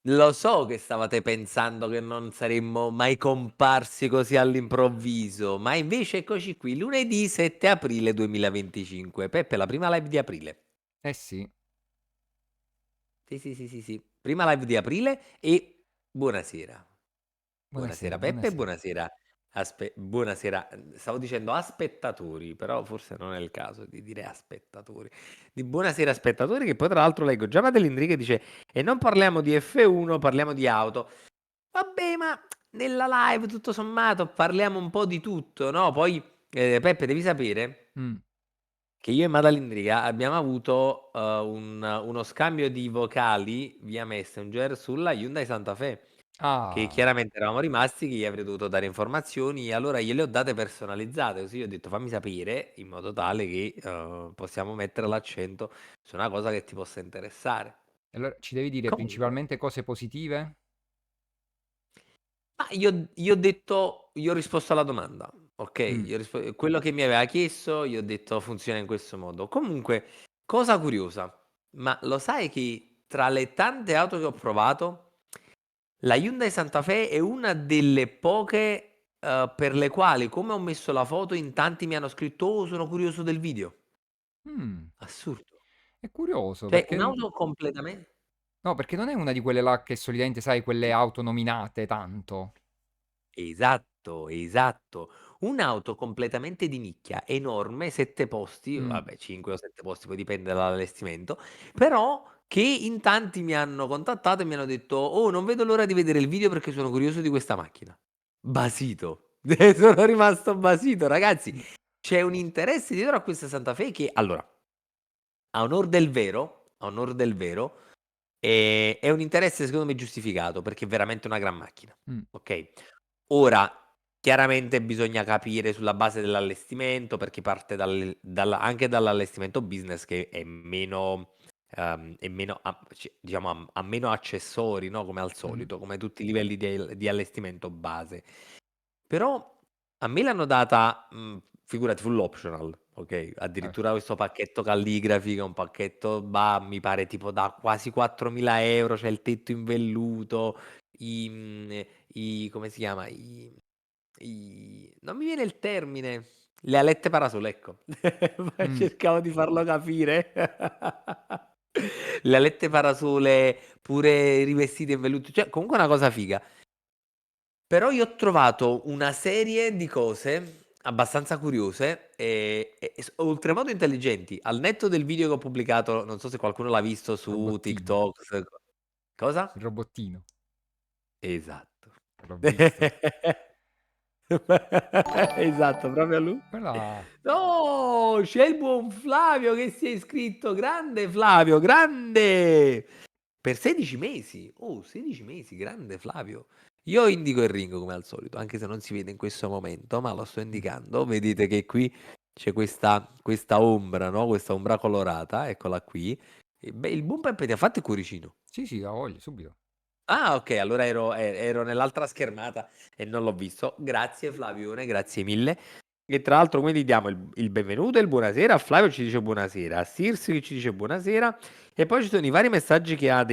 Lo so che stavate pensando che non saremmo mai comparsi così all'improvviso, ma invece eccoci qui, lunedì 7 aprile 2025. Peppe, la prima live di aprile. Eh sì, Sì, sì, sì, sì, sì. Prima live di aprile e buonasera. buonasera, Buonasera Peppe e buonasera. buonasera buonasera, stavo dicendo aspettatori, però forse non è il caso di dire aspettatori. Di buonasera spettatori, che poi tra l'altro leggo Giamma dell'Indri che dice: "E non parliamo di F1, parliamo di auto". Vabbè, ma nella live tutto sommato parliamo un po' di tutto, no, poi, Peppe devi sapere Mh. che io e Madalindriga abbiamo avuto, uno scambio di vocali via Messenger sulla Hyundai Santa Fe, che Ah, chiaramente eravamo rimasti che gli avrei dovuto dare informazioni e allora gliele ho date personalizzate, così gli ho detto: "Fammi sapere in modo tale che, possiamo mettere l'accento su una cosa che ti possa interessare". e allora ci devi dire Comunque principalmente cose positive? ma io ho detto io ho risposto alla domanda, okay, Mh, io ho quello che mi aveva chiesto, gli ho detto: "Funziona in questo modo". Comunque, cosa curiosa, ma lo sai che tra le tante auto che ho provato, la Hyundai Santa Fe è una delle poche, per le quali come ho messo la foto in tanti mi hanno scritto: "Oh, sono curioso del video". mh, Assurdo. è curioso Cioè perché un'auto no, perché non è una di quelle là che solitamente sai quelle auto nominate tanto. esatto, esatto. Un'auto completamente di nicchia, enorme, 7 posti, Mh, vabbè 5 o 7 posti, poi dipende dall'allestimento, però che in tanti mi hanno contattato e mi hanno detto: "Oh, non vedo l'ora di vedere il video perché sono curioso di questa macchina." Basito. Sono rimasto basito, ragazzi. mh, C'è un interesse dietro a questa Santa Fe che allora, a onor del vero, è un interesse secondo me giustificato, perché è veramente una gran macchina, mh, okay? Ora, chiaramente bisogna capire sulla base dell'allestimento, perché parte anche dall'allestimento business che è meno diciamo ha meno accessori, no, come al mh-mh, solito, come tutti i livelli di allestimento base. Però a me l'hanno data, figurati full optional, okay, addirittura certo. questo pacchetto calligrafi che è un pacchetto mi pare tipo da quasi 4.000 €, c'è il tetto in velluto, i come si chiama, i non mi viene il termine, le alette parasole, ecco. Ma Mh, cercavo di farlo capire. Le alette parasole pure rivestite in velluto, cioè comunque una cosa figa. Però io ho trovato una serie di cose abbastanza curiose, e oltremodo intelligenti. Al netto del video che ho pubblicato, non so se qualcuno l'ha visto su robottino, TikTok, cosa? il robottino, Esatto. l'ho visto. Esatto, proprio lui. Quella No, c'è il buon Flavio che si è iscritto. Grande Flavio, grande! Per 16 mesi. Oh, 16 mesi, grande Flavio. Io indico il ring come al solito, anche se non si vede in questo momento, ma lo sto mh, indicando. Vedete che qui c'è questa ombra, no? Questa ombra colorata, eccola qui. E beh, il buon Peppe ti ha fatto il cuoricino. sì, sì, a voglia, subito. Ah, okay, allora ero nell'altra schermata e non l'ho visto. Grazie Flavione, grazie mille. E tra l'altro quindi diamo il benvenuto e il buonasera a Flavio, ci dice buonasera, a Sirsi che ci dice buonasera e poi ci sono i vari messaggi che ha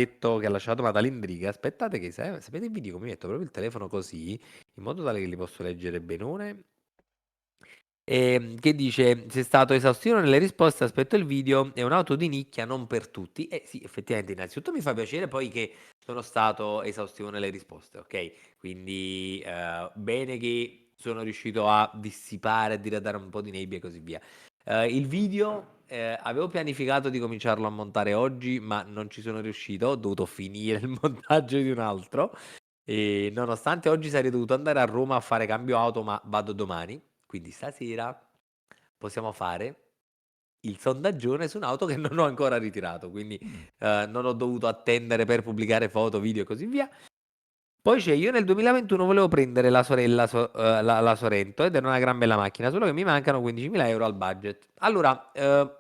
lasciato Madalindriga. Aspettate che sapete il video come metto proprio il telefono così, in modo tale che li posso leggere benone. Che dice: "Sei stato esaustivo nelle risposte, aspetto il video, è un'auto di nicchia, non per tutti". Eh sì, effettivamente innanzitutto mi fa piacere poi che sono stato esaustivo nelle risposte, okay, quindi, bene che sono riuscito a dissipare, a diradare un po' di nebbia e così via. Il video, avevo pianificato di cominciarlo a montare oggi, ma non ci sono riuscito, ho dovuto finire il montaggio di un altro, nonostante oggi sarei dovuto andare a Roma a fare cambio auto, ma vado domani. Quindi stasera possiamo fare il sondaggione su un'auto che non ho ancora ritirato, quindi, Mh, non ho dovuto attendere per pubblicare foto, video e così via. Poi c'è io nel 2021 volevo prendere la sorella la Sorento ed era una gran bella macchina, solo che mi mancano 15.000 € al budget. Allora,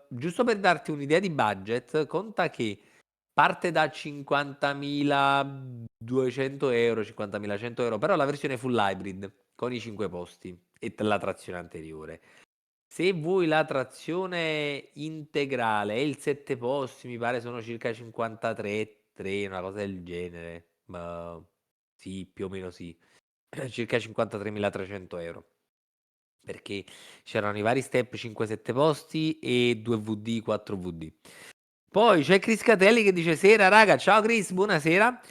giusto per darti un'idea di budget, conta che parte da 50.200 €, 50.100 €, però la versione full hybrid con i 5 posti e la trazione anteriore. Se vuoi la trazione integrale e il 7 posti, mi pare sono circa 53,3, una cosa del genere. Ma sì, più o meno sì. Circa 53.300 euro. Perché c'erano i vari step 5-7 posti e 2 VD, 4 VD. Poi c'è Chris Catelli che dice: Sera, raga, ciao Chris, buonasera.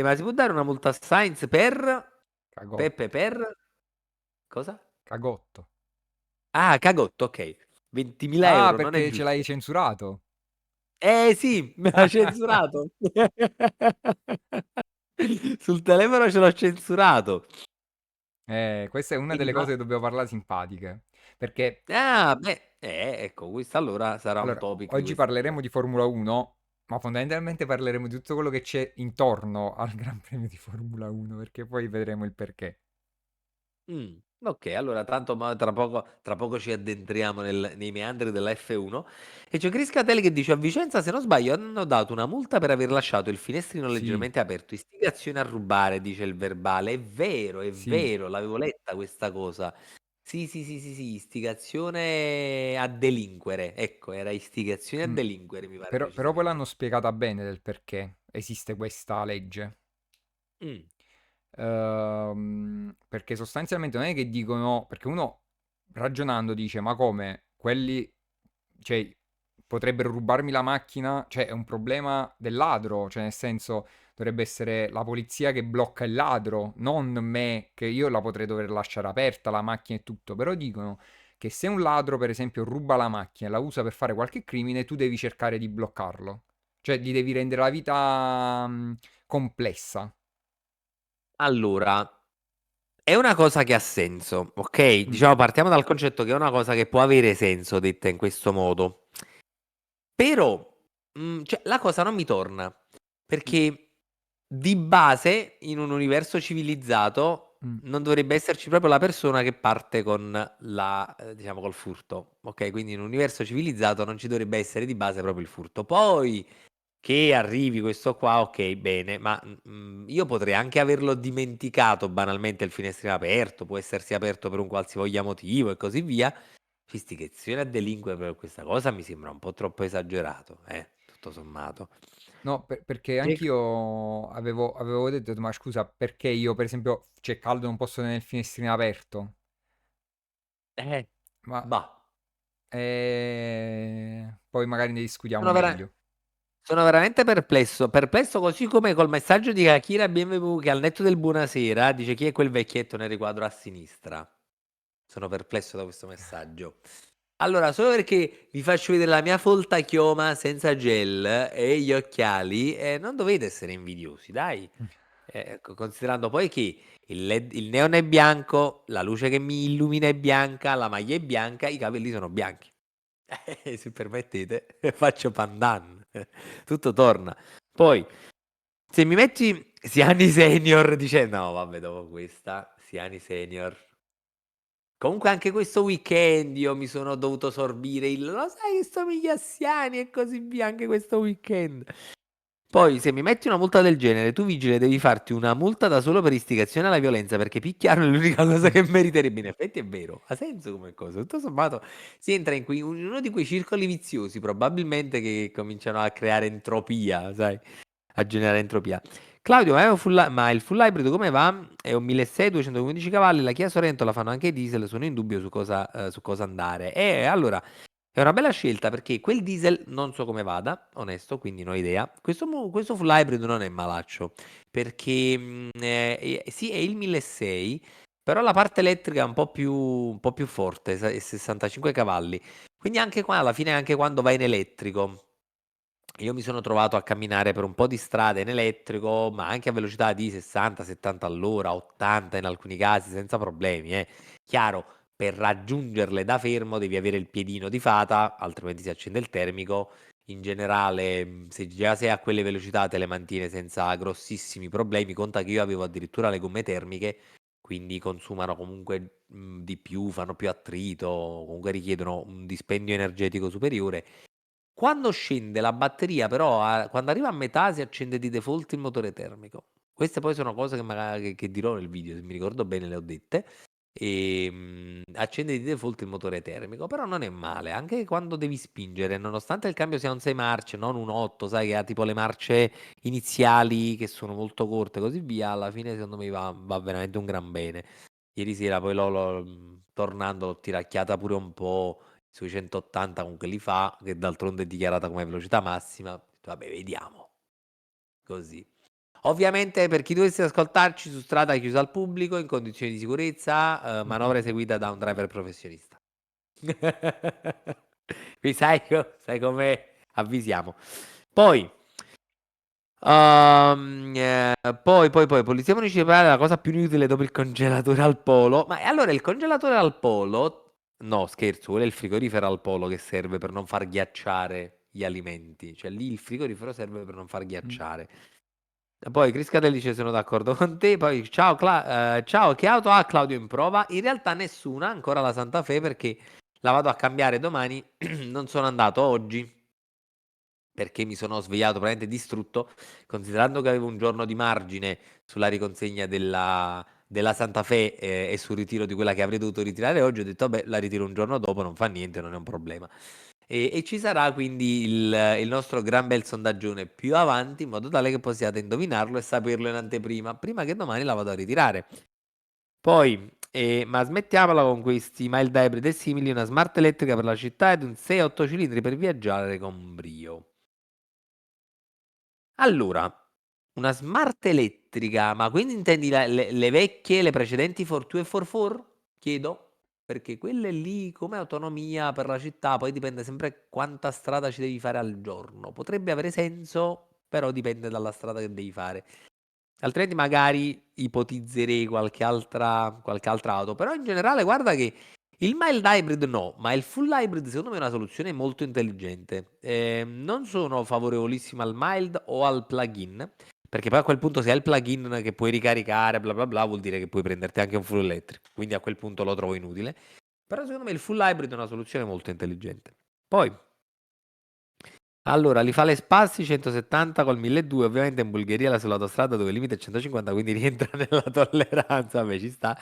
Ma si può dare una multa a Sainz per Cagotto. Peppe per cosa? Cagotto. Ah, cagotto, ok. 20.000 Ah, euro, non è perché ce l'hai giusto. censurato? Sì, me l'ha censurato. Sul telefono ce l'ho censurato. Questa è una Quindi delle cose no. che dobbiamo parlare simpatiche. Perché, Ah, beh, ecco, questo allora sarà un allora, topic di oggi questa sera. parleremo di Formula 1, ma fondamentalmente parleremo di tutto quello che c'è intorno al Gran Premio di Formula 1, perché poi vedremo il perché. Ok, allora tanto tra poco ci addentriamo nei meandri della F1 e c'è Chris Catelli che dice a Vicenza, se non sbaglio, hanno dato una multa per aver lasciato il finestrino Sì, leggermente aperto. Istigazione a rubare, dice il verbale. È sì. vero, l'avevo letta questa cosa. Sì, sì, sì, sì, sì, istigazione a delinquere. Ecco, era istigazione a Mm. delinquere, mi pare Però poi l'hanno precisamente. spiegata bene del perché esiste questa legge. Mm, Perché sostanzialmente non è che dicono, perché uno ragionando dice, ma come quelli, cioè, potrebbero rubarmi la macchina, cioè è un problema del ladro, cioè nel senso dovrebbe essere la polizia che blocca il ladro, non me, che io la potrei dover lasciare aperta la macchina e tutto, però dicono che se un ladro per esempio ruba la macchina e la usa per fare qualche crimine, tu devi cercare di bloccarlo, cioè gli devi rendere la vita complessa. Allora, è una cosa che ha senso, ok? Mm, Diciamo, partiamo dal concetto che è una cosa che può avere senso detta in questo modo. Però, cioè, la cosa non mi torna, mm, perché di base in un universo civilizzato mm. non dovrebbe esserci proprio la persona che parte con diciamo, col furto, ok? Quindi in un universo civilizzato non ci dovrebbe essere di base proprio il furto. Poi che arrivi questo qua, ok, bene, ma io potrei anche averlo dimenticato banalmente il finestrino aperto, può essersi aperto per un qualsivoglia motivo e così via. Istigazione a delinquere per questa cosa mi sembra un po' troppo esagerato, tutto sommato. No, perché E- anch'io avevo detto, ma scusa, perché io per esempio c'è caldo e non posso tenere il finestrino aperto? Eh, Ma bah, poi magari ne discutiamo sono, vera- meglio. sono veramente perplesso, perplesso così come col messaggio di Akira BMW che al netto del buonasera dice chi è quel vecchietto nel riquadro a sinistra. Sono perplesso da questo messaggio. Allora, solo perché vi faccio vedere la mia folta chioma senza gel e gli occhiali, non dovete essere invidiosi, dai. Considerando poi che il neon è bianco, la luce che mi illumina è bianca, la maglia è bianca, i capelli sono bianchi. Se permettete, faccio pandan. Tutto torna. Poi, se mi metti Siani Senior, dice no, vabbè, dopo questa, Siani Senior. Comunque anche questo weekend io mi sono dovuto sorbire il lo sai che somiglia a Siani e così via anche questo weekend. Poi se mi metti una multa del genere, tu vigile devi farti una multa da solo per istigazione alla violenza perché picchiarlo è l'unica cosa che meriterebbe. In effetti è vero, ha senso come cosa. Tutto sommato si entra in uno di quei circoli viziosi probabilmente che cominciano a creare entropia, sai, a generare entropia. Claudio, ma il full hybrid come va? È un 1600, 215 cavalli, la Kia Sorento la fanno anche i diesel, sono in dubbio su cosa andare. E allora, è una bella scelta perché quel diesel non so come vada, onesto, quindi non ho idea. Questo full hybrid non è malaccio, perché sì, è il 1600, però la parte elettrica è un po' più forte, 65 cavalli. Quindi anche qua, alla fine, anche quando vai in elettrico, io mi sono trovato a camminare per un po' di strade in elettrico, ma anche a velocità di 60-70 all'ora, 80 in alcuni casi, senza problemi, eh. Chiaro, per raggiungerle da fermo devi avere il piedino di fata, altrimenti si accende il termico. In generale, se già sei a quelle velocità te le mantiene senza grossissimi problemi. Conta che io avevo addirittura le gomme termiche, quindi consumano comunque di più, fanno più attrito, comunque richiedono un dispendio energetico superiore. Quando scende la batteria, però, quando arriva a metà si accende di default il motore termico. Queste poi sono cose che dirò nel video, se mi ricordo bene le ho dette. e accende di default il motore termico, però non è male, anche quando devi spingere, nonostante il cambio sia un 6 marce, non un 8, sai che ha tipo le marce iniziali che sono molto corte e così via, alla fine secondo me va veramente un gran bene. Ieri sera poi tornando l'ho tiracchiata pure un po' sui 180, comunque li fa, che d'altronde è dichiarata come velocità massima. Ho detto, vabbè, vediamo. Così. Ovviamente per chi dovesse ascoltarci su strada chiusa al pubblico, in condizioni di sicurezza, manovra eseguita da un driver professionista. Qui sai come avvisiamo. Poi, polizia municipale, la cosa più inutile dopo il congelatore al polo. Ma allora il congelatore al polo, no scherzo, quello è il frigorifero al polo che serve per non far ghiacciare gli alimenti. Cioè lì il frigorifero serve per non far Mm. ghiacciare. Poi Chris Catelli dice sono d'accordo con te. Poi ciao, che auto ha Claudio in prova? In realtà nessuna, ancora la Santa Fe perché la vado a cambiare domani. Non sono andato oggi perché mi sono svegliato praticamente distrutto, considerando che avevo un giorno di margine sulla riconsegna della Santa Fe e sul ritiro di quella che avrei dovuto ritirare oggi, ho detto vabbè la ritiro un giorno dopo, non fa niente, non è un problema. E ci sarà quindi il nostro gran bel sondaggione più avanti, in modo tale che possiate indovinarlo e saperlo in anteprima, prima che domani la vado a ritirare. Poi, ma smettiamola con questi mild hybrid e simili, una smart elettrica per la città ed un 6-8 cilindri per viaggiare con brio. Allora, una smart elettrica, ma quindi intendi le vecchie, le precedenti 42 e 44? Chiedo? Perché quelle lì come autonomia per la città, poi dipende sempre quanta strada ci devi fare al giorno. Potrebbe avere senso, però dipende dalla strada che devi fare. Altrimenti magari ipotizzerei qualche altra auto. Però in generale guarda che il mild hybrid no, ma il full hybrid secondo me è una soluzione molto intelligente. Non sono favorevolissimo al mild o al plug-in, perché poi a quel punto se hai il plug-in che puoi ricaricare, bla bla bla, vuol dire che puoi prenderti anche un full electric. Quindi a quel punto lo trovo inutile. Però secondo me il full hybrid è una soluzione molto intelligente. Poi, allora, li fa le Spassi 170 col 1200, ovviamente in Bulgaria la sull'autostrada dove il limite è 150, quindi rientra nella tolleranza, vabbè ci sta.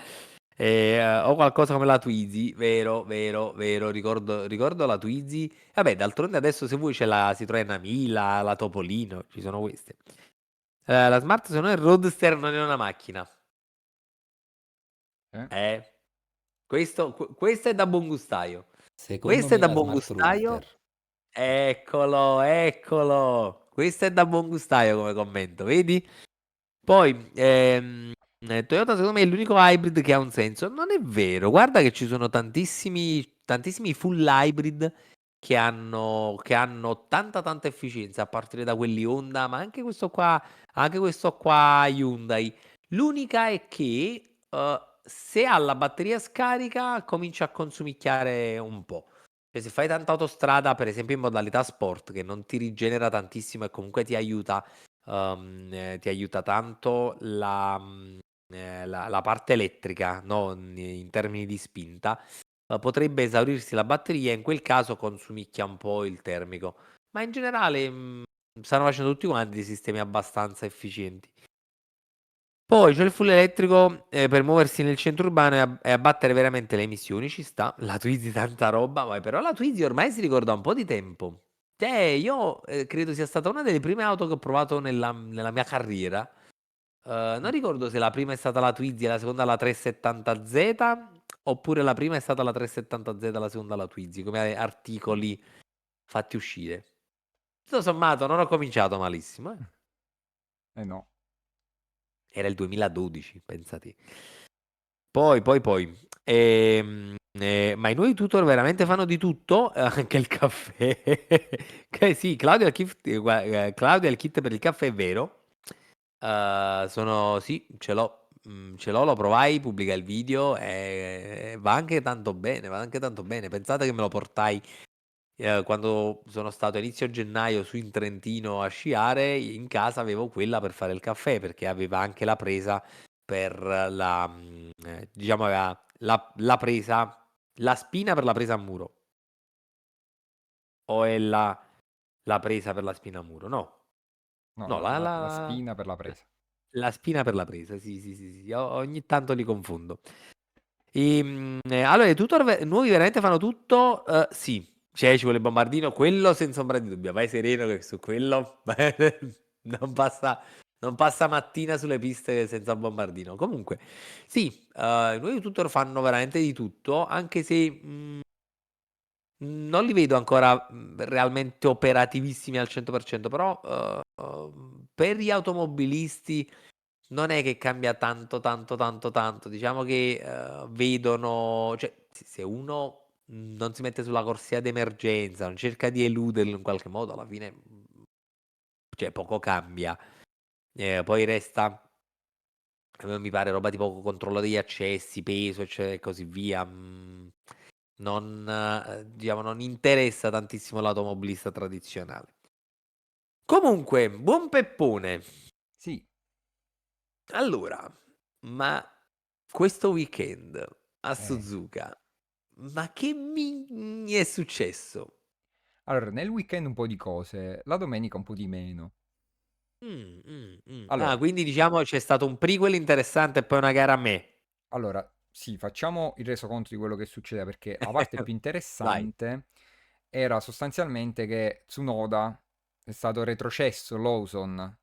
O qualcosa come la Twizy, vero, vero, vero, ricordo la Twizy. Vabbè, d'altronde adesso se vuoi c'è la Citroen Amila, la Topolino, ci sono queste. La Smart se non è Roadster non è una macchina. Eh? Eh, questo è da buon gustaio. Secondo Questo è me da la buon Smart gustaio. Rooster. Eccolo, eccolo. Questo è da buon gustaio come commento, vedi? Poi, Toyota secondo me è l'unico hybrid che ha un senso. Non è vero, guarda che ci sono tantissimi full hybrid che hanno tanta efficienza, a partire da quelli Honda, ma anche questo qua Hyundai. L'unica è che se ha la batteria scarica comincia a consumicchiare un po'. Cioè, se fai tanta autostrada, per esempio in modalità sport, che non ti rigenera tantissimo e comunque ti aiuta tanto la parte elettrica, no? In termini di spinta, potrebbe esaurirsi la batteria e in quel caso consumicchia un po' il termico. Ma in generale stanno facendo tutti quanti dei sistemi abbastanza efficienti. Poi c'è il full elettrico per muoversi nel centro urbano e abbattere veramente le emissioni, ci sta. La Twizy tanta roba, ma però la Twizy ormai si ricorda un po' di tempo. Cioè, io credo sia stata una delle prime auto che ho provato nella mia carriera. Non ricordo se la prima è stata la Twizy e la seconda la 370Z, oppure la prima è stata la 370Z e la seconda la Twizy, come articoli fatti uscire. Tutto sommato, non ho cominciato malissimo. Eh no. Era il 2012, pensate. Poi. Ma i nuovi tutor veramente fanno di tutto? Anche il caffè. Sì, Claudio ha il kit per il caffè, è vero. Sì, ce l'ho, lo provai, pubblica il video e va anche tanto bene, va anche tanto bene. Pensate che me lo portai quando sono stato a inizio gennaio su in Trentino a sciare, in casa avevo quella per fare il caffè perché aveva anche la presa per diciamo aveva la presa, la spina per la presa a muro. O è la presa per la spina a muro? No, No, no, la spina per la presa. la spina per la presa, sì, sì, sì, sì, ogni tanto li confondo. Allora, i tutor nuovi veramente fanno tutto? Sì, cioè ci vuole il bombardino, quello senza ombra di dubbio. Vai sereno che su quello non passa, non passa mattina sulle piste senza bombardino. Comunque, sì, i nuovi tutor fanno veramente di tutto, anche se non li vedo ancora realmente operativissimi al 100%, però per gli automobilisti non è che cambia tanto, tanto, tanto, tanto. Diciamo che vedono, cioè, se uno non si mette sulla corsia d'emergenza, non cerca di eluderlo in qualche modo, alla fine, cioè, poco cambia. Poi resta, mi pare, roba tipo controllo degli accessi, peso, e così via. Non, diciamo, non interessa tantissimo l'automobilista tradizionale. Comunque, buon Peppone. Sì, Allora, ma questo weekend a eh. Suzuka, ma che mi è successo? Allora, nel weekend un po' di cose, la domenica un po' di meno. Ah, Allora, quindi diciamo c'è stato un prequel interessante e poi una gara a me. sì, facciamo il resoconto di quello che succede perché la parte più Vai. interessante era sostanzialmente che Tsunoda è stato retrocesso Lawson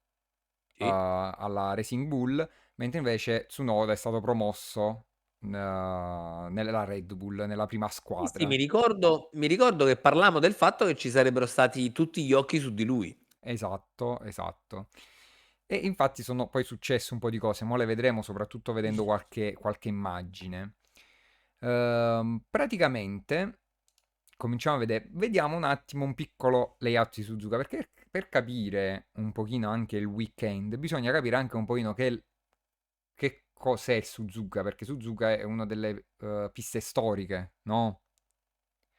Sì. alla Racing Bull, mentre invece Tsunoda è stato promosso nella Red Bull, nella prima Sì, sì, squadra. mi ricordo che parlammo del fatto che ci sarebbero stati tutti gli occhi su di lui. Esatto, esatto. E infatti sono poi successe un po' di cose, ma le vedremo soprattutto vedendo qualche immagine. Praticamente, cominciamo a vedere, vediamo un attimo un piccolo layout di Suzuka, perché per capire un pochino anche il weekend, bisogna capire anche un pochino che cos'è Suzuka, perché Suzuka è una delle piste storiche, no?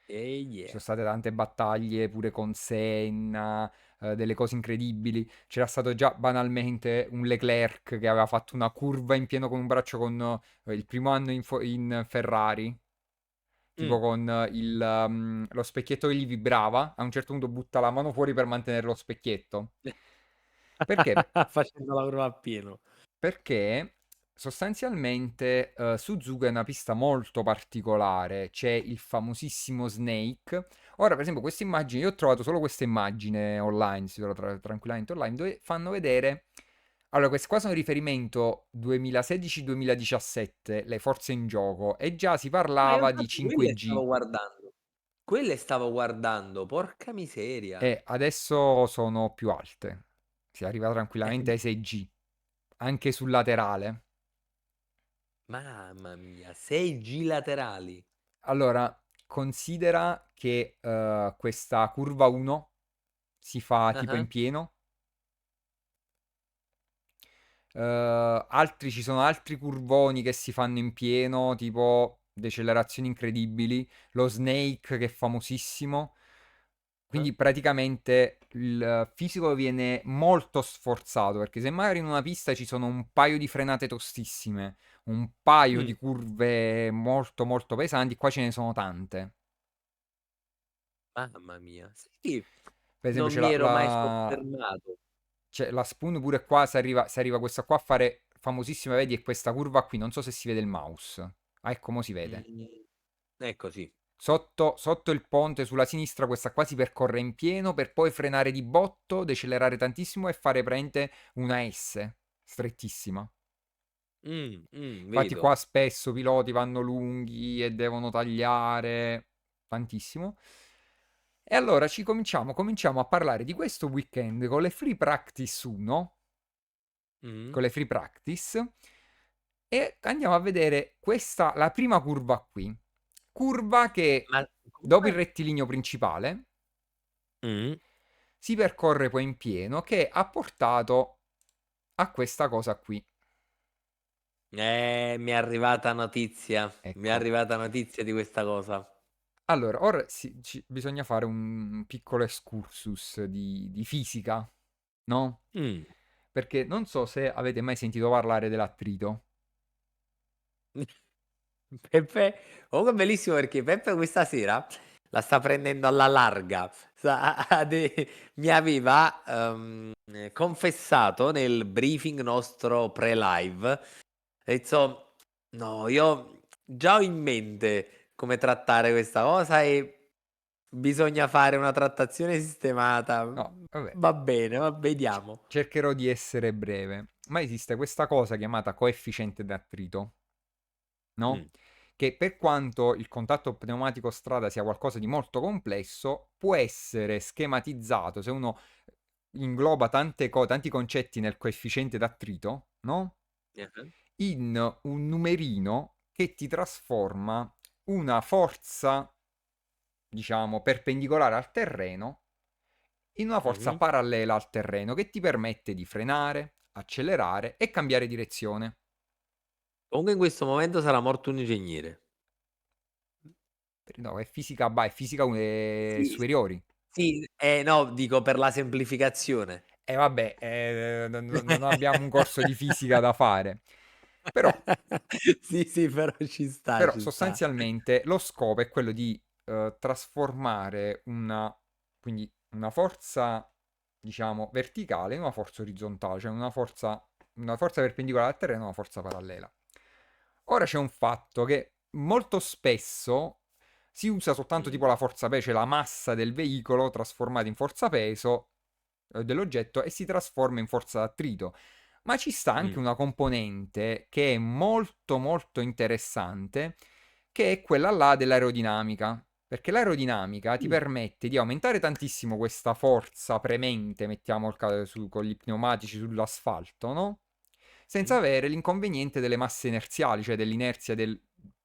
Ci Yeah. sono state tante battaglie pure con Senna, delle cose incredibili. C'era stato già banalmente un Leclerc che aveva fatto una curva in pieno con un braccio con il primo anno in Ferrari, tipo Mm. con lo specchietto che gli vibrava. A un certo punto butta la mano fuori per mantenere lo specchietto. Perché? Facendo la prova a pieno. Perché sostanzialmente Suzuka è una pista molto particolare, c'è il famosissimo Snake. Ora, per esempio, questa immagine, io ho trovato solo questa immagine online, si trova tranquillamente online, dove fanno vedere... Allora, queste qua sono riferimento 2016-2017, le forze in gioco, e già si Io parlava di infatti quelle 5G. stavo guardando. Quelle stavo guardando, porca miseria. E adesso sono più alte. Si arriva tranquillamente ai 6G, anche sul laterale. Mamma mia, 6 G laterali. Allora, considera che questa curva 1 si fa tipo in Ah-ah. pieno. Ci sono altri curvoni che si fanno in pieno, tipo decelerazioni incredibili. Lo Snake che è famosissimo. Ah. Quindi praticamente il fisico viene molto sforzato perché se magari in una pista ci sono un paio di frenate tostissime, un paio di Mh, curve molto molto pesanti, qua ce ne sono tante. mamma mia. Sai che Per esempio non c'è mi ero mai soffermato. la Spoon pure qua, se arriva questa qua a fare famosissima, vedi, è questa curva qui, non so se si vede il mouse. Ah, ecco, mo si vede. Mh, è così. Sotto il ponte sulla sinistra questa qua si percorre in pieno per poi frenare di botto, decelerare tantissimo e fare praticamente una S, strettissima. Infatti qua Vedo. spesso i piloti vanno lunghi e devono tagliare tantissimo. E allora cominciamo a parlare di questo weekend con le Free Practice 1, Mh. con le Free Practice, e andiamo a vedere questa, la prima curva qui. Curva che Ma dopo il comunque rettilineo principale mh. si percorre poi in pieno che ha portato a questa cosa qui. Mi è arrivata notizia. Mi è Ecco. arrivata notizia di questa cosa. Allora, ora bisogna fare un piccolo excursus di fisica, no? Mh. Perché non so se avete mai sentito parlare dell'attrito. Peppe, comunque è bellissimo perché Peppe questa sera la sta prendendo alla larga. Mi aveva confessato nel briefing nostro pre-live. Ha detto, no, io già ho in mente come trattare questa cosa e bisogna fare una trattazione sistemata. No, vabbè, Va bene, vediamo. cercherò di essere breve. Ma esiste questa cosa chiamata coefficiente d'attrito, no? Mm, Che per quanto il contatto pneumatico strada sia qualcosa di molto complesso, può essere schematizzato se uno ingloba tanti concetti nel coefficiente d'attrito, no? eh, In un numerino che ti trasforma una forza, diciamo, perpendicolare al terreno in una forza mhm. parallela al terreno che ti permette di frenare, accelerare e cambiare direzione. Comunque in questo momento sarà morto un ingegnere. No, è fisica, è fisica Sì, superiori. sì, no, dico per la semplificazione. E vabbè, non abbiamo un corso di fisica da fare. Però, Sì, sì, però ci sta, però ci sta. sostanzialmente lo scopo è quello di trasformare quindi una forza, diciamo, verticale in una forza orizzontale, cioè una forza perpendicolare al terreno e una forza parallela. Ora c'è un fatto che molto spesso si usa soltanto tipo Mm, la forza peso, cioè la massa del veicolo trasformata in forza peso dell'oggetto e si trasforma in forza d'attrito. Ma ci sta anche mm, una componente che è molto molto interessante, che è quella là dell'aerodinamica. Perché l'aerodinamica ti mm, permette di aumentare tantissimo questa forza premente, mettiamo con gli pneumatici sull'asfalto, no? Senza mm. avere l'inconveniente delle masse inerziali, cioè dell'inerzia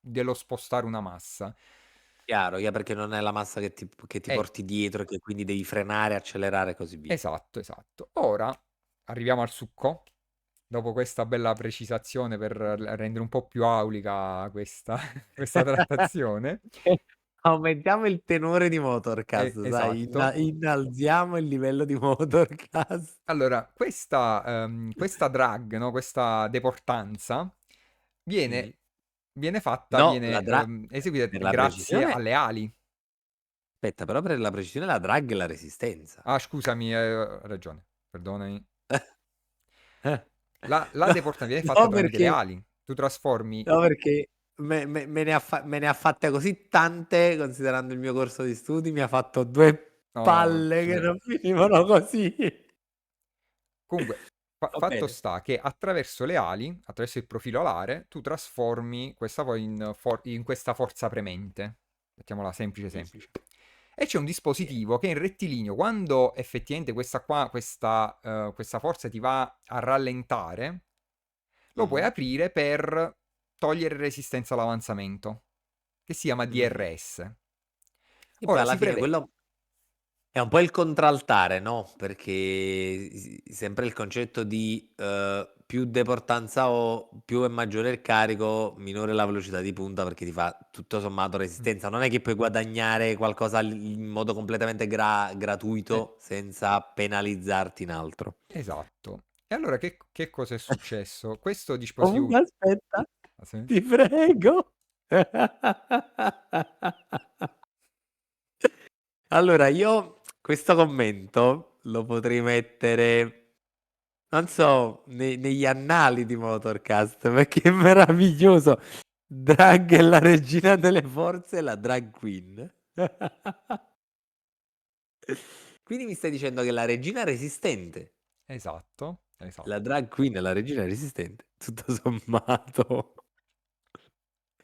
dello spostare una massa. Chiaro, perché non è la massa che ti E porti dietro, che quindi devi frenare, accelerare e così via. Esatto, esatto. Ora arriviamo al succo. Dopo questa bella precisazione per rendere un po' più aulica questa trattazione. Aumentiamo il tenore di Motorcast, sai, Esatto. innalziamo il livello di Motorcast. Allora, questa drag, no? Questa deportanza Mm. viene, No, viene eseguita per la grazie precisione, alle ali. aspetta, però per la precisione la drag e la resistenza. Ah, scusami, hai ragione, perdonami. Eh. La No, deportanza viene fatta no tramite le perché ali. Tu trasformi. no perché me ne ha fatte così tante, considerando il mio corso di studi, mi ha fatto 2 No, palle che non finivano così. comunque, Va fatto bene. sta che attraverso le ali, attraverso il profilo alare, tu trasformi questa poi in questa forza premente. Mettiamola semplice Mh-mh. semplice. E c'è un Sì. dispositivo che in rettilineo, quando effettivamente questa forza ti va a rallentare, lo puoi Mh-mh. aprire per togliere resistenza all'avanzamento, che si chiama Mh-mh. DRS. E poi Ora alla si fine prevede. quello è un po' il contraltare, no, perché sempre il concetto di, più deportanza ho, più è maggiore il carico, minore la velocità di punta perché ti fa tutto sommato resistenza. Non è che puoi guadagnare qualcosa in modo completamente gratuito senza penalizzarti in altro. Esatto. E allora che cosa è successo? Questo dispositivo. Comunque aspetta, Ah, sì? ti prego. Allora io questo commento lo potrei mettere, non so, negli annali di Motorcast, perché è meraviglioso. Drag è la regina delle forze e la drag queen. Quindi mi stai dicendo che la regina è resistente, Esatto, la esatto. drag queen è la regina resistente, tutto sommato.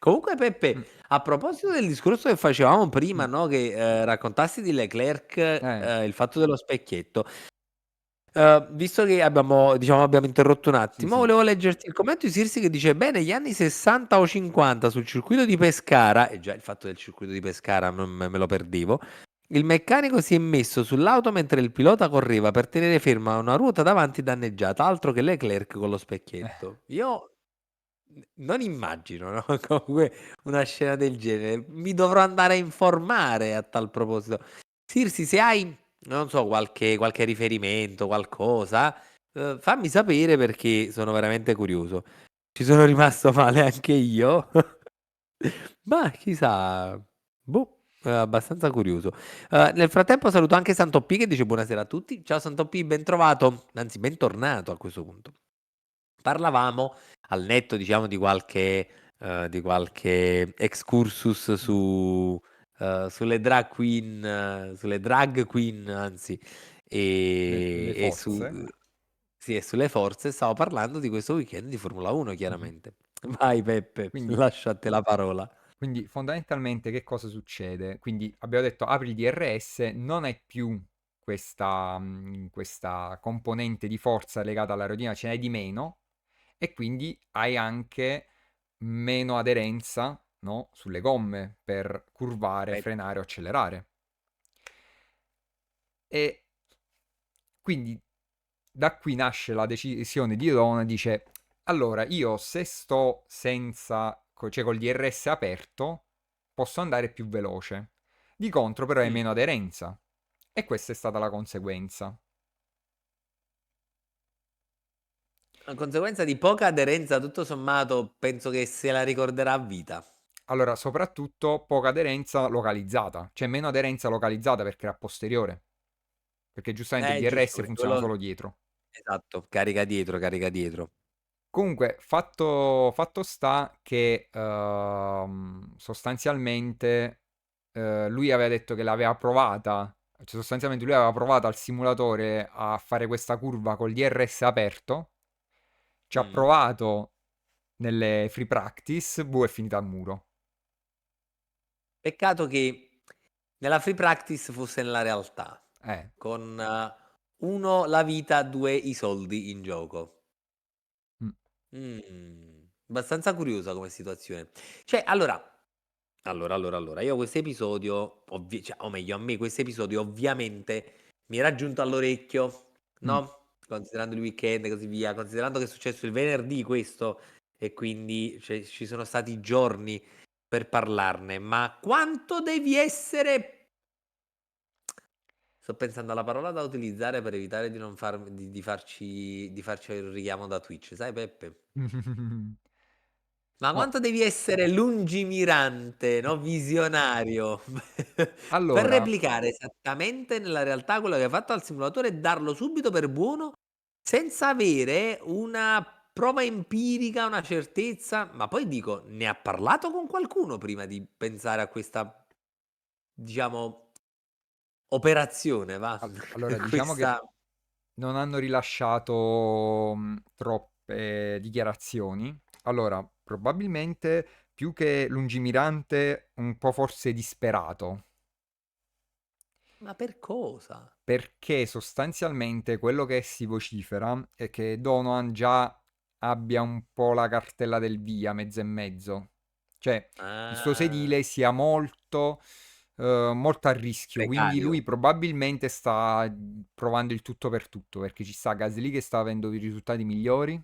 Comunque Peppe, Mm, a proposito del discorso che facevamo prima, mm. no, che raccontassi di Leclerc, Eh, il fatto dello specchietto, visto che abbiamo interrotto un sì, attimo, sì. volevo leggerti il commento di Sirsi che dice: bene, negli anni 60 o 50 sul circuito di Pescara, e già il fatto del circuito di Pescara non me lo perdevo, il meccanico si è messo sull'auto mentre il pilota correva per tenere ferma una ruota davanti danneggiata, altro che Leclerc con lo Eh, specchietto. Io non immagino, no? Comunque una scena del genere. Mi dovrò andare a informare a tal proposito. Sirsi, se hai, non so, qualche riferimento, qualcosa, fammi sapere perché sono veramente curioso. Ci sono rimasto male anche io, ma chissà, boh, abbastanza curioso. Nel frattempo saluto anche Santoppi che dice buonasera a tutti. Ciao Santoppi, ben trovato, anzi bentornato a questo punto. Parlavamo al netto, diciamo, di qualche di qualche excursus sulle drag queen, anzi, Le e su, forze. sì, e sulle forze. Stavo parlando di questo weekend di Formula 1, Mhm. chiaramente. Vai Peppe, Quindi, lascio a te la parola. quindi fondamentalmente che cosa succede? Quindi abbiamo detto apri il DRS, non hai più questa componente di forza legata all'aerodinamica, ce n'hai di meno e quindi hai anche meno aderenza, no, sulle gomme per curvare, Peppe. frenare o accelerare. E quindi da qui nasce la decisione di Elon, dice, allora io se sto senza, cioè col DRS aperto, posso andare più veloce. Di contro però hai Mm. meno aderenza. E questa è stata la conseguenza. A conseguenza di poca aderenza, tutto sommato, penso che se la ricorderà a vita. Allora, soprattutto poca aderenza localizzata, cioè meno aderenza localizzata perché era a posteriore. Perché giustamente il Giusto, DRS perché funziona quello. solo dietro. Esatto, carica dietro, carica dietro. Comunque, fatto sta che sostanzialmente lui aveva detto che l'aveva provata, cioè sostanzialmente lui aveva provato al simulatore a fare questa curva col DRS aperto, ci ha Mm. provato nelle free practice, boh, è finita al muro. Peccato che nella free practice fosse nella realtà, Eh. con uno la vita, due i soldi in gioco. Mm. Abbastanza curiosa come situazione. Cioè, allora, io questo episodio, cioè, o meglio, a me questo episodio ovviamente mi era giunto all'orecchio, Mm. no? Considerando il weekend e così via, considerando che è successo il venerdì questo e quindi cioè, ci sono stati giorni per parlarne, ma quanto devi essere. Sto pensando alla parola da utilizzare per evitare di non di farci avere un richiamo da Twitch, sai Peppe? Ma No, quanto devi essere lungimirante, no? Visionario per allora, replicare esattamente nella realtà quello che hai fatto al simulatore e darlo subito per buono senza avere una prova empirica, una certezza. Ma poi dico, ne ha parlato con qualcuno prima di pensare a questa, diciamo, operazione, va? allora, diciamo che Questa. non hanno rilasciato troppe dichiarazioni. Allora, probabilmente più che lungimirante, un po' forse disperato, Ma per cosa? perché sostanzialmente quello che si vocifera è che Donovan già abbia un po' la cartella del via, mezzo e mezzo. Cioè, il suo Ah, sedile sia molto a rischio, quindi precario. lui probabilmente sta provando il tutto per tutto, perché ci sta Gasly che sta avendo dei risultati migliori,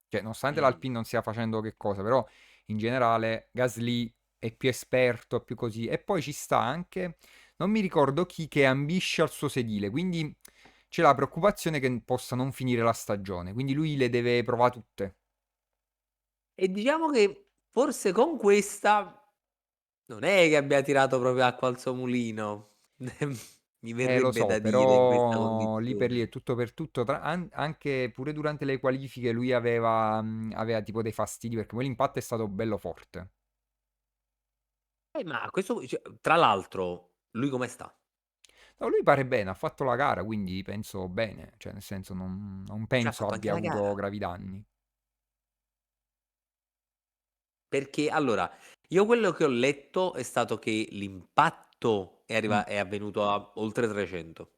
cioè nonostante Mm. l'Alpine non stia facendo che cosa, però in generale Gasly è più esperto, più così, e poi ci sta anche, non mi ricordo chi, che ambisce al suo sedile, quindi c'è la preoccupazione che possa non finire la stagione, quindi lui le deve provare tutte. E diciamo che forse con questa non è che abbia tirato proprio acqua al suo mulino. Mi Lo verrebbe so, da dire in questa però lì per lì condizione. è tutto per tutto. Anche pure durante le qualifiche lui aveva tipo dei fastidi perché poi l'impatto è stato bello forte. Ma cioè, tra l'altro, lui come sta? No, lui pare bene, ha fatto la gara, quindi penso bene. Cioè, nel senso, non Cioè, ha penso fatto anche abbia la avuto gara. gravi danni. Perché allora, io quello che ho letto è stato che l'impatto Mm. è avvenuto a oltre 300.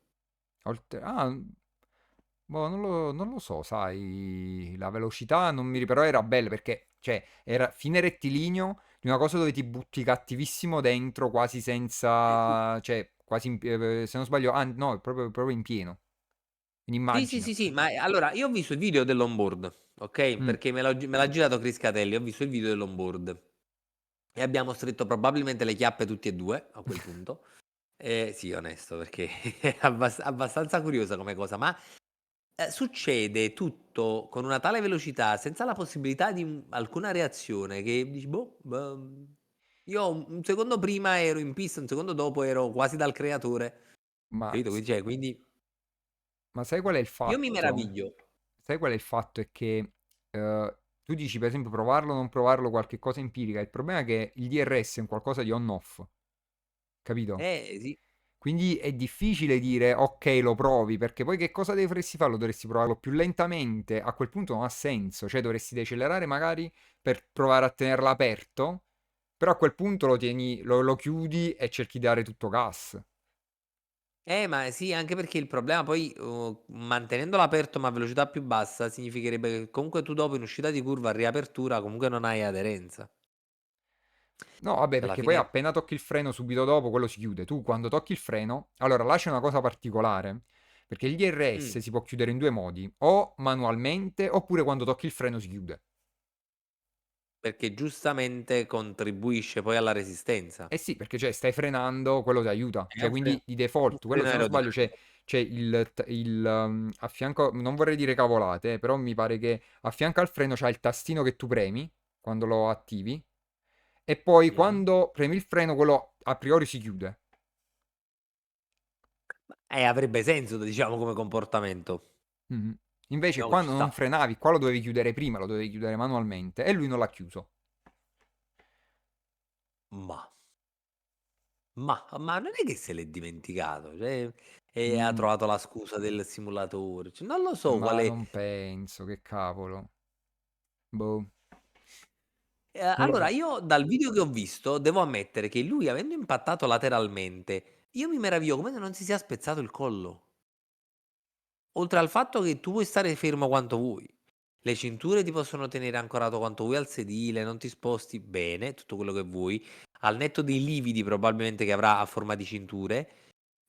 Ah, boh, non lo so, sai, la velocità non mi però era bella perché, cioè, era fine rettilineo, di una cosa dove ti butti cattivissimo dentro, quasi senza, cioè, quasi, se non sbaglio, no, è proprio in pieno. Quindi Sì, sì, immagina. sì, sì, ma allora io ho visto il video dell'onboard, ok? Mm. Perché me l'ha girato Chris Catelli, ho visto il video dell'onboard e abbiamo stretto probabilmente le chiappe tutti e due a quel punto. Sì, onesto, perché è abbastanza curiosa come cosa, ma succede tutto con una tale velocità, senza la possibilità di alcuna reazione, che dici, boh, io un secondo prima ero in pista, un secondo dopo ero quasi dal creatore, Ma, capito? Quindi ma sai qual è il io mi fatto? meraviglio. Sai qual è il fatto? È che Tu dici, per esempio, provarlo o non provarlo, qualche cosa empirica. Il problema è che il DRS è un qualcosa di on-off, capito? Sì. Quindi è difficile dire ok, lo provi, perché poi che cosa dovresti farlo? Dovresti provarlo più lentamente, a quel punto non ha senso, cioè dovresti decelerare magari per provare a tenerlo aperto, però a quel punto lo tieni, lo chiudi e cerchi di dare tutto gas. Ma sì, anche perché il problema poi, mantenendolo aperto ma a velocità più bassa, significherebbe che comunque tu dopo in uscita di curva, a riapertura, comunque non hai aderenza. No, vabbè, Cioè alla perché poi fine appena tocchi il freno subito dopo, quello si chiude. Tu quando tocchi il freno, allora là c'è una cosa particolare, perché il DRS mh, si può chiudere in due modi, o manualmente oppure quando tocchi il freno si chiude. perché giustamente contribuisce poi alla resistenza. Eh sì, perché cioè, stai frenando, quello ti aiuta. È Cioè, quindi di un default, quello freno se non sbaglio aerodinamico. c'è a fianco, non vorrei dire cavolate, però mi pare che a fianco al freno c'è il tastino che tu premi quando lo attivi e poi Mh. quando premi il freno quello a priori si chiude. Avrebbe senso diciamo come comportamento. Mhm. Invece Diciamo ci quando non sta. frenavi, qua lo dovevi chiudere prima, lo dovevi chiudere manualmente e lui non l'ha chiuso. Mah. Ma non è che se l'è dimenticato, cioè, e ha Mm, trovato la scusa del simulatore. Cioè, non lo so ma quale. non penso, che cavolo. Boh, non lo Allora so. io dal video che ho visto, devo ammettere che lui avendo impattato lateralmente, io mi meraviglio come non si sia spezzato il collo. Oltre al fatto che tu puoi stare fermo quanto vuoi. Le cinture ti possono tenere ancorato quanto vuoi al sedile, non ti sposti bene, tutto quello che vuoi. Al netto dei lividi probabilmente che avrà a forma di cinture,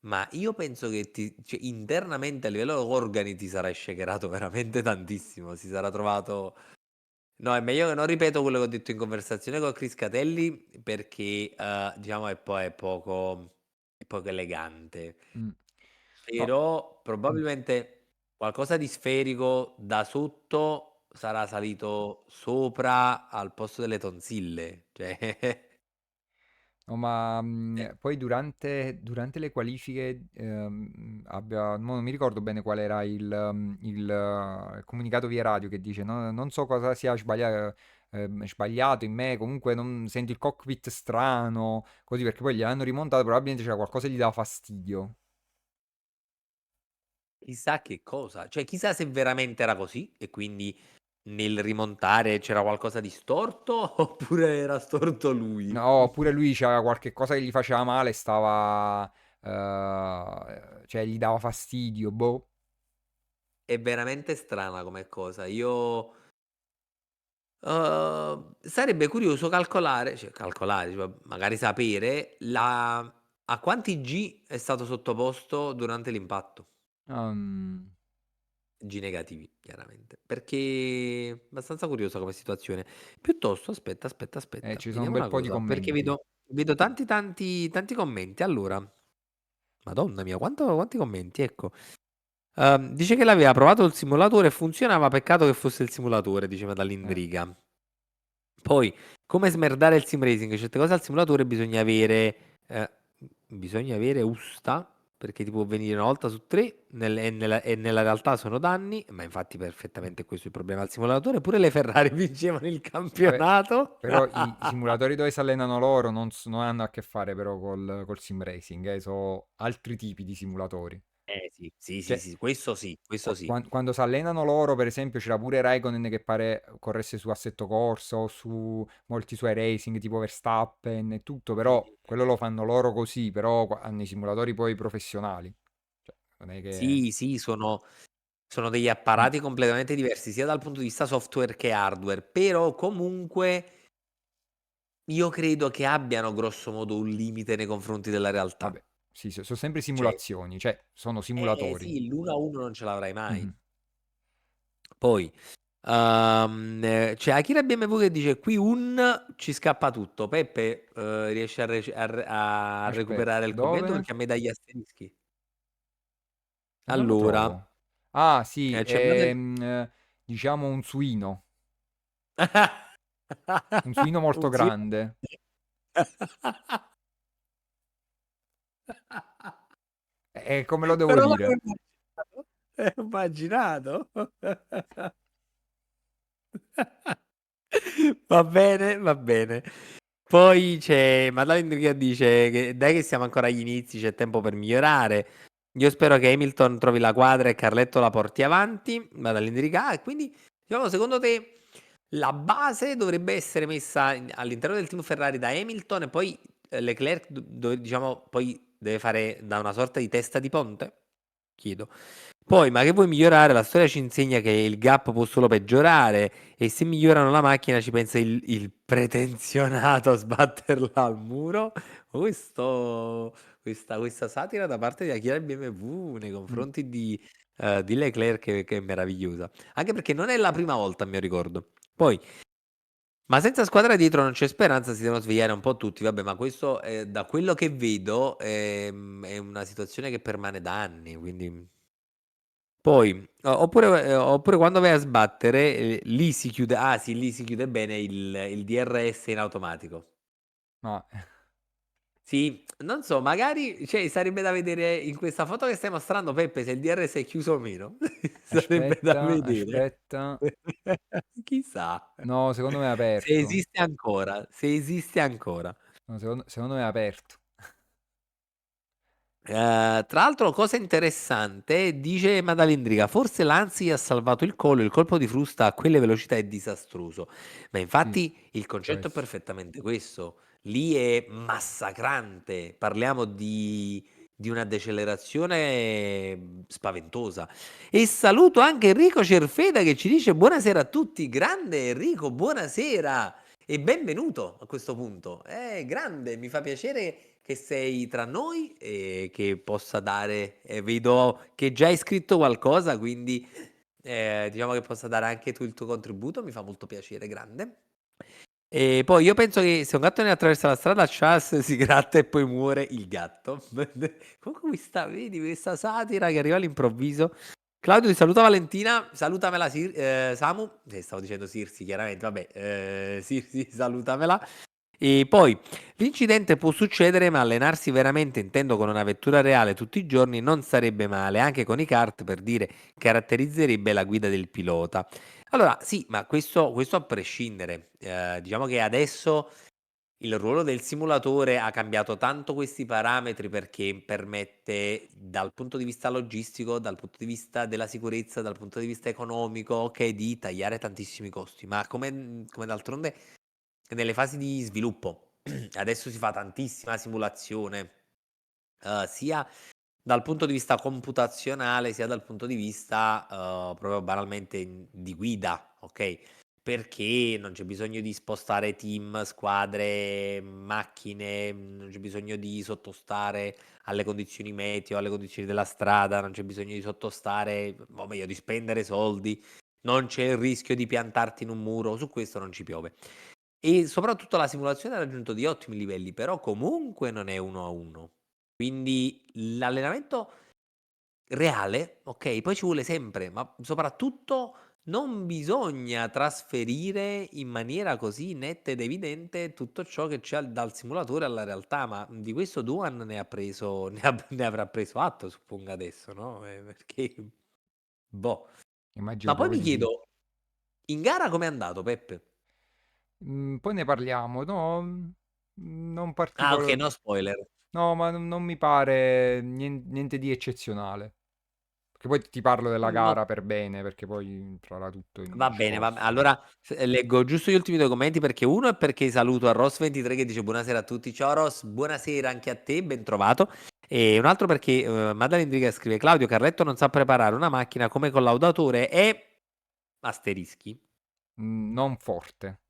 ma io penso che cioè, internamente a livello organi ti sarai shakerato veramente tantissimo. Si sarà trovato. No, è meglio che non ripeto quello che ho detto in conversazione con Chris Catelli perché diciamo è poco elegante. Mm. No, Però probabilmente qualcosa di sferico da sotto sarà salito sopra al posto delle tonsille. Cioè, no, ma eh, poi durante le qualifiche non mi ricordo bene qual era il comunicato via radio che dice non so cosa sia sbagliato in me, comunque non sento il cockpit strano, così perché poi gli hanno rimontato, probabilmente c'era qualcosa che gli dava fastidio. chissà che cosa. Cioè, chissà se veramente era così e quindi nel rimontare c'era qualcosa di storto oppure era storto lui. No, oppure lui c'era qualche cosa che gli faceva male, cioè gli dava fastidio, boh. È veramente strana come cosa. Io sarebbe curioso calcolare, cioè magari sapere a quanti G è stato sottoposto durante l'impatto. Ehm, G negativi, chiaramente. Perché è abbastanza curiosa come situazione. Piuttosto, aspetta, ci sono un vediamo bel una po' di cosa, perché commenti. vedo tanti commenti. Allora, Madonna mia, quanti commenti, ecco. Dice che l'aveva provato il simulatore e funzionava, peccato che fosse il simulatore, diceva Eh, dall'Indriga. Poi, come smerdare il sim racing? Certe cose al simulatore bisogna avere usta, perché ti può venire una volta su tre, e nella realtà sono danni, ma infatti perfettamente questo è il problema al simulatore. Pure le Ferrari vincevano il vabbè, campionato. però i simulatori dove si allenano loro non hanno a che fare però col sim racing, sono altri tipi di simulatori. Sì, sì, sì, Cioè, sì, questo sì, questo sì. quando si allenano loro, per esempio, c'era pure Raikkonen che pare corresse su Assetto Corsa o su molti suoi racing tipo Verstappen e tutto, però quello lo fanno loro così, però hanno i simulatori poi professionali. Cioè, non è che... Sì, sì, sono degli Mm, apparati completamente diversi, sia dal punto di vista software che hardware, però comunque io credo che abbiano grosso modo un limite nei confronti della realtà. vabbè, sì, sono sempre Cioè, simulazioni, cioè sono simulatori. sì, l'1 a 1 non ce l'avrai mai. Mhm. Poi, c'è Akira BMW che dice: Qui un ci scappa tutto. Peppe, riesce a Aspetta, recuperare il commento dove? perché a me dà gli asterischi. Non lo Allora, trovo. Ah, sì, c'è Manuel. diciamo un suino molto Un sì. grande. E come lo devo Però l'avevo dire? immaginato. Immaginato. Va bene, va bene. Poi c'è Madeline che dice che dai che siamo ancora agli inizi, c'è tempo per migliorare. Io spero che Hamilton trovi la quadra e Carletto la porti avanti. Madeline Riga. E quindi, diciamo, secondo te la base dovrebbe essere messa all'interno del team Ferrari da Hamilton e poi Leclerc, diciamo, poi deve fare da una sorta di testa di ponte? Chiedo. Poi, ma che vuoi migliorare? La storia ci insegna che il gap può solo peggiorare e se migliorano la macchina ci pensa il pretenzionato a sbatterla al muro. Questa satira da parte di Akira BMW nei Mm. confronti di Leclerc che è meravigliosa. Anche perché non è la prima volta, a mio ricordo. Poi, ma senza squadra dietro non c'è speranza, si devono svegliare un po' tutti. Vabbè, ma questo da quello che vedo è una situazione che permane da anni, quindi... Poi, oppure quando vai a sbattere, lì si chiude, ah sì, lì si chiude bene il DRS in automatico. Ma Sì, non so, magari, cioè, sarebbe da vedere in questa foto che stai mostrando, Peppe, se il DRS è chiuso o meno. Sarebbe da aspetta, vedere. aspetta. Chissà. No, secondo me è Se aperto. esiste ancora, se esiste ancora. No, secondo me è aperto. Tra l'altro, cosa interessante, dice Madalindriga, forse l'Ansi ha salvato il collo, il colpo di frusta a quelle velocità è disastroso. Ma Sì, infatti il può concetto è essere. perfettamente questo. Lì è massacrante, parliamo di una decelerazione spaventosa. E saluto anche Enrico Cerfeda che ci dice buonasera a tutti, grande Enrico, buonasera e benvenuto a questo punto. Grande, mi fa piacere che sei tra noi e che possa dare, vedo che già hai scritto qualcosa, quindi diciamo che possa dare anche tu il tuo contributo, mi fa molto piacere, grande. E poi io penso che se un gatto ne attraversa la strada, Charles si gratta e poi muore il gatto. Comunque questa, vedi, questa satira che arriva all'improvviso. Claudio ti saluta Valentina, salutamela Samu, stavo dicendo Sirsi chiaramente, vabbè, Sirsi salutamela. E poi l'incidente può succedere, ma allenarsi veramente, intendo con una vettura reale tutti i giorni, non sarebbe male, anche con i kart per dire caratterizzerebbe la guida del pilota. Allora, sì, ma questo a prescindere. Diciamo che adesso il ruolo del simulatore ha cambiato tanto questi parametri perché permette dal punto di vista logistico, dal punto di vista della sicurezza, dal punto di vista economico, ok, di tagliare tantissimi costi, ma come d'altronde nelle fasi di sviluppo adesso si fa tantissima simulazione, sia dal punto di vista computazionale, sia dal punto di vista, proprio banalmente di guida, ok? Perché non c'è bisogno di spostare team, squadre, macchine, non c'è bisogno di sottostare alle condizioni meteo, alle condizioni della strada, non c'è bisogno di sottostare, o meglio, di spendere soldi, non c'è il rischio di piantarti in un muro, su questo non ci piove. E soprattutto la simulazione ha raggiunto di ottimi livelli, però comunque non è uno a uno. Quindi l'allenamento reale, ok, poi ci vuole sempre, ma soprattutto non bisogna trasferire in maniera così netta ed evidente tutto ciò che c'è dal simulatore alla realtà, ma di questo Duan ne ha preso, ne avrà preso atto, suppongo adesso, no? Perché, boh. Immagino Ma poi proprio mi di sì. chiedo, in gara com'è andato, Peppe? Poi ne parliamo. No, non Ah, ok, particolare. no spoiler. No, ma non mi pare niente di eccezionale. Perché poi ti parlo della No. gara per bene, perché poi entrerà tutto in Va bene, discorso. allora leggo giusto gli ultimi due commenti perché uno è perché saluto a Ross23 che dice buonasera a tutti, ciao Ross, buonasera anche a te, ben trovato. E un altro perché Maddalena Indriga scrive Claudio Carletto non sa preparare una macchina come collaudatore e asterischi. Non forte.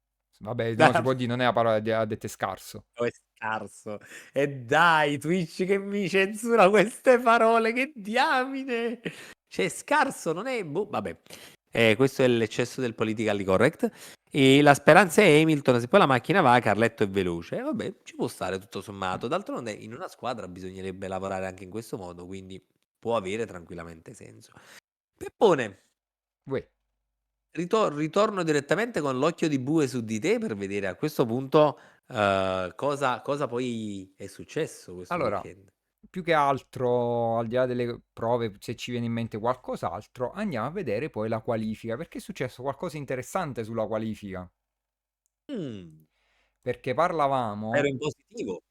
Vabbè, no, si può dire, non è la parola ha detto è scarso. Oh, è scarso. E dai, Twitch che mi censura queste parole, che diamine! Cioè, scarso, non è... Boh, vabbè. Questo è l'eccesso del politically correct. E la speranza è Hamilton, se poi la macchina va, Carletto è veloce. Vabbè, ci può stare tutto sommato. D'altronde in una squadra bisognerebbe lavorare anche in questo modo, quindi può avere tranquillamente senso. Peppone, Uè. ritorno direttamente con l'occhio di bue su di te per vedere a questo punto cosa poi è successo questo Allora, weekend. più che altro, al di là delle prove, se ci viene in mente qualcos'altro, andiamo a vedere poi la qualifica, perché è successo qualcosa di interessante sulla qualifica. Mm, perché ero parlavamo, in positivo.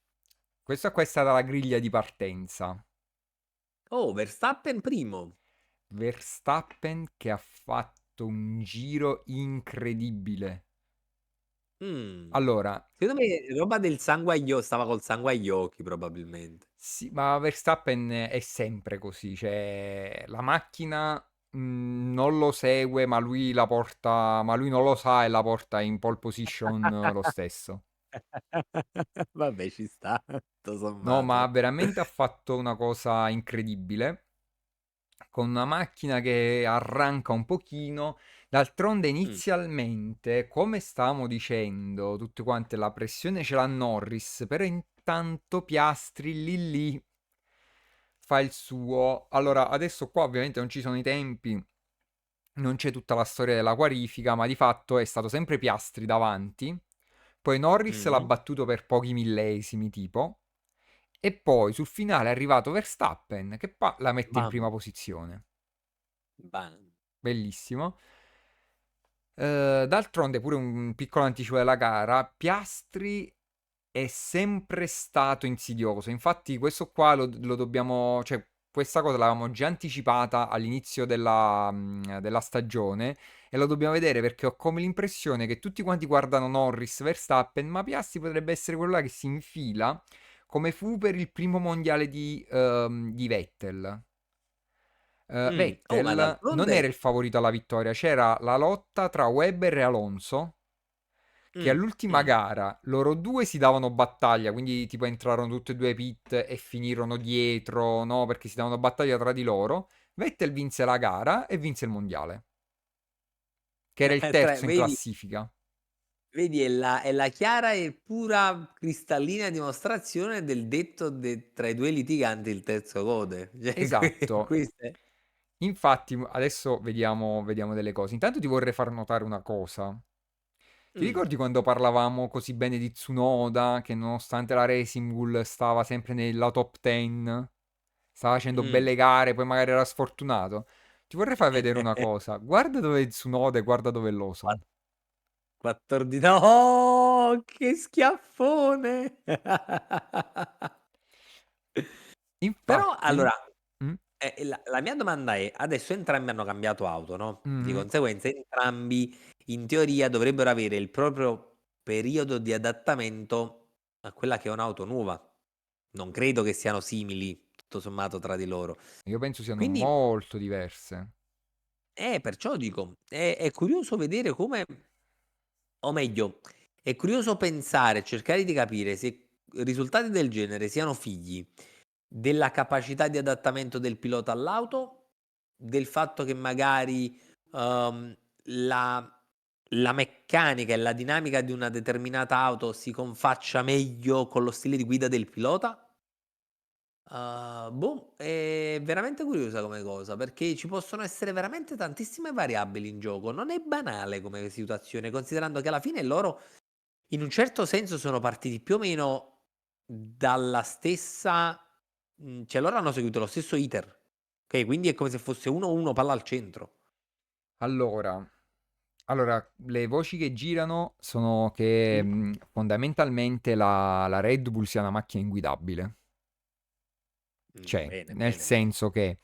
questa qua è stata la griglia di partenza. Oh, Verstappen primo. Verstappen che ha fatto un giro incredibile. Mm. Allora, Secondo me roba del sangue agli occhi, stava col sangue agli occhi probabilmente. sì, ma Verstappen è sempre così, cioè la macchina non lo segue, ma lui la porta, ma lui non lo sa e la porta in pole position lo stesso. Vabbè, ci sta, tutto No, ma sommato. veramente ha fatto una cosa incredibile, con una macchina che arranca un pochino. D'altronde Mm, inizialmente, come stavamo dicendo, tutte quante la pressione ce l'ha Norris, però intanto Piastri lì lì fa il suo. Allora, adesso qua ovviamente non ci sono i tempi, non c'è tutta la storia della qualifica, ma di fatto è stato sempre Piastri davanti. Poi Norris l'ha mm, battuto per pochi millesimi, tipo. E poi sul finale è arrivato Verstappen che la mette in bam, prima posizione. bam. Bellissimo. D'altronde, pure un piccolo anticipo della gara, Piastri è sempre stato insidioso. Infatti, questo qua lo dobbiamo. Cioè, questa cosa l'avevamo già anticipata all'inizio della stagione. E lo dobbiamo vedere perché ho come l'impressione che tutti quanti guardano Norris, Verstappen, ma Piastri potrebbe essere quello là che si infila come fu per il primo mondiale di Vettel. Oh, ma Vettel non era d'altronde... il favorito alla vittoria, c'era la lotta tra Webber e Alonso, che Mm, all'ultima mm. gara loro due si davano battaglia, quindi tipo entrarono tutti e due ai pit e finirono dietro, no? Perché si davano battaglia tra di loro. Vettel vinse la gara e vinse il mondiale, che era il terzo in Vedi, classifica. vedi, è la chiara e pura cristallina dimostrazione del detto tra i due litiganti il terzo gode. Cioè, Esatto. questo è... Infatti, adesso vediamo delle cose. Intanto ti vorrei far notare una cosa. Ti Mm, ricordi quando parlavamo così bene di Tsunoda, che nonostante la Racing Bull stava sempre nella top 10, stava facendo mm. belle gare, poi magari era sfortunato? Ti vorrei far vedere una cosa. Guarda dove è Tsunoda e guarda dove è Lawson. 14, no, che schiaffone! Però Infatti, allora, mm, la mia domanda è, adesso entrambi hanno cambiato auto, no? Di mhm, conseguenza entrambi in teoria dovrebbero avere il proprio periodo di adattamento a quella che è un'auto nuova. Non credo che siano simili, tutto sommato, tra di loro. io penso siano Quindi, molto diverse. perciò dico, è curioso vedere come, o meglio, è curioso pensare, cercare di capire se risultati del genere siano figli della capacità di adattamento del pilota all'auto, del fatto che magari ehm, la, la meccanica e la dinamica di una determinata auto si confaccia meglio con lo stile di guida del pilota. Boh, è veramente curiosa come cosa, perché ci possono essere veramente tantissime variabili in gioco. Non è banale come situazione, considerando che alla fine loro, in un certo senso, sono partiti più o meno dalla stessa. Cioè, loro hanno seguito lo stesso iter. Ok, quindi è come se fosse 1-1 palla al centro. Allora, le voci che girano sono che Sì. fondamentalmente la Red Bull sia una macchina inguidabile. Cioè, Bene, nel bene, bene. senso che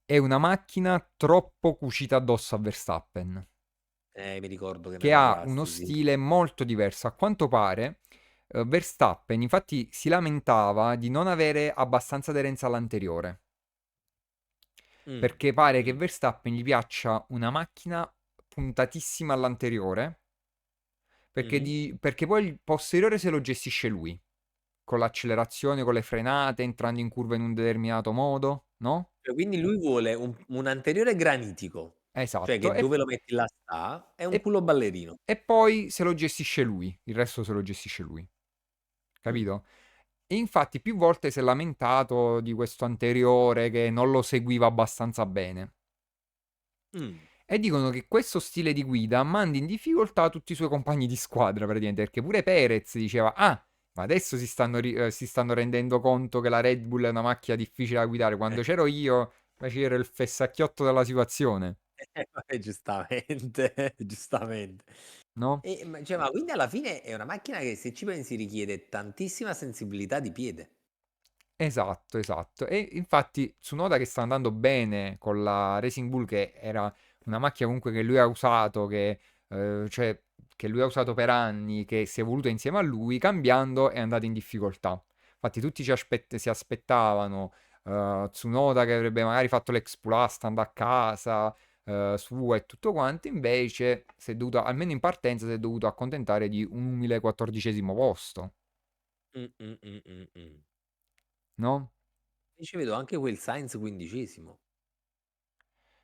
è una macchina troppo cucita addosso a Verstappen, Mi ricordo che ne che ha uno parlasti, sì. stile molto diverso. A quanto pare, Verstappen infatti si lamentava di non avere abbastanza aderenza all'anteriore, Mm, perché pare che mm, Verstappen gli piaccia una macchina puntatissima all'anteriore, mhm. perché poi il posteriore se lo gestisce lui, con l'accelerazione, con le frenate, entrando in curva in un determinato modo, no? Cioè, quindi lui vuole un anteriore granitico, cioè Esatto, che dove lo metti là sta, è un e culo ballerino. e poi se lo gestisce lui, il resto se lo gestisce lui, Mm, capito? E infatti più volte si è lamentato di questo anteriore che non lo seguiva abbastanza bene. mm. E dicono che questo stile di guida manda in difficoltà tutti i suoi compagni di squadra, praticamente, perché pure Perez diceva, ah, ma adesso si stanno rendendo conto che la Red Bull è una macchina difficile da guidare. Quando c'ero io, invece ero il fessacchiotto della situazione. Giustamente, giustamente. no? Cioè, ma quindi alla fine è una macchina che se ci pensi richiede tantissima sensibilità di piede. Esatto, esatto. E infatti Tsunoda che sta andando bene con la Racing Bull, che era una macchina comunque che lui ha usato, cioè, che lui ha usato per anni, che si è evoluto insieme a lui, cambiando è andato in difficoltà. Infatti tutti si aspettavano Tsunoda che avrebbe magari fatto l'ex Plus, stando a casa sua e tutto quanto, invece si è dovuto, almeno in partenza, si è dovuto accontentare di un umile 14° posto, Mm, mm, mm, mm, mm. no? Invece vedo anche quel Sainz 15°.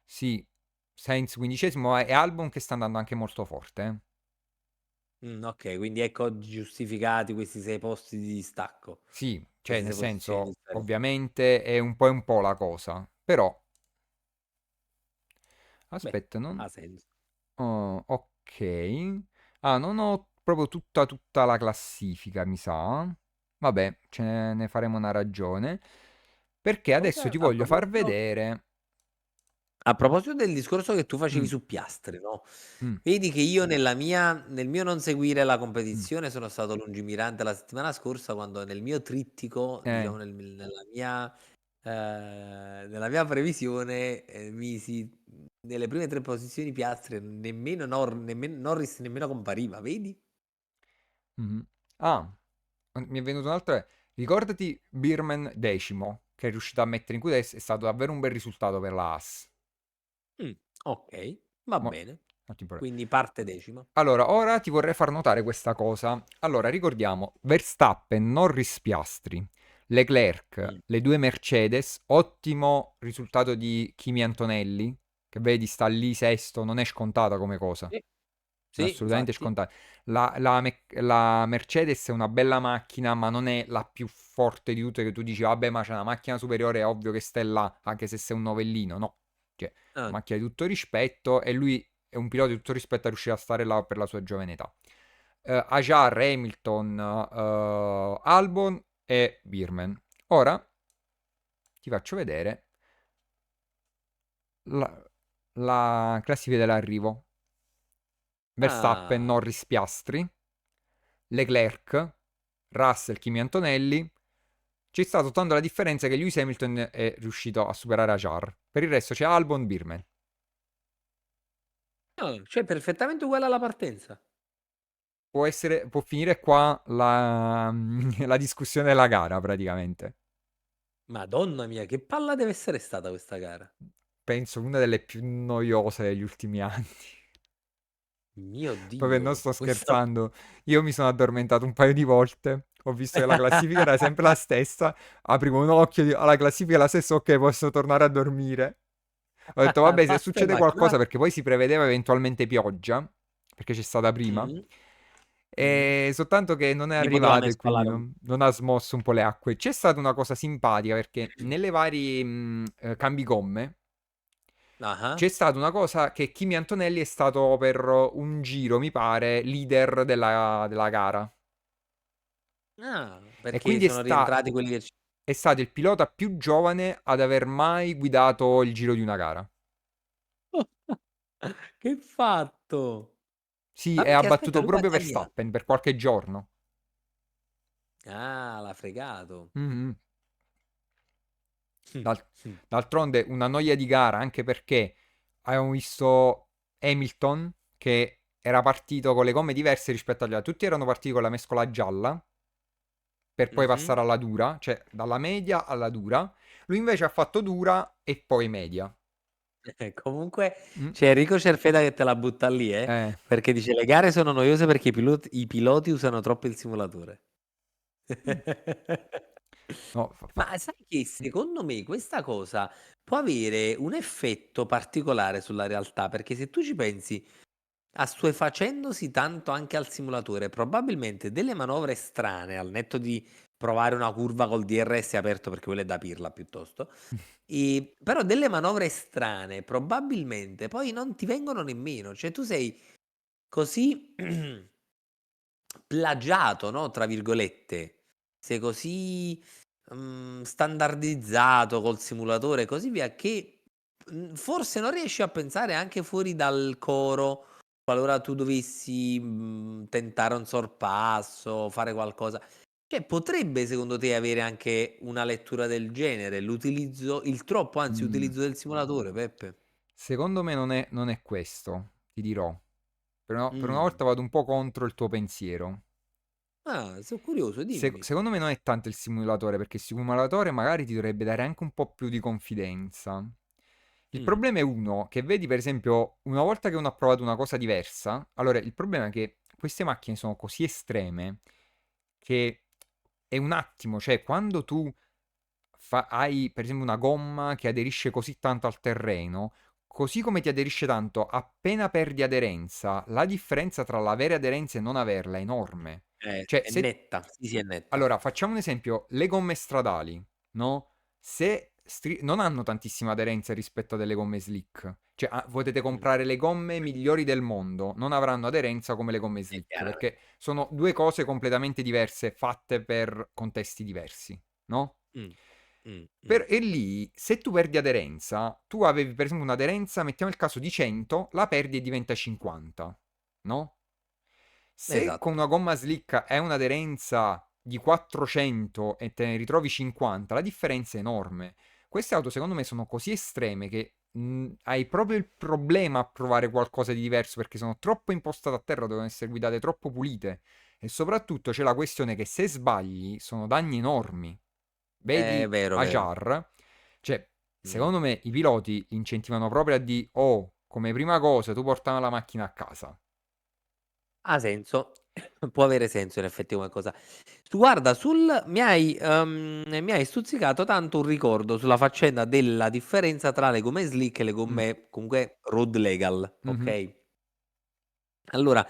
Sì, Sainz 15° e Albon che sta andando anche molto forte. Ok, quindi ecco giustificati questi 6 posti di distacco, Sì, cioè queste nel 6 posizioni di senso, distacco. ovviamente è un po' la cosa, però Beh, aspetta, non... ha senso. oh, ok. Ah, non ho proprio tutta la classifica, mi sa. Vabbè, ne faremo una ragione. Perché Comunque, adesso ti voglio far vedere... a proposito del discorso che tu facevi Mm, su Piastri, no? mm, Vedi che io nel mio non seguire la mm. competizione sono stato lungimirante la settimana scorsa quando nel mio trittico, Eh, diciamo nella mia previsione, nelle prime 3 posizioni Piastri nemmeno Norris nemmeno compariva, vedi? mhm. Ah, mi è venuto un altro... Ricordati Birman 10°, che è riuscito a mettere in QTS, è stato davvero un bel risultato per la Haas. Mm, ok, va Mo- bene. molto importante. Quindi parte decima. Allora, ora ti vorrei far notare questa cosa. Allora, ricordiamo, Verstappen, Norris, Piastri, Leclerc, Mm. le due Mercedes, ottimo risultato di Kimi Antonelli, che vedi sta lì sesto, non è scontata come cosa, Sì, non è sì, assolutamente infatti. scontata. La Mercedes è una bella macchina, ma non è la più forte di tutte che tu dici, vabbè, ma c'è una macchina superiore, è ovvio che stai là, anche se sei un novellino, no. Cioè, Ah, macchina di tutto rispetto e lui è un pilota di tutto rispetto a riuscire a stare là per la sua giovane età. Ajar, Hamilton, Albon e Birman. Ora ti faccio vedere la, la classifica dell'arrivo. Verstappen, ah. Norris, Piastri, Leclerc, Russell, Kimi Antonelli. C'è stata soltanto la differenza che Lewis Hamilton è riuscito a superare Ajar. Per il resto c'è Albon, Birman. Cioè perfettamente uguale alla partenza. Può finire qua la discussione della gara, praticamente. Madonna mia, che palla deve essere stata questa gara. Penso una delle più noiose degli ultimi anni. Mio Vabbè, non Dio, sto questa... scherzando. Io mi sono addormentato un paio di volte. Ho visto che la classifica era sempre la stessa. Aprivo un occhio, alla classifica è la stessa, ok, posso tornare a dormire. Ho detto, vabbè, se Basta e succede macchina. qualcosa, perché poi si prevedeva eventualmente pioggia, perché c'è stata prima, Mm, mm. e soltanto che non è Si poteva arrivato e quindi mescolare. non ha smosso un po' le acque. C'è stata una cosa simpatica, perché nelle vari cambi gomme, Ah, c'è stata una cosa che Kimi Antonelli è stato per un giro, mi pare, leader della gara. E perché quindi sono rientrati quelli che... è stato il pilota più giovane ad aver mai guidato il giro di una gara. Che fatto? Sì, Ma e ha perché aspetta, battuto lui proprio quanti anni ha? Verstappen per qualche giorno. Ah, l'ha fregato. Mhm. Mm, D'al- mm, D'altronde una noia di gara, anche perché abbiamo visto Hamilton che era partito con le gomme diverse rispetto agli altri. Tutti erano partiti con la mescola gialla per poi mhm. passare alla dura, cioè dalla media alla dura. Lui invece ha fatto dura e poi media. Comunque Mm. c'è Enrico Cerfeta che te la butta lì, Eh, perché dice le gare sono noiose perché i piloti usano troppo il simulatore. mm. No, Ma sai che mm. secondo me questa cosa può avere un effetto particolare sulla realtà, perché se tu ci pensi, assuefacendosi tanto anche al simulatore, probabilmente delle manovre strane, al netto di provare una curva col DRS aperto perché quella è da pirla piuttosto, però delle manovre strane probabilmente poi non ti vengono nemmeno, cioè tu sei così plagiato, no, tra virgolette, sei così standardizzato col simulatore e così via che forse non riesci a pensare anche fuori dal coro qualora tu dovessi tentare un sorpasso, fare qualcosa, cioè potrebbe secondo te avere anche una lettura del genere, il troppo, anzi, Mm. utilizzo del simulatore, Peppe? Secondo me non è questo, ti dirò. Per una Mm. volta vado un po' contro il tuo pensiero. Ah, sono curioso, dimmi. Secondo me non è tanto il simulatore, perché il simulatore magari ti dovrebbe dare anche un po' più di confidenza. Il Mm. problema è uno, che vedi per esempio, una volta che uno ha provato una cosa diversa, allora il problema è che queste macchine sono così estreme che è un attimo, cioè quando tu hai per esempio una gomma che aderisce così tanto al terreno, così come ti aderisce tanto, appena perdi aderenza, la differenza tra l'avere aderenza e non averla è enorme. Cioè, È se... netta, sì, sì, è netta. Allora, facciamo un esempio, le gomme stradali, no? Se non hanno tantissima aderenza rispetto a delle gomme slick. Cioè, potete Mm. comprare le gomme migliori del mondo, non avranno aderenza come le gomme È slick, chiaro. perché sono due cose completamente diverse, fatte per contesti diversi, no? Mm. Mm. Mm. E lì, se tu perdi aderenza, tu avevi per esempio un'aderenza, mettiamo il caso di 100, la perdi e diventa 50, no? Se con Esatto. una gomma slick hai un'aderenza di 400 e te ne ritrovi 50, la differenza è enorme. Queste auto secondo me sono così estreme che hai proprio il problema a provare qualcosa di diverso perché sono troppo impostate a terra, devono essere guidate troppo pulite. E soprattutto c'è la questione che se sbagli sono danni enormi. È Vedi vero, vero. Ajar, cioè, Mm. secondo me i piloti incentivano proprio a dire, oh, come prima cosa tu portava la macchina a casa. Ha senso, può avere senso in effetti come cosa. Guarda, mi hai stuzzicato tanto un ricordo sulla faccenda della differenza tra le gomme slick e le Mm, gomme comunque road legal, mhm, ok? Allora,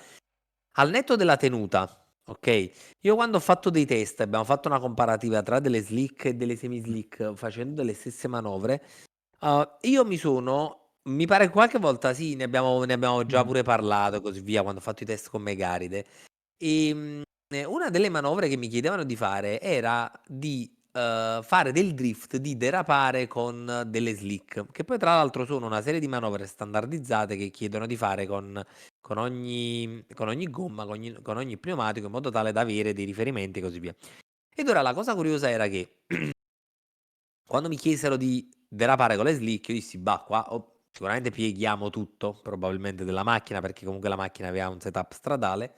al netto della tenuta, ok? Io quando ho fatto dei test, abbiamo fatto una comparativa tra delle slick e delle semi slick facendo delle stesse manovre. Io mi pare che qualche volta sì, ne abbiamo già mhm. pure parlato e così via, quando ho fatto i test con Megaride. Ehm, una delle manovre che mi chiedevano di fare era di fare del drift, di derapare con delle slick, che poi tra l'altro sono una serie di manovre standardizzate che chiedono di fare con ogni gomma, con ogni pneumatico, in modo tale da avere dei riferimenti e così via. Ed ora la cosa curiosa era che quando mi chiesero di derapare con le slick, io dissi, bah, qua sicuramente pieghiamo tutto, probabilmente della macchina, perché comunque la macchina aveva un setup stradale,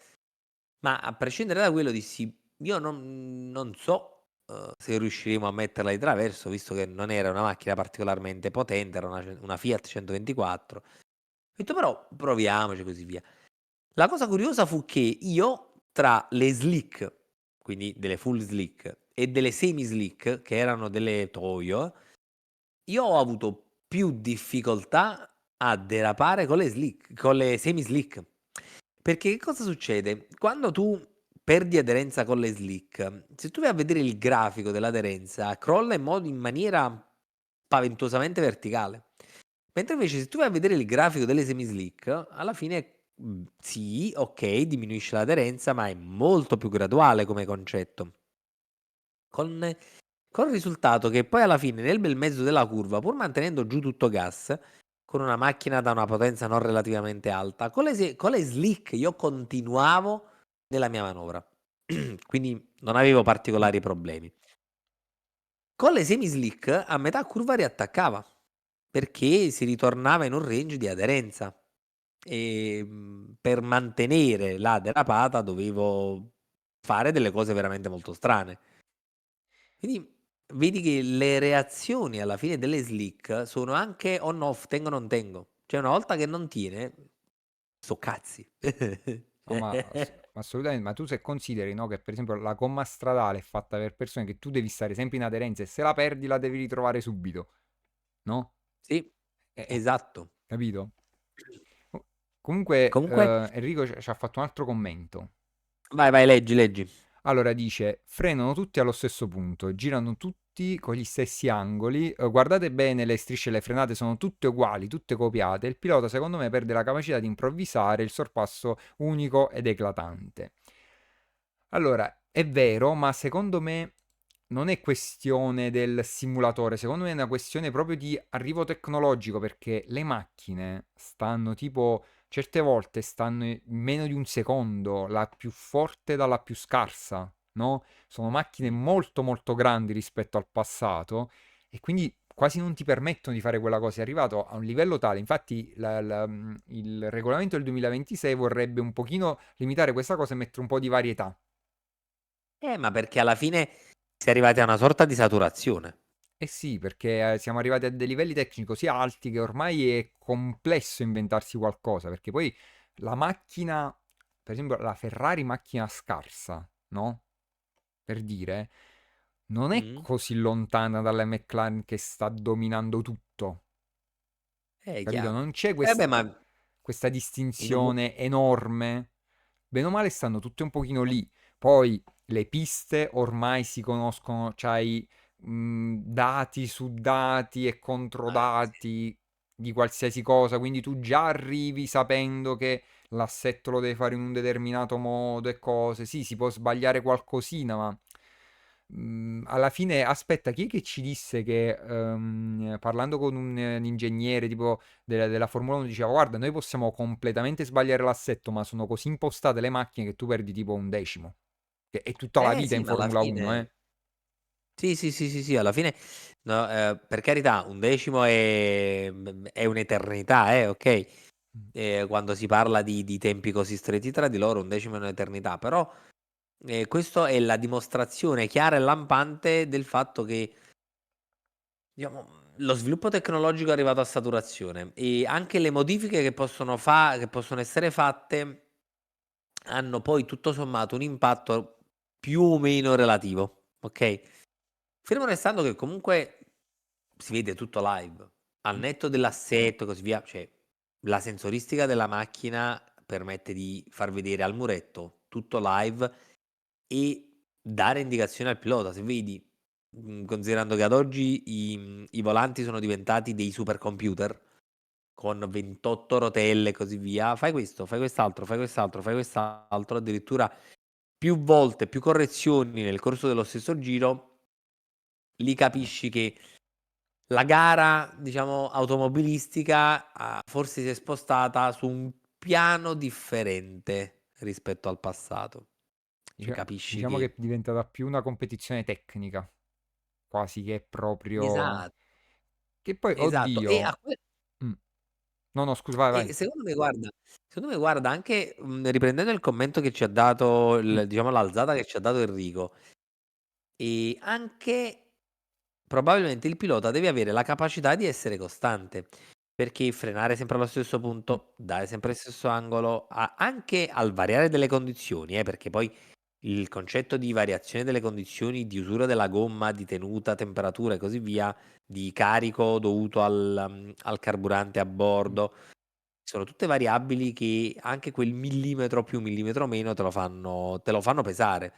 ma a prescindere da quello dissi, io non so se riusciremo a metterla di traverso, visto che non era una macchina particolarmente potente, era una Fiat 124. Ho detto, però proviamoci e così via. La cosa curiosa fu che io tra le slick, quindi delle full slick, e delle semi slick, che erano delle Toyo, io ho avuto più difficoltà a derapare con le semi slick. Perché che cosa succede? Quando tu perdi aderenza con le slick, se tu vai a vedere il grafico dell'aderenza, crolla in maniera spaventosamente verticale. Mentre invece se tu vai a vedere il grafico delle semi slick, alla fine sì, ok, diminuisce l'aderenza, ma è molto più graduale come concetto. Con Col risultato che poi alla fine, nel bel mezzo della curva, pur mantenendo giù tutto gas, con una macchina da una potenza non relativamente alta, con le slick io continuavo nella mia manovra. Quindi non avevo particolari problemi. Con le semi slick a metà curva riattaccava, perché si ritornava in un range di aderenza. E per mantenere la derapata dovevo fare delle cose veramente molto strane. Quindi vedi che le reazioni alla fine delle slick sono anche on off, tengo non tengo. Cioè una volta che non tiene, so cazzi. No, ma assolutamente, ma tu se consideri, no, che per esempio la gomma stradale è fatta per persone che tu devi stare sempre in aderenza e se la perdi la devi ritrovare subito, no? Sì, Eh, esatto. capito? Comunque, Comunque, Enrico ci ha fatto un altro commento. vai, vai, leggi, leggi. Allora dice, frenano tutti allo stesso punto, girano tutti con gli stessi angoli, guardate bene le strisce e le frenate sono tutte uguali, tutte copiate, il pilota secondo me perde la capacità di improvvisare il sorpasso unico ed eclatante. Allora, è vero, ma secondo me non è questione del simulatore, secondo me è una questione proprio di arrivo tecnologico perché le macchine stanno tipo certe volte stanno in meno di un secondo, la più forte dalla più scarsa, no? Sono macchine molto molto grandi rispetto al passato e quindi quasi non ti permettono di fare quella cosa. È arrivato a un livello tale, infatti il regolamento del 2026 vorrebbe un pochino limitare questa cosa e mettere un po' di varietà. Ma perché alla fine si è arrivati a una sorta di saturazione. Eh sì, perché siamo arrivati a dei livelli tecnici così alti che ormai è complesso inventarsi qualcosa, perché poi la macchina, per esempio la Ferrari macchina scarsa, no? Per dire, non è Mm. così lontana dalla McLaren che sta dominando tutto, È capito? chiaro. Non c'è Vabbè, ma questa in un... distinzione enorme. Bene o male stanno tutte un pochino lì. Poi le piste ormai si conoscono, c'hai dati su dati e Sì. controdati di qualsiasi cosa, quindi tu già arrivi sapendo che l'assetto lo devi fare in un determinato modo e cose. Sì, si può sbagliare qualcosina, ma alla fine, aspetta, chi è che ci disse che parlando con un ingegnere tipo della Formula 1 diceva guarda, noi possiamo completamente sbagliare l'assetto, ma sono così impostate le macchine che tu perdi tipo un decimo. Che è tutta la vita Sì, in ma alla Formula 1, fine... eh. Sì, sì, sì, sì, sì, alla fine, no, per carità, un decimo è un'eternità, ok? Quando si parla di tempi così stretti tra di loro, un decimo è un'eternità, però questa è la dimostrazione chiara e lampante del fatto che, diciamo, lo sviluppo tecnologico è arrivato a saturazione e anche le modifiche che possono essere fatte hanno poi tutto sommato un impatto più o meno relativo, ok? Fermo restando che comunque si vede tutto live, al netto dell'assetto e così via, cioè la sensoristica della macchina permette di far vedere al muretto tutto live e dare indicazioni al pilota. Se vedi, considerando che ad oggi i volanti sono diventati dei supercomputer con 28 rotelle e così via, fai questo, fai quest'altro, fai quest'altro, fai quest'altro, addirittura più volte, più correzioni nel corso dello stesso giro, lì capisci che la gara, diciamo, automobilistica forse si è spostata su un piano differente rispetto al passato. Cioè capisci Diciamo che che... è diventata più una competizione tecnica, quasi che è proprio... Esatto, Che poi, esatto. oddio... mm, no, no, scusa, vai, E vai. secondo me guarda, anche riprendendo il commento che ci ha dato, Mm, diciamo l'alzata che ci ha dato Enrico, e anche probabilmente il pilota deve avere la capacità di essere costante, perché frenare sempre allo stesso mm, punto, dare sempre lo stesso angolo, anche al variare delle condizioni, perché poi il concetto di variazione delle condizioni, di usura della gomma, di tenuta, temperatura e così via, di carico dovuto al carburante a mm. bordo, sono tutte variabili che anche quel millimetro più, millimetro meno te lo fanno pesare.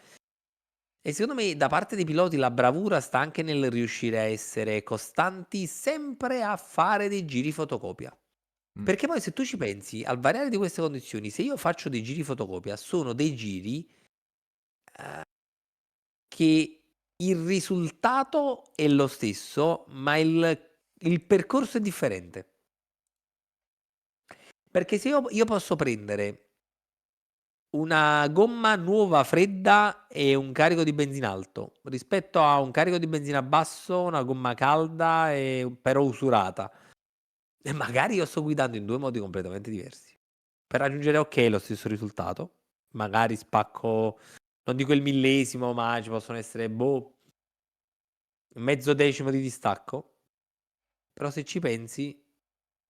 E secondo me da parte dei piloti la bravura sta anche nel riuscire a essere costanti sempre a fare dei giri fotocopia. Mm. Perché poi se tu ci pensi, al variare di queste condizioni, se io faccio dei giri fotocopia, sono dei giri che il risultato è lo stesso, ma il percorso è differente. Perché se io posso prendere una gomma nuova fredda e un carico di benzina alto, rispetto a un carico di benzina basso, una gomma calda e però usurata. E magari io sto guidando in due modi completamente diversi. Per raggiungere ok lo stesso risultato, magari spacco, non dico il millesimo, ma ci possono essere mezzo decimo di distacco. Però se ci pensi,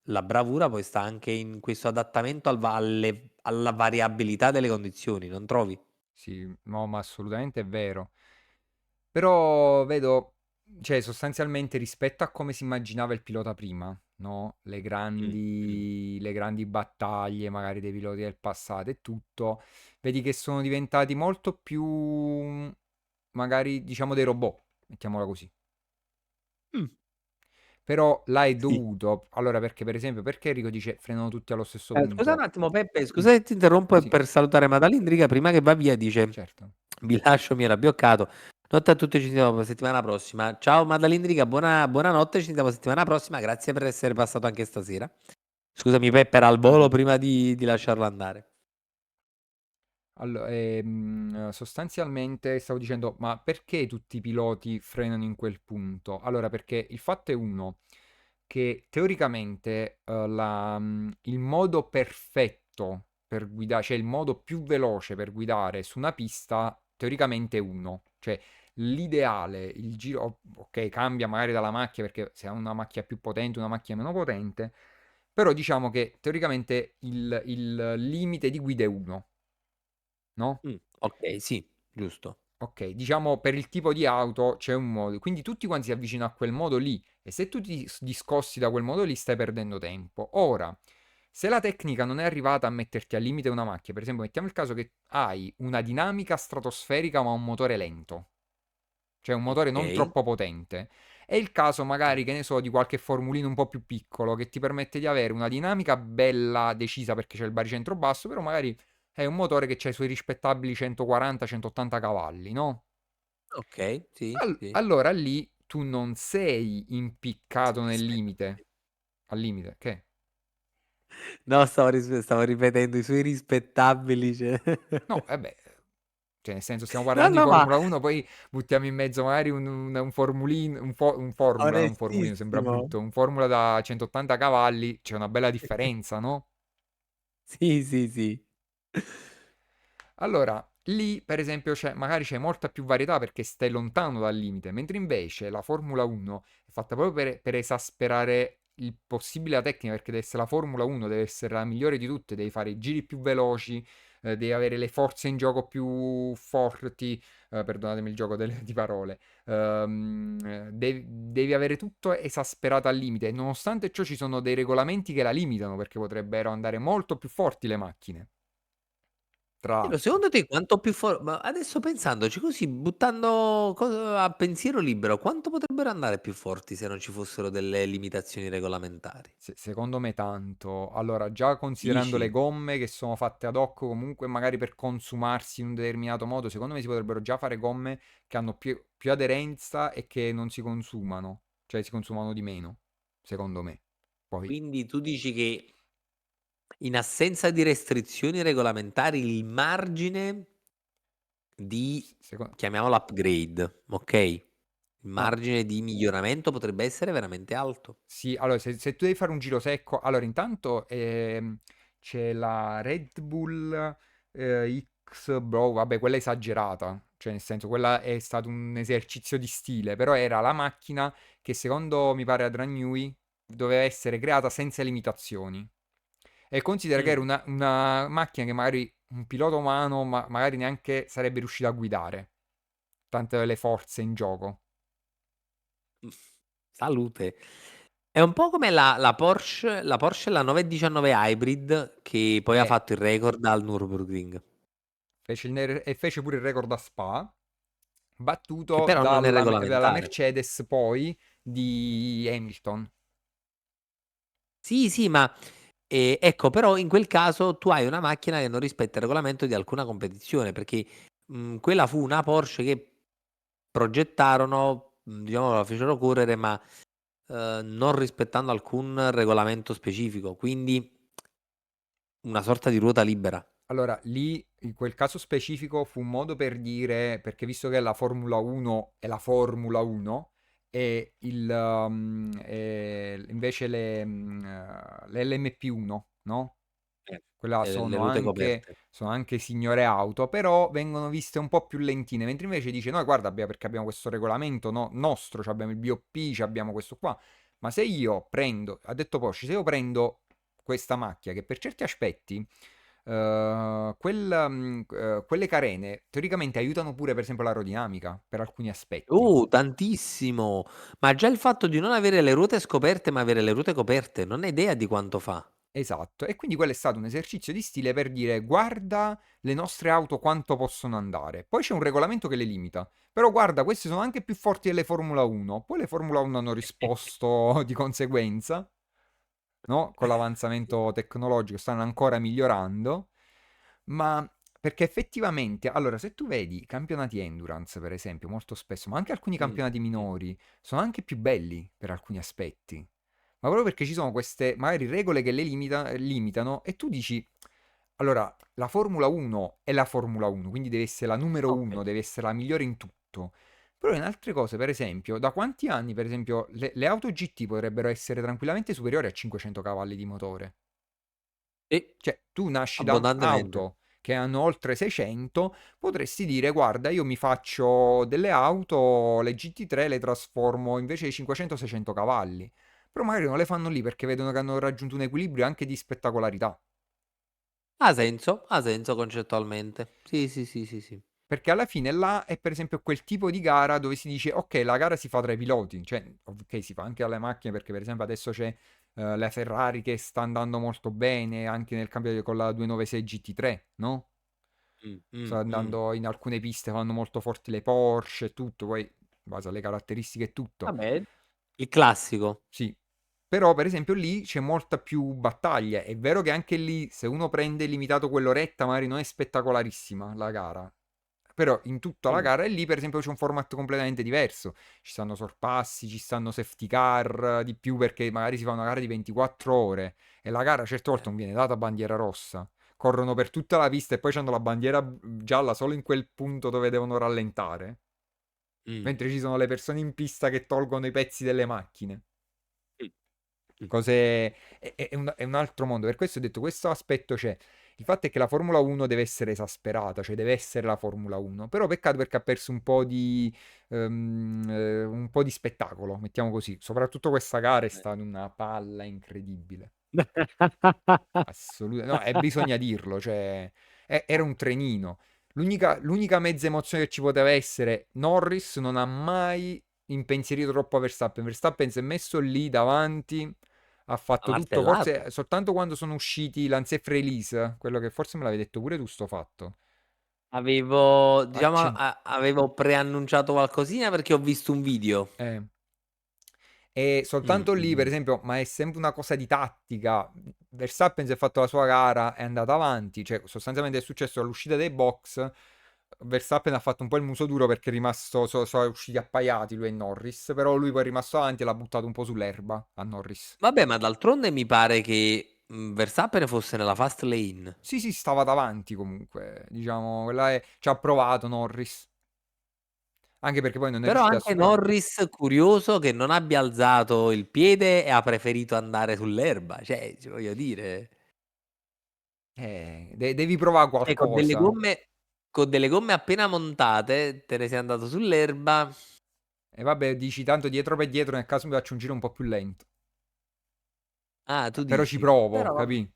la bravura poi sta anche in questo adattamento alla variabilità delle condizioni, non trovi? Sì, no, ma assolutamente è vero. Però vedo, cioè sostanzialmente rispetto a come si immaginava il pilota prima, no? Mm, mm. Le grandi battaglie magari dei piloti del passato e tutto, vedi che sono diventati molto più, magari diciamo dei robot, mettiamola così. Mm. Però là è Sì. dovuto, allora perché per esempio, perché Enrico dice frenano tutti allo stesso Scusa un punto? attimo Peppe, Mm, scusa se ti interrompo sì, per salutare Madalindrica prima che va via, dice certo. vi lascio, mi era bloccato. Notte a tutti, ci sentiamo la settimana prossima. Ciao Madalindrica, buonanotte, ci sentiamo la settimana prossima, grazie per essere passato anche stasera. Scusami Pepper, al volo prima di lasciarlo andare. Sostanzialmente stavo dicendo, ma perché tutti i piloti frenano in quel punto? Allora, perché il fatto è uno, che teoricamente il modo perfetto per guidare, cioè il modo più veloce per guidare su una pista, teoricamente è uno. Cioè, l'ideale, il giro, ok, cambia magari dalla macchina, perché se ha una macchina più potente, una macchina meno potente, però diciamo che teoricamente il limite di guida è uno, no? Ok, sì, giusto. Ok, diciamo per il tipo di auto c'è un modo, quindi tutti quanti si avvicinano a quel modo lì e se tu ti discosti da quel modo lì stai perdendo tempo. Ora, se la tecnica non è arrivata a metterti al limite una macchina, per esempio mettiamo il caso che hai una dinamica stratosferica ma un motore lento, cioè un motore non Ok. troppo potente, è il caso magari, che ne so, di qualche formulino un po' più piccolo che ti permette di avere una dinamica bella decisa perché c'è il baricentro basso, però magari è un motore che ha i suoi rispettabili 140-180 cavalli, no? Ok, sì, sì. Allora lì tu non sei impiccato nel Aspetta. limite. Al limite, che? No, stavo ripetendo i suoi rispettabili. Cioè. No, vabbè. Cioè, nel senso, stiamo No, parlando di no, ma Formula 1, poi buttiamo in mezzo magari un formulino, un formula, non un formulino, sembra onestissimo. brutto, un formula da 180 cavalli, c'è una bella differenza, no? Sì, sì, sì. Allora, lì per esempio magari c'è molta più varietà perché stai lontano dal limite, mentre invece la Formula 1 è fatta proprio per esasperare il possibile la tecnica, perché deve essere la Formula 1, deve essere la migliore di tutte, devi fare i giri più veloci, devi avere le forze in gioco più forti, perdonatemi il gioco di parole, devi avere tutto esasperato al limite, e nonostante ciò ci sono dei regolamenti che la limitano, perché potrebbero andare molto più forti le macchine, tra Però l'altro. secondo te quanto più ma adesso pensandoci così, buttando a pensiero libero, quanto potrebbero andare più forti se non ci fossero delle limitazioni regolamentari? Secondo me tanto. Allora, già considerando le Dici? gomme che sono fatte ad hoc, comunque magari per consumarsi in un determinato modo, secondo me si potrebbero già fare gomme che hanno più aderenza e che non si consumano, cioè si consumano di meno, secondo me. Poi, Quindi tu dici che in assenza di restrizioni regolamentari il margine di, secondo... chiamiamolo upgrade, ok? Il No, margine di miglioramento potrebbe essere veramente alto. sì, allora se tu devi fare un giro secco, allora intanto c'è la Red Bull X Bro, vabbè, quella è esagerata, cioè nel senso quella è stato un esercizio di stile, però era la macchina che secondo mi pare Adrian Newey doveva essere creata senza limitazioni. E considera che Mm. era una macchina che magari un pilota umano magari neanche sarebbe riuscito a guidare, tante le forze in gioco. Salute. È un po' come la Porsche, la 919 Hybrid che poi ha E fatto il record al Nürburgring, e fece pure il record a Spa, che battuto però non è dalla regolamentare. Mercedes poi di Hamilton. Sì, sì, ma ecco, però in quel caso tu hai una macchina che non rispetta il regolamento di alcuna competizione, perché quella fu una Porsche che progettarono, diciamo, la fecero correre, ma non rispettando alcun regolamento specifico, quindi una sorta di ruota libera. Allora, lì in quel caso specifico fu un modo per dire, perché visto che la Formula 1 è la Formula 1 e invece le LMP1, no? Quella Le rute coperte. sono anche signore auto, però vengono viste un po' più lentine, mentre invece dice, noi guarda, perché abbiamo questo regolamento nostro, cioè abbiamo il BOP, cioè abbiamo questo qua, ma se io prendo, ha detto Porsche, se io prendo questa macchina che per certi aspetti, quelle carene teoricamente aiutano pure per esempio l'aerodinamica, per alcuni aspetti. Tantissimo. Ma già il fatto di non avere le ruote scoperte, ma avere le ruote coperte, non hai idea di quanto fa. Esatto, e quindi quello è stato un esercizio di stile per dire guarda le nostre auto quanto possono andare. Poi c'è un regolamento che le limita, però guarda, queste sono anche più forti delle Formula 1. Poi le Formula 1 hanno risposto di conseguenza, no? Con l'avanzamento tecnologico stanno ancora migliorando, ma perché effettivamente, allora, se tu vedi i campionati endurance, per esempio, molto spesso, ma anche alcuni Mh, campionati mh. minori, sono anche più belli per alcuni aspetti. ma proprio perché ci sono queste magari regole che le limitano e tu dici, allora, la Formula 1 è la Formula 1, quindi deve essere la numero Ok. 1, deve essere la migliore in tutto. Però in altre cose, per esempio, da quanti anni, per esempio, le auto GT potrebbero essere tranquillamente superiori a 500 cavalli di motore? Sì, Cioè, tu nasci da abbondantemente. auto che hanno oltre 600, potresti dire, guarda, io mi faccio delle auto, le GT3 le trasformo invece di 500-600 cavalli. Però magari non le fanno lì perché vedono che hanno raggiunto un equilibrio anche di spettacolarità. Ha senso concettualmente. Sì, sì, sì, sì, sì. Perché alla fine là è per esempio quel tipo di gara dove si dice ok, la gara si fa tra i piloti, cioè ok, si fa anche alle macchine perché per esempio adesso c'è la Ferrari che sta andando molto bene anche nel campionato con la 296 GT3, no? Mm, Sta mm, mm. andando in alcune piste, fanno molto forti le Porsche e tutto, poi in base alle caratteristiche e tutto. Vabbè, il classico. Sì, però per esempio lì c'è molta più battaglia. È vero che anche lì se uno prende limitato quell'oretta magari non è spettacolarissima la gara. Però in tutta la Mm. gara e lì per esempio c'è un format completamente diverso. Ci stanno sorpassi, ci stanno safety car di più perché magari si fa una gara di 24 ore e la gara certe volte Eh, non viene data bandiera rossa. Corrono per tutta la pista e poi hanno la bandiera gialla solo in quel punto dove devono rallentare. mm, Mentre ci sono le persone in pista che tolgono i pezzi delle macchine. mm, mm. Cose... è un altro mondo. Per questo ho detto, questo aspetto c'è. Il fatto è che la Formula 1 deve essere esasperata, cioè deve essere la Formula 1. Però peccato perché ha perso un po' di spettacolo, mettiamo così. Soprattutto questa gara è stata una palla incredibile. Assolutamente. No, e bisogna dirlo, cioè, era un trenino. L'unica mezza emozione che ci poteva essere, Norris non ha mai impensierito troppo Verstappen. Verstappen si è messo lì davanti, ha Ha fatto tutto, martellato. forse soltanto quando sono usciti Lance Release, quello che forse me l'avevi detto pure tu sto fatto. Avevo, diciamo, Accen- avevo preannunciato qualcosina perché ho visto un video. eh. E Mm, soltanto lì, per mm. esempio, ma è sempre una cosa di tattica. Verstappen si è fatto la sua gara, è andato avanti, cioè sostanzialmente è successo all'uscita dei box. Verstappen ha fatto un po' il muso duro perché è rimasto, sono usciti appaiati lui e Norris, però lui poi è rimasto avanti e l'ha buttato un po' sull'erba a Norris. Vabbè, ma d'altronde mi pare che Verstappen fosse nella fast lane. Sì, sì, stava davanti comunque, diciamo, ci ha provato Norris, anche perché poi non è Però riuscito a anche superare. Norris, curioso che non abbia alzato il piede e ha preferito andare sull'erba. Cioè, ci voglio dire, Devi provare cioè, qualcosa. con delle gomme appena montate, te ne sei andato sull'erba. E vabbè, dici tanto dietro per dietro, nel caso mi faccio un giro un po' più lento. Ah, tu Però ci dici. provo, Però, capì?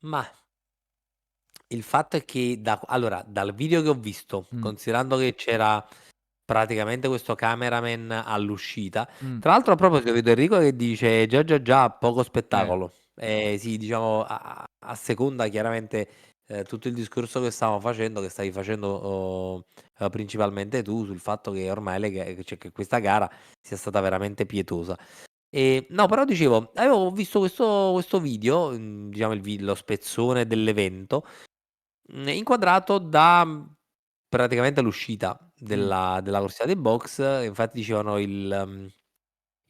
ma il fatto è che allora, dal video che ho visto, Mm, considerando che c'era praticamente questo cameraman all'uscita, mm, tra l'altro a proposito vedo Enrico che dice già già già poco eh, spettacolo. Sì, diciamo a seconda chiaramente tutto il discorso che stavamo facendo, che stavi facendo principalmente tu sul fatto che ormai cioè, che questa gara sia stata veramente pietosa. No, però dicevo, avevo visto questo video, diciamo lo spezzone dell'evento, inquadrato da praticamente l'uscita mm, della corsia dei box. Infatti dicevano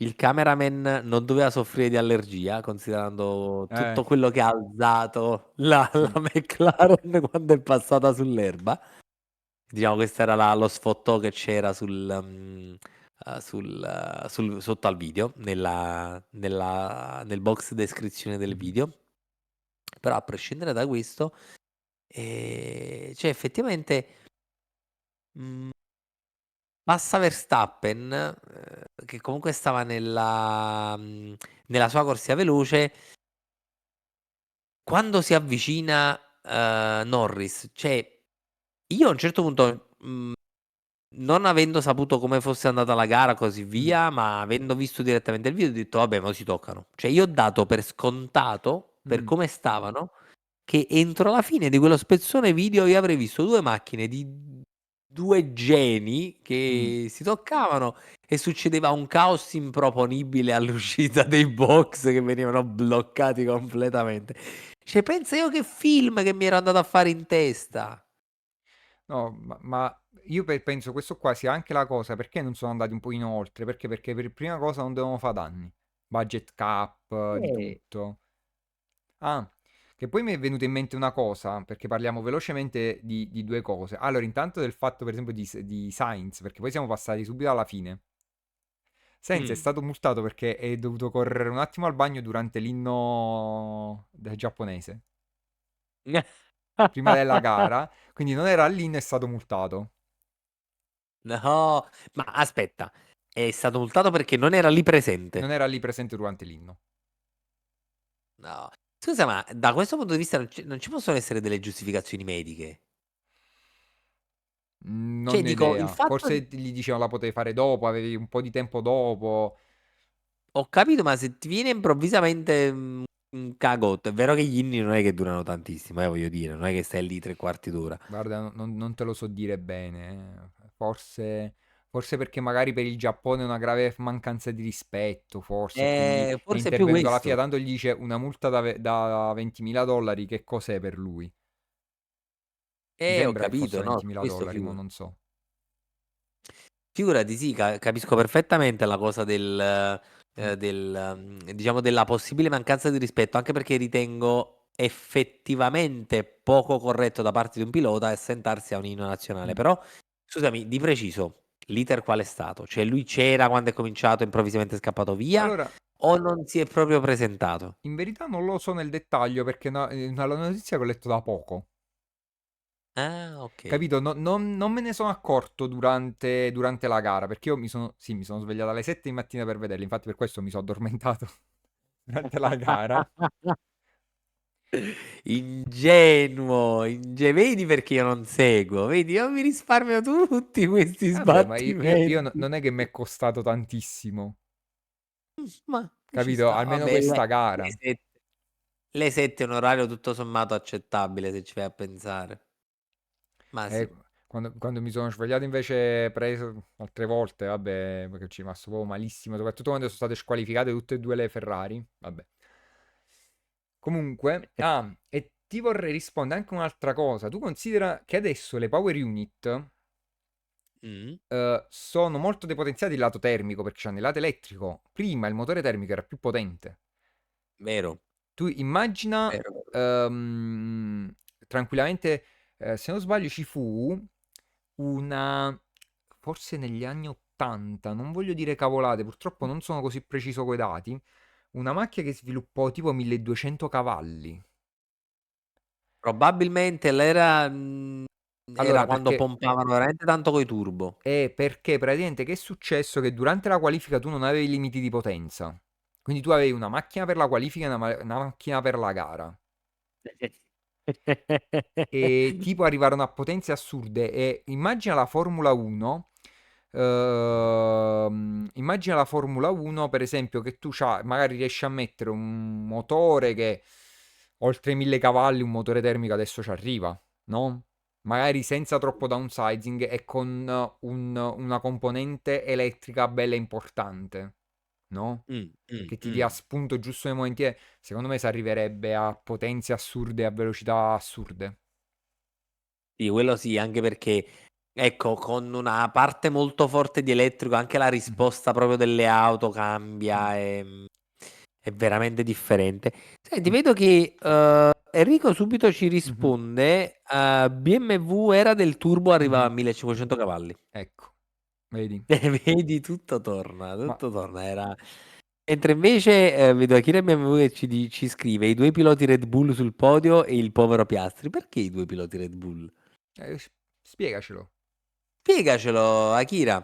il cameraman non doveva soffrire di allergia, considerando eh, tutto quello che ha alzato la sì, McLaren quando è passata sull'erba. Diciamo, questo era lo sfottò che c'era sotto al video, nel box descrizione del mhm, video. Però a prescindere da questo, cioè effettivamente mh, passa Verstappen, che comunque stava nella sua corsia veloce, quando si avvicina Norris, cioè io a un certo punto, non avendo saputo come fosse andata la gara, così mm, via, ma avendo visto direttamente il video, ho detto, vabbè, ma si toccano. Cioè, io ho dato per scontato, per mm, come stavano, che entro la fine di quello spezzone video io avrei visto due macchine di due geni mm. che si toccavano e succedeva un caos improponibile all'uscita dei box che venivano bloccati completamente. Cioè, pensa io che film che mi ero andato a fare in testa. No, ma io penso questo qua sia anche la cosa perché non sono andati un pochino oltre, perché per prima cosa non devono fare danni. budget cap, di Eh. tutto. Ah, che poi mi è venuta in mente una cosa, perché parliamo velocemente di due cose. Allora, intanto del fatto, per esempio, di Sainz, perché poi siamo passati subito alla fine. Sainz è Mm. stato multato perché è dovuto correre un attimo al bagno durante l'inno del giapponese, prima della gara, quindi non era all'inno, è stato multato. No, ma aspetta, è stato multato perché non era lì Non presente. era lì presente durante l'inno. No. Scusa, ma da questo punto di vista non ci possono essere delle giustificazioni mediche? Non Cioè, ne ho dico, il idea. fatto Forse gli dicevano la potevi fare dopo, avevi un po' di tempo dopo. ho capito, ma se ti viene improvvisamente un cagotto, è vero che gli inni non è che durano tantissimo, voglio dire, non è che stai lì tre quarti d'ora. Guarda, non te lo so dire bene. Forse perché magari per il Giappone è una grave mancanza di rispetto, forse, e quindi è Forse è più intervenuto la FIA, questo. tanto gli dice una multa da 20.000 dollari, che cos'è per lui? Mi Ho sembra che fosse capito, no, su 20.000 questo dollari, ma non so. figurati, sì, capisco perfettamente la cosa Mm, diciamo, della possibile mancanza di rispetto, anche perché ritengo effettivamente poco corretto da parte di un pilota assentarsi a un inno nazionale. mm. Però, scusami, di preciso, l'iter qual è stato? Cioè lui c'era quando è cominciato e improvvisamente è scappato via Allora, o non si è proprio presentato? in verità non lo so nel dettaglio perché è una notizia che ho letto da poco. Ah, ok. Capito? Non me ne sono accorto durante la gara, perché io sì, mi sono svegliato alle 7 di mattina per vederla, infatti per questo mi sono addormentato durante la gara. Ingenuo, vedi perché io non seguo, vedi, io mi risparmio tutti questi Vabbè, ma io sbattimenti. non è che mi è costato tantissimo, Ma ci capito? sta, Almeno vabbè, questa le gara. 7, le 7 è un orario tutto sommato accettabile se ci vai a pensare. Ma E sì. quando mi sono svegliato invece preso altre volte, vabbè, perché ci è rimasto proprio malissimo, soprattutto quando sono state squalificate tutte e due le Ferrari. Vabbè. Comunque, e ti vorrei rispondere anche un'altra cosa. Tu considera che adesso le power unit Mm, sono molto depotenziati il lato termico perché hanno il lato elettrico. Prima il motore termico era più potente. vero, Tu immagina vero, vero. ehm, tranquillamente, se non sbaglio, ci fu una, forse negli anni 80, non voglio dire cavolate, purtroppo non sono così preciso coi dati, una macchina che sviluppò tipo 1200 cavalli. Probabilmente era Allora, quando perché pompavano veramente tanto coi turbo. perché praticamente che è successo? Che durante la qualifica tu non avevi limiti di potenza. Quindi tu avevi una macchina per la qualifica e una macchina per la gara. E tipo arrivarono a potenze assurde. E immagina la Formula 1. Immagina la Formula 1, per esempio, che tu magari riesci a mettere un motore che oltre i 1000 cavalli, un motore termico adesso ci arriva, no? Magari senza troppo downsizing e con una componente elettrica bella importante, no? Mm, mm, Che ti dia mm. spunto giusto nei momenti. Secondo me si arriverebbe a potenze assurde e a velocità assurde. Sì, quello sì, anche perché, ecco, con una parte molto forte di elettrico, anche la Mhm, risposta proprio delle auto mm, cambia, è veramente differente. Senti, mm, vedo che Enrico subito ci mhm. risponde, BMW era del turbo, arriva a Mhm. 1500 cavalli. Ecco, vedi? Vedi, Ma tutto torna, Mentre invece vedo Akira BMW che ci scrive i due piloti Red Bull sul podio e il povero Piastri. Perché i due piloti Red Bull? spiegacelo. Spiegacelo, Akira.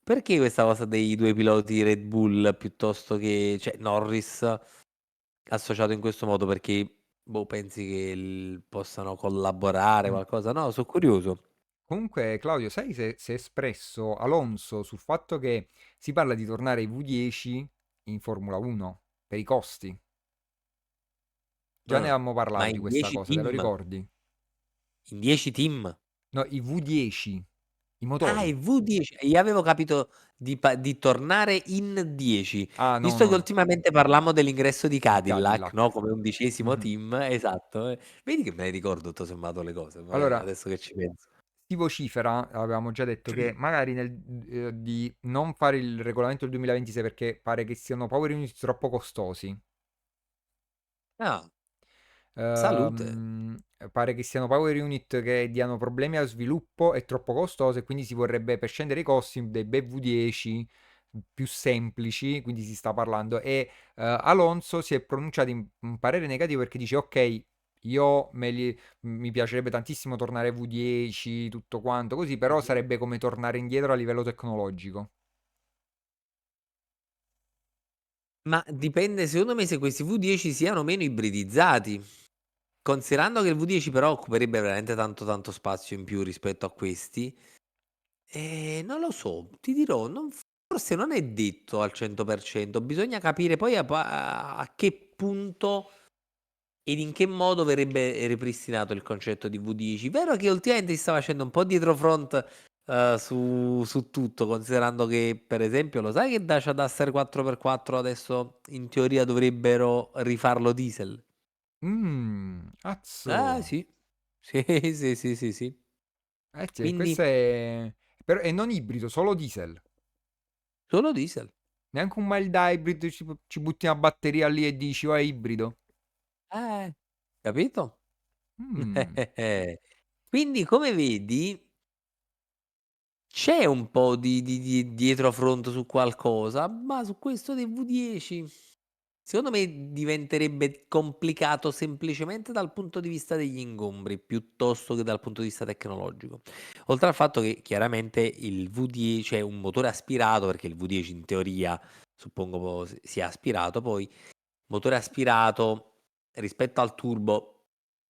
Perché questa cosa dei due piloti Red Bull piuttosto che, cioè, Norris associato in questo modo? Perché, boh, pensi che possano collaborare Mm. qualcosa? No, sono curioso. Comunque, Claudio, sai se si è espresso Alonso sul fatto che si parla di tornare ai V10 in Formula 1 per i costi? Già ne Eh, avevamo ma parlato di in questa 10 cosa, te lo team? ricordi? In 10 team? No, i V10, i Ah, motori. i V10. Io avevo capito di tornare in 10. Ah, no, Visto che no, ultimamente parlammo dell'ingresso di di Cadillac, no? Cadillac. Come 11° Mhm. team, esatto. Vedi che me ne ricordo tutto sommato le cose, Allora, adesso che ci penso. si vocifera, avevamo già detto, che magari di non fare il regolamento del 2026 perché pare che siano power unit troppo costosi. Ah, salute. Pare che siano power unit che diano problemi allo sviluppo e troppo costose, quindi si vorrebbe, per scendere i costi, dei bei V10 più semplici, quindi si sta parlando. E Alonso si è pronunciato in un parere negativo perché dice: Ok, mi piacerebbe tantissimo tornare V10, tutto quanto così, però Mhm. sarebbe come tornare indietro a livello tecnologico. Ma dipende, secondo me, se questi V10 siano meno ibridizzati. Considerando che il V10 però occuperebbe veramente tanto tanto spazio in più rispetto a questi, non lo so, ti dirò, forse non è detto al 100%, bisogna capire poi a che punto ed in che modo verrebbe ripristinato il concetto di V10. Vero che ultimamente si sta facendo un po' dietro front su tutto, considerando che, per esempio, lo sai che Dacia Duster 4x4 adesso in teoria dovrebbero rifarlo diesel? Ah, Azzo. sì. Sì, sì, sì, sì, sì. Sì, questo Quindi è... Però è non ibrido, solo diesel. solo diesel. Neanche un mild hybrid, ci butti una batteria lì e dici, oh, è ibrido. Capito? Mm. Quindi, come vedi, c'è un po' di dietrofront su qualcosa, ma su questo dei V10, secondo me diventerebbe complicato semplicemente dal punto di vista degli ingombri, piuttosto che dal punto di vista tecnologico. Oltre al fatto che chiaramente il V10 è un motore aspirato, perché il V10 in teoria suppongo sia aspirato, poi motore aspirato rispetto al turbo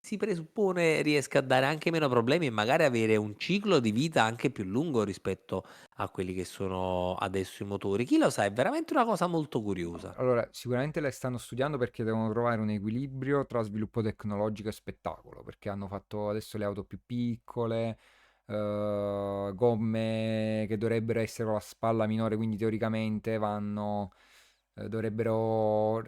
si presuppone riesca a dare anche meno problemi e magari avere un ciclo di vita anche più lungo rispetto a quelli che sono adesso i motori. Chi lo sa, è veramente una cosa molto curiosa. Allora, sicuramente le stanno studiando perché devono trovare un equilibrio tra sviluppo tecnologico e spettacolo, perché hanno fatto adesso le auto più piccole, gomme che dovrebbero essere con la spalla minore, quindi teoricamente dovrebbero,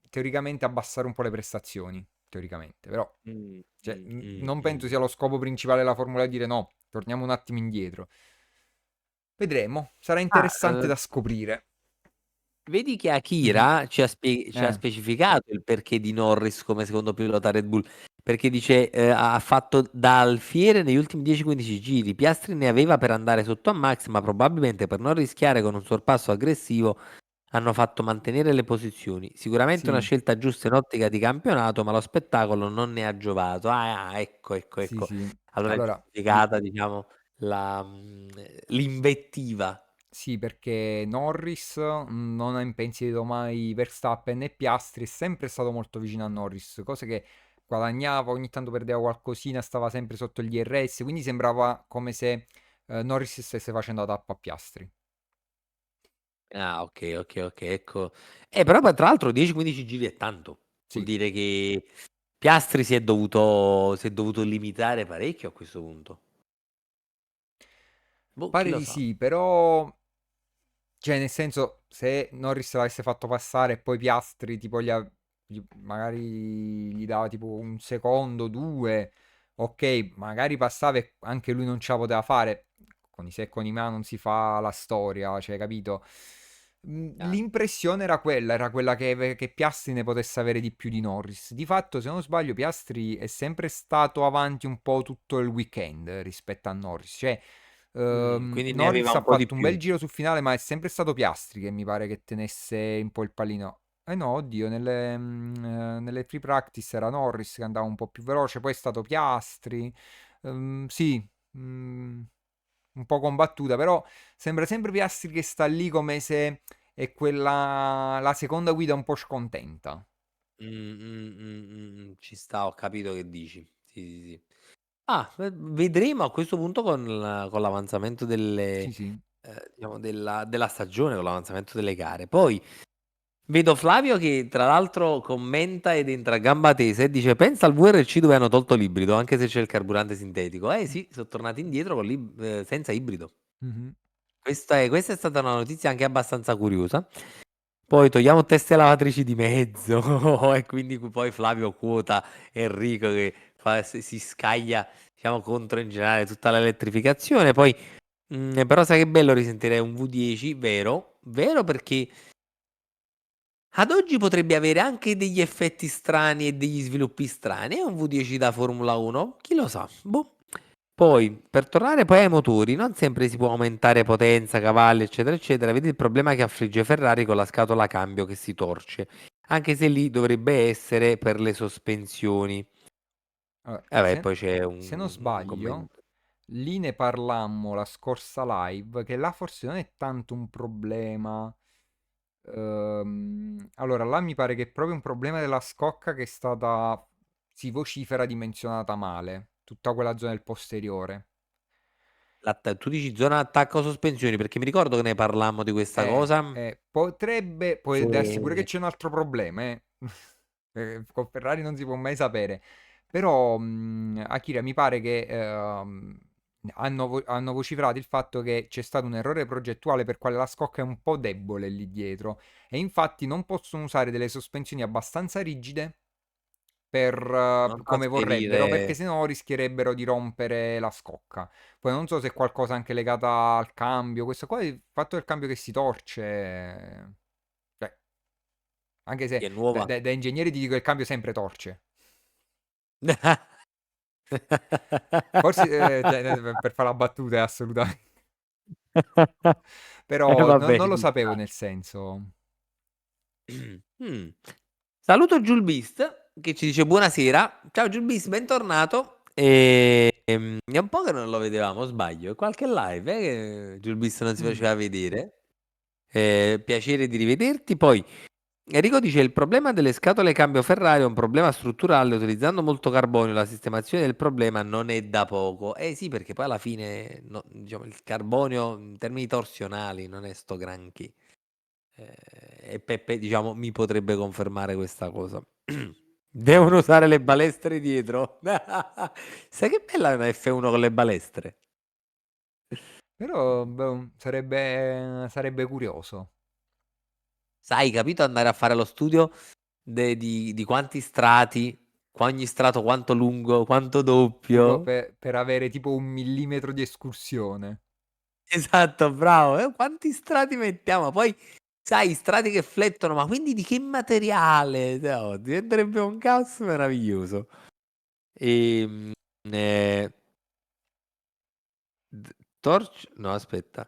teoricamente abbassare un po' le prestazioni, teoricamente, però Mm, cioè, mm, mm, non penso mm. sia lo scopo principale della Formula E dire no, torniamo un attimo indietro. Vedremo, sarà Ah, interessante da scoprire. vedi che Mhm. Akira ci ha Eh, specificato il perché di Norris come secondo pilota Red Bull, perché dice ha fatto da alfiere negli ultimi 10-15 giri, Piastri ne aveva per andare sotto a Max, ma probabilmente per non rischiare con un sorpasso aggressivo hanno fatto mantenere le posizioni. Sicuramente una sì, scelta giusta in ottica di campionato, ma lo spettacolo non ne ha giovato. Ecco, ecco, sì, ecco. sì. Allora è Allora, giustificata, diciamo, l'invettiva. sì, perché Norris non ha impensierito mai Verstappen e Piastri, è sempre stato molto vicino a Norris, cosa che guadagnava, ogni tanto perdeva qualcosina, stava sempre sotto gli RS, quindi sembrava come se Norris stesse facendo la tappa a Piastri. Ah, ok, ok, ok, ecco. Però poi, tra l'altro 10-15 giri è tanto. Vuol Sì, dire che Piastri si è dovuto limitare parecchio a questo punto. Boh, chi pare lo di sa. sì, però cioè, nel senso, se Norris l'avesse fatto passare e poi Piastri tipo magari gli dava tipo un secondo, due, ok, magari passava e anche lui non ce la poteva fare. Con i se e con i ma non si fa la storia, cioè, capito? Ah, L'impressione era quella che Piastri ne potesse avere di più di Norris. Di fatto, se non sbaglio, Piastri è sempre stato avanti un po' tutto il weekend rispetto a Norris. Cioè, quindi ne aveva Norris ha un po' di fatto un bel più. giro sul finale, ma è sempre stato Piastri che mi pare che tenesse un po' il pallino. Eh no, oddio, nelle free practice era Norris che andava un po' più veloce, poi è stato Piastri. Sì, un po' combattuta, però sembra sempre Piastri che sta lì come se è quella la seconda guida un po' scontenta. Ci sta, ho capito che dici. Sì, sì, sì. Vedremo a questo punto con l'avanzamento Sì, sì. diciamo della stagione, con l'avanzamento delle gare. Poi vedo Flavio che tra l'altro commenta ed entra a gamba tesa e dice: Pensa al VRC dove hanno tolto l'ibrido, anche se c'è il carburante sintetico. Eh sì, sono tornati indietro senza ibrido. Mhm. Questa è stata una notizia anche abbastanza curiosa. Poi togliamo teste lavatrici di mezzo e quindi poi Flavio quota Enrico che si siamo contro in generale tutta l'elettrificazione. Poi, però sai che bello risentire un V10, vero? Vero perché ad oggi potrebbe avere anche degli effetti strani e degli sviluppi strani. È un V10 da Formula 1? Chi lo sa? Boh. Poi, per tornare poi ai motori, non sempre si può aumentare potenza, cavalli, eccetera, eccetera. Vedi il problema che affligge Ferrari con la scatola cambio che si torce. Anche se lì dovrebbe essere per le sospensioni. Allora, Vabbè, poi c'è se non un sbaglio, commento. lì ne parlammo la scorsa live, che là forse non è tanto un problema. Allora, là mi pare che è proprio un problema della scocca che è stata, si vocifera, dimensionata male. Tutta quella zona del posteriore. Tu dici zona attacco sospensioni, perché mi ricordo che ne parlammo di questa cosa. Potrebbe, può darsi pure che E c'è un altro problema, eh. Con Ferrari non si può mai sapere. Però, Akira, mi pare che hanno vociferato il fatto che c'è stato un errore progettuale per quale la scocca è un po' debole lì dietro. E infatti non possono usare delle sospensioni abbastanza rigide per, non come vorrebbero, perché trasferire. sennò rischierebbero di rompere la scocca. Poi non so se è qualcosa anche legata al cambio. Questo qua, il fatto del cambio che si torce. Cioè, anche se Che è da, nuova. da ingegnere ti dico che il cambio sempre torce. Forse, per fare la battuta, è assolutamente. Però Vabbè, non lo ci sapevo sta. nel senso. Mm. Saluto Julbeast che ci dice buonasera. Ciao Julbeast, bentornato. È un po' che non lo vedevamo, sbaglio. È qualche live che Julbeast non si Mm. faceva vedere. Piacere di rivederti. Poi Enrico dice il problema delle scatole cambio Ferrari è un problema strutturale. Utilizzando molto carbonio, la sistemazione del problema non è da poco. Eh sì, perché poi alla fine diciamo, il carbonio in termini torsionali non è sto granché. E Peppe, diciamo, mi potrebbe confermare questa cosa. Devono usare le balestre dietro. Sai che bella una F1 con le balestre? Però boh, sarebbe curioso. Sai, capito? Andare a fare lo studio di quanti strati, ogni strato quanto lungo, quanto Tipo doppio. per avere tipo 1 millimetro di escursione. Esatto, bravo. Quanti strati mettiamo? Poi, sai, strati che flettono, ma quindi di che materiale? No, diventerebbe un caos meraviglioso. E, Torch? No, aspetta.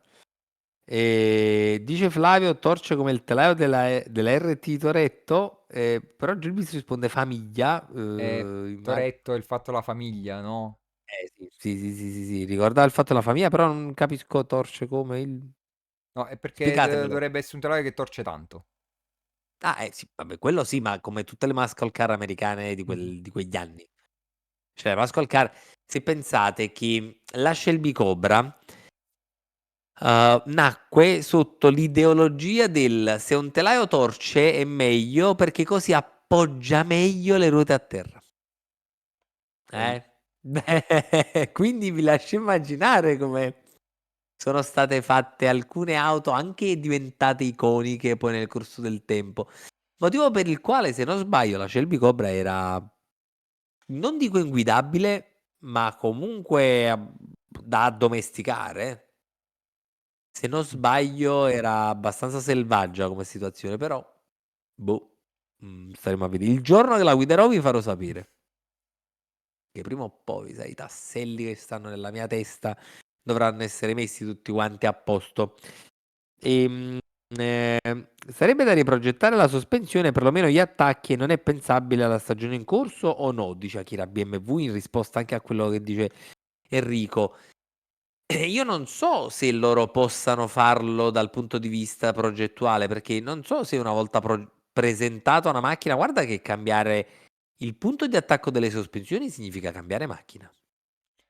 Dice Flavio, torce come il telaio della RT Toretto, però Gilbis risponde famiglia. Toretto, il fatto la famiglia, no? Sì, sì, sì, sì, sì, sì, ricordava il fatto della famiglia, però non capisco torce come il. No, è perché Spiegatemelo. dovrebbe essere un telaio che torce tanto. Ah, sì, vabbè, quello sì, ma come tutte le muscle car americane Mhm. di quegli anni. Cioè, muscle car, se pensate che la Shelby Cobra nacque sotto l'ideologia del se un telaio torce è meglio perché così appoggia meglio le ruote a terra. Ok. Beh, quindi vi lascio immaginare come sono state fatte alcune auto anche diventate iconiche poi nel corso del tempo. Motivo per il quale, se non sbaglio, la Shelby Cobra era, non dico inguidabile, ma comunque da addomesticare. Se non Mm. sbaglio era abbastanza selvaggia come situazione, però boh, staremo a vedere. Il giorno che la guiderò vi farò sapere. Che prima o poi, sai, i tasselli che stanno nella mia testa dovranno essere messi tutti quanti a posto. Ehm, Sarebbe da riprogettare la sospensione, perlomeno gli attacchi, e non è pensabile alla stagione in corso o no? Dice Akira BMW in risposta anche a quello che dice Enrico. Io non so se loro possano farlo dal punto di vista progettuale, perché non so se una volta presentata una macchina, guarda che cambiare il punto di attacco delle sospensioni significa cambiare macchina,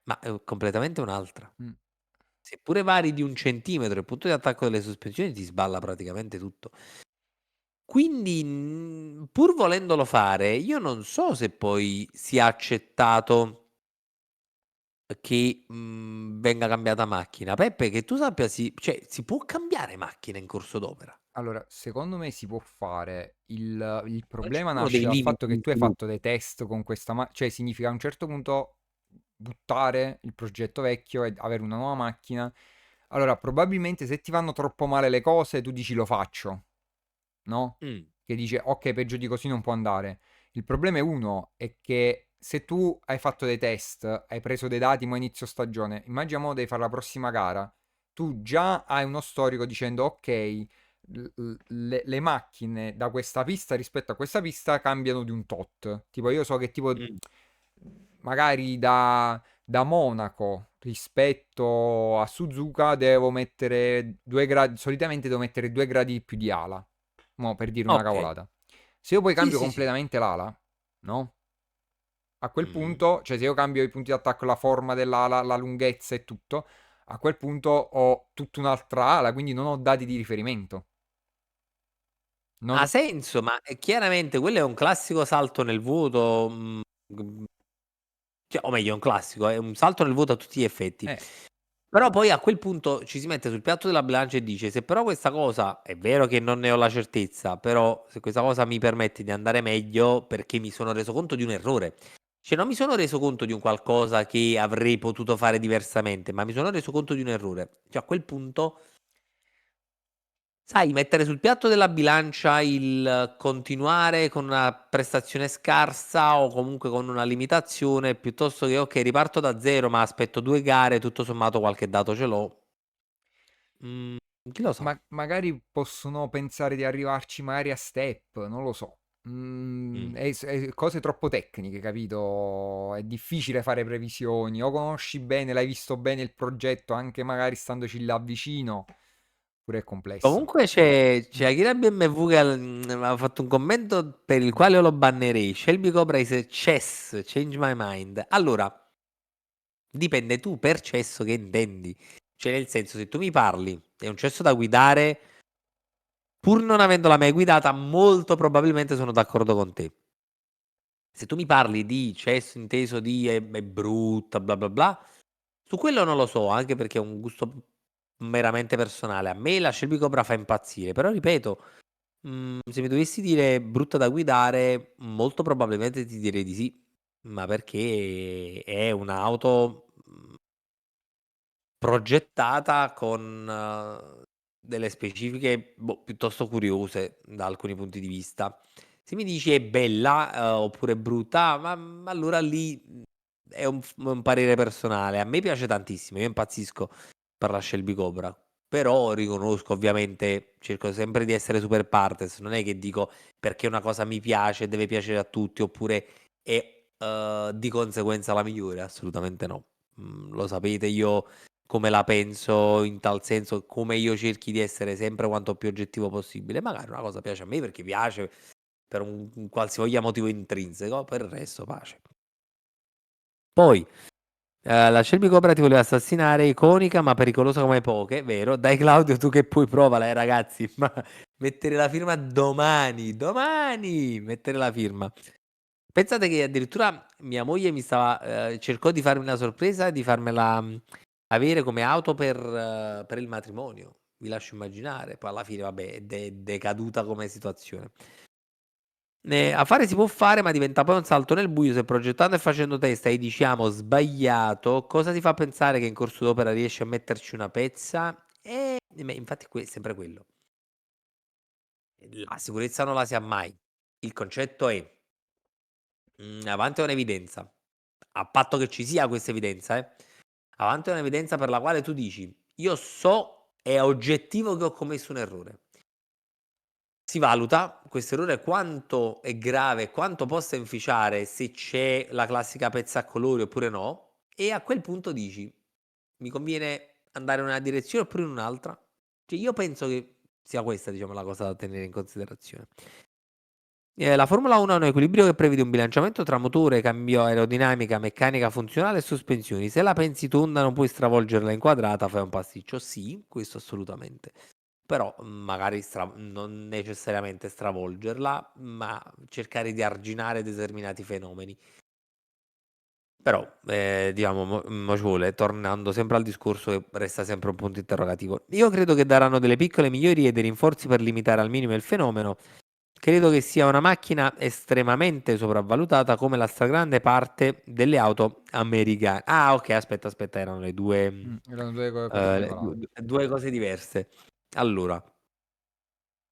ma è completamente un'altra. Mm. Seppure vari di un centimetro il punto di attacco delle sospensioni ti sballa praticamente tutto. Quindi, pur volendolo fare, io non so se poi sia accettato che venga cambiata macchina. Peppe, che tu sappia, cioè, si può cambiare macchina in corso d'opera. Allora, secondo me si può fare. Il Non ci problema sono nasce dei dal limiti fatto che di tu hai sviluppo. fatto dei test con questa macchina. Cioè, significa a un certo punto buttare il progetto vecchio e avere una nuova macchina. Allora, probabilmente se ti vanno troppo male le cose, tu dici lo faccio, no? Mm. Che dice, ok, peggio di così non può andare. Il problema è uno, è che se tu hai fatto dei test, hai preso dei dati mo inizio stagione, immagina mo devi fare la prossima gara, tu già hai uno storico dicendo, ok, le macchine da questa pista rispetto a questa pista cambiano di un tot. Tipo, io so che tipo, Mm. magari da Monaco rispetto a Suzuka devo mettere 2 gradi, solitamente devo mettere 2 gradi più di ala, mo per dire una Ok. cavolata. Se io poi Sì, cambio sì, sì. completamente l'ala, no? A quel Mm. punto, cioè se io cambio i punti d'attacco, la forma dell'ala, la lunghezza e tutto, a quel punto ho tutta un'altra ala, quindi non ho dati di riferimento. Ha Non... senso, ma chiaramente quello è un classico salto nel vuoto, cioè, o meglio, è un classico, è un salto nel vuoto a tutti gli effetti. Eh, Però poi a quel punto ci si mette sul piatto della bilancia e dice: se però questa cosa è vero che non ne ho la certezza, però se questa cosa mi permette di andare meglio perché mi sono reso conto di un errore. Cioè, non mi sono reso conto di un qualcosa che avrei potuto fare diversamente, ma mi sono reso conto di un errore. Cioè, a quel punto, sai, mettere sul piatto della bilancia il continuare con una prestazione scarsa o comunque con una limitazione, piuttosto che, ok, riparto da zero, ma aspetto 2 gare, tutto sommato qualche dato ce l'ho. Mm, chi lo sa? magari possono pensare di arrivarci magari a step, non lo so. Mm. È cose troppo tecniche, capito? È difficile fare previsioni. O conosci bene, l'hai visto bene il progetto, anche magari standoci là vicino, pure è complesso. Comunque c'è Akira BMW che ha fatto un commento per il quale io lo bannerei. Shelby Cobra is chess, change my mind. Allora, dipende tu per cesso che intendi. Cioè, nel senso, se tu mi parli, è un cesso da guidare, pur non avendola mai guidata, molto probabilmente sono d'accordo con te. Se tu mi parli di cesso inteso di è brutta, bla bla bla, su quello non lo so, anche perché è un gusto meramente personale. A me la Shelby Cobra fa impazzire, però ripeto, se mi dovessi dire brutta da guidare, molto probabilmente ti direi di sì, ma perché è un'auto progettata con delle specifiche piuttosto curiose da alcuni punti di vista. Se mi dici è bella oppure brutta, ma allora lì è un parere personale. A me piace tantissimo, io impazzisco per la Shelby Cobra. Però riconosco, ovviamente, cerco sempre di essere super partes. Non è che dico perché una cosa mi piace, deve piacere a tutti, oppure è di conseguenza la migliore. Assolutamente no. Lo sapete, io come la penso in tal senso, come io cerchi di essere sempre quanto più oggettivo possibile. Magari una cosa piace a me perché piace per un qualsivoglia motivo intrinseco, per il resto pace. Poi, la Shelby Cobra ti voleva assassinare, iconica ma pericolosa come poche, vero? Dai Claudio, tu che puoi provala, ragazzi, ma mettere la firma domani, domani, mettere la firma. Pensate che addirittura mia moglie mi stava, cercò di farmi una sorpresa, di farmela avere come auto per il matrimonio. Vi lascio immaginare. Poi alla fine, vabbè, è decaduta come situazione. A fare si può fare, ma diventa poi un salto nel buio se progettando e facendo testa e diciamo sbagliato. Cosa ti fa pensare che in corso d'opera riesci a metterci una pezza? Infatti, è sempre quello. La sicurezza non la si ha mai. Il concetto è avanti è un'evidenza. A patto che ci sia questa evidenza, avanti è un'evidenza per la quale tu dici: "Io so, è oggettivo che ho commesso un errore". Si valuta questo errore quanto è grave, quanto possa inficiare, se c'è la classica pezza a colori oppure no, e a quel punto dici: "Mi conviene andare in una direzione oppure in un'altra?" Cioè io penso che sia questa, diciamo, la cosa da tenere in considerazione. La Formula 1 ha un equilibrio che prevede un bilanciamento tra motore, cambio aerodinamica, meccanica funzionale e sospensioni. Se la pensi tonda non puoi stravolgerla inquadrata, fai un pasticcio. Sì, questo assolutamente. Però magari non necessariamente stravolgerla, ma cercare di arginare determinati fenomeni. Però, diciamo, mo ci vuole, tornando sempre al discorso che resta sempre un punto interrogativo. Io credo che daranno delle piccole migliorie e dei rinforzi per limitare al minimo il fenomeno credo che sia una macchina estremamente sopravvalutata come la stragrande parte delle auto americane. Ah, ok, aspetta, erano le due, Erano due cose separate. due cose diverse. Allora,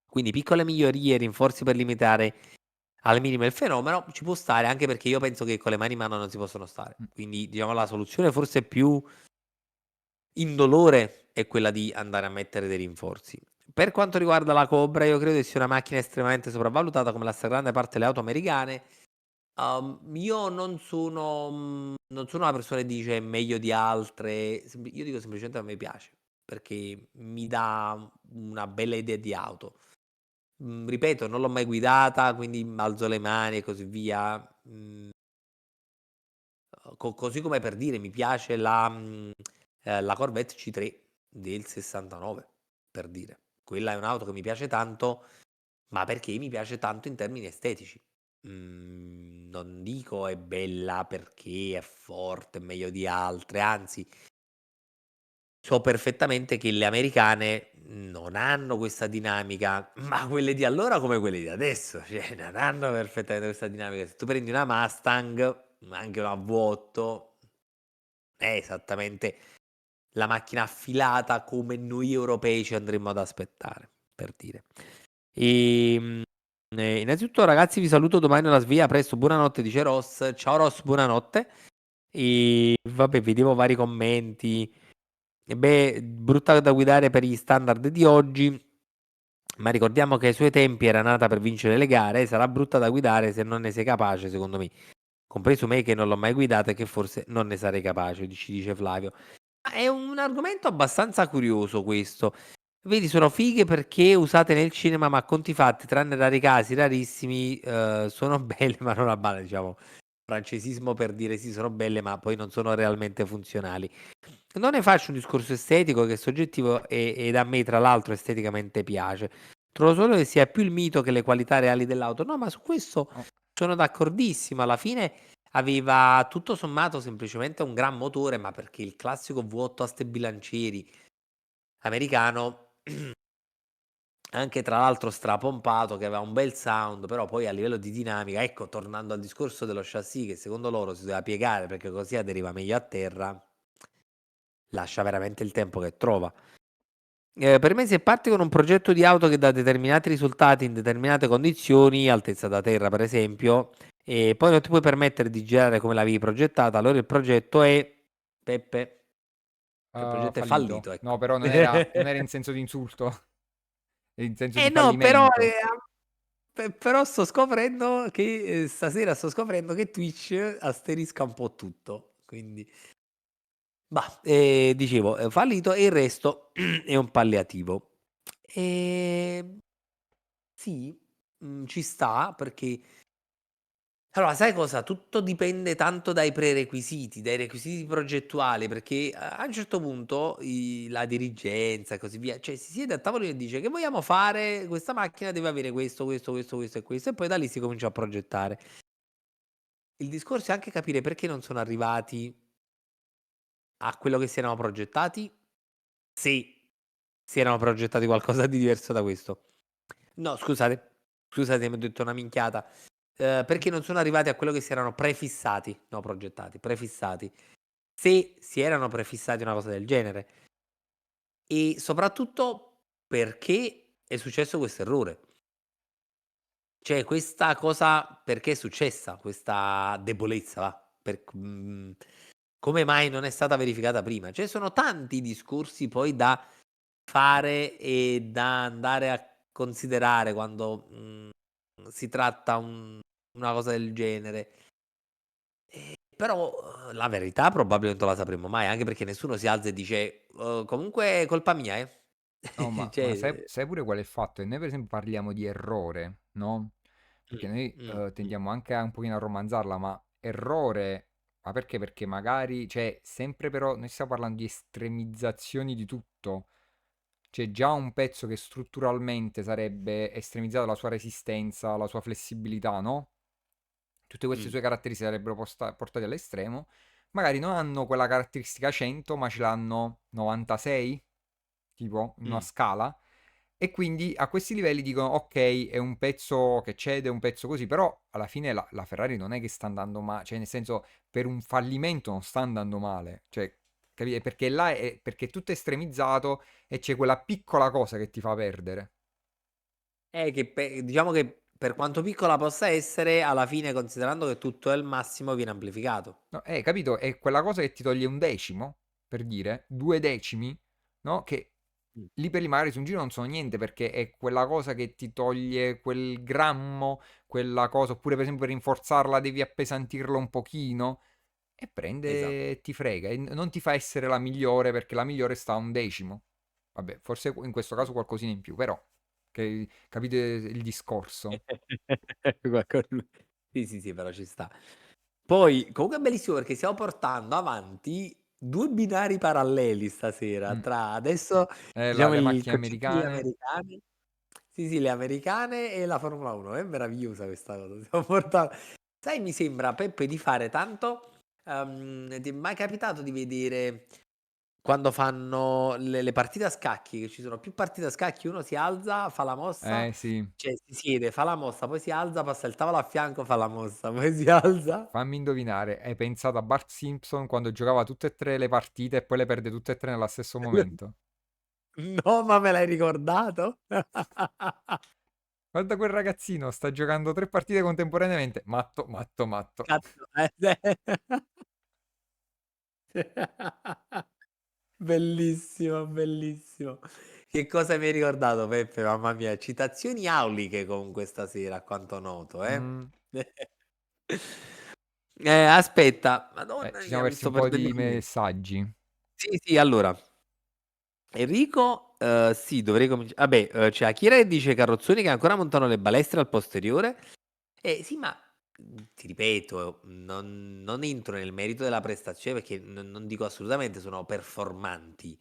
quindi piccole migliorie, rinforzi per limitare al minimo il fenomeno, ci può stare anche perché io penso che con le mani in mano non si possono stare. Mm. Quindi, diciamo, la soluzione forse più indolore è quella di andare a mettere dei rinforzi. Per quanto riguarda la Cobra, io credo che sia una macchina estremamente sopravvalutata come la stragrande parte delle auto americane. Io non sono una persona che dice meglio di altre, io dico semplicemente a me piace, perché mi dà una bella idea di auto. Ripeto, non l'ho mai guidata, quindi alzo le mani e così via. Così come per dire, mi piace la Corvette C3 del 69, per dire. Quella è un'auto che mi piace tanto, ma perché mi piace tanto in termini estetici. Non dico è bella perché è forte, è meglio di altre, anzi, so perfettamente che le americane non hanno questa dinamica, ma quelle di allora come quelle di adesso, cioè non hanno perfettamente questa dinamica. Se tu prendi una Mustang, anche una V8, è esattamente la macchina affilata come noi europei ci andremmo ad aspettare, per dire. Ehm, innanzitutto ragazzi vi saluto domani alla sveglia, a presto, buonanotte dice Ross. Ciao Ross, buonanotte. E vabbè, vedevo vari commenti. E beh, brutta da guidare per gli standard di oggi, ma ricordiamo che ai suoi tempi era nata per vincere le gare, sarà brutta da guidare se non ne sei capace, secondo me. Compreso me che non l'ho mai guidata e che forse non ne sarei capace, ci dice Flavio. È un argomento abbastanza curioso questo. Vedi, sono fighe perché usate nel cinema, ma a conti fatti, tranne rari casi, rarissimi, sono belle, ma non a bale, diciamo, francesismo per dire sì, sono belle, ma poi non sono realmente funzionali. Non ne faccio un discorso estetico che è soggettivo ed a me, tra l'altro, esteticamente piace. Trovo solo che sia più il mito che le qualità reali dell'auto. No, ma su questo Oh, sono d'accordissimo. Alla fine aveva tutto sommato semplicemente un gran motore, ma perché il classico V8 a ste bilancieri americano, anche tra l'altro strapompato, che aveva un bel sound, però poi a livello di dinamica, ecco, tornando al discorso dello chassis che secondo loro si doveva piegare perché così aderiva meglio a terra, lascia veramente il tempo che trova. Per me se parti con un progetto di auto che dà determinati risultati in determinate condizioni, altezza da terra per esempio, e poi non ti puoi permettere di girare come l'avevi progettata, allora il progetto è, Peppe, il progetto è fallito. fallito, No, ecco. però non era in senso di insulto, è in senso Eh di no, però, fallimento. però sto scoprendo che stasera sto scoprendo che Twitch asterisca un po' tutto, quindi... Bah, dicevo, fallito e il resto è un palliativo. Ehm, sì, ci sta perché allora sai cosa? Tutto dipende tanto dai prerequisiti, dai requisiti progettuali, perché a un certo punto la dirigenza e così via, cioè si siede a tavolino e dice: "Che vogliamo fare? Questa macchina deve avere questo e questo", e poi da lì si comincia a progettare. Il discorso è anche capire perché non sono arrivati a quello che si erano progettati, se si erano progettati qualcosa di diverso da questo. No, scusate, mi ho detto una minchiata. Perché non sono arrivati a quello che si erano prefissati, no progettati, prefissati. Se si erano prefissati una cosa del genere. E soprattutto perché è successo questo errore. Cioè questa cosa perché è successa, questa debolezza, va? Come mai non è stata verificata prima? Cioè sono tanti discorsi poi da fare e da andare a considerare quando, si tratta una cosa del genere. Però, la verità probabilmente non la sapremo mai, anche perché nessuno si alza e dice: comunque è colpa mia, eh". No, ma sai, Cioè sai pure qual è il fatto? E noi per esempio parliamo di errore, no? Perché noi mh. tendiamo anche un pochino a romanzarla, ma errore, ma perché? Perché magari, cioè, sempre però, noi stiamo parlando di estremizzazioni di tutto. C'è già un pezzo che strutturalmente sarebbe estremizzato la sua resistenza, la sua flessibilità, no? Tutte queste Mh, sue caratteristiche sarebbero portate all'estremo. Magari non hanno quella caratteristica 100, ma ce l'hanno 96, tipo, in una mh, scala. E quindi a questi livelli dicono: "Okay, è un pezzo che cede, è un pezzo così", però alla fine la Ferrari non è che sta andando cioè nel senso, per un fallimento non sta andando male, cioè perché là perché tutto è estremizzato e c'è quella piccola cosa che ti fa perdere. Diciamo che per quanto piccola possa essere, alla fine considerando che tutto è il massimo viene amplificato. No, capito? È quella cosa che ti toglie un decimo, per dire, 2 decimi, no, che Mh. lì per lì magari su un giro non sono niente, perché è quella cosa che ti toglie quel grammo, quella cosa, oppure per esempio per rinforzarla devi appesantirla un pochino e Esatto. prende e ti frega e non ti fa essere la migliore perché la migliore sta a un decimo. Vabbè, forse in questo caso qualcosina in più, però che capite il discorso? Sì, sì, sì, però ci sta. Poi comunque è bellissimo perché stiamo portando avanti 2 binari paralleli stasera, Mm. tra adesso La- diciamo le il macchine concetto delle americane. americane, sì, sì, le americane e la Formula 1. È meravigliosa questa cosa. Stiamo porta Sai, mi sembra, Peppe, di fare tanto, ti è mai capitato di vedere quando fanno le partite a scacchi, che ci sono più partite a scacchi, uno si alza, fa la mossa, Sì. cioè si siede, fa la mossa, poi si alza, passa il tavolo a fianco, fa la mossa, poi si alza. Fammi indovinare, hai pensato a Bart Simpson quando giocava tutte e tre le partite e poi le perde tutte e tre nello stesso momento? No, ma me l'hai ricordato? Guarda quel ragazzino, sta giocando 3 partite contemporaneamente. Matto, matto, matto. Cazzo, bellissimo, bellissimo. Che cosa mi hai ricordato, Peppe? Mamma mia, citazioni auliche comunque stasera, a quanto noto, eh? Mm, Aspetta, madonna ci siamo mia, mi persi sto un po' perdendo di il mood. messaggi. Sì, sì, allora, Enrico, sì, dovrei vabbè, c'è Akira che dice carrozzoni che ancora montano le balestre al posteriore. Sì, ma, ti ripeto, non entro nel merito della prestazione perché non dico assolutamente sono performanti.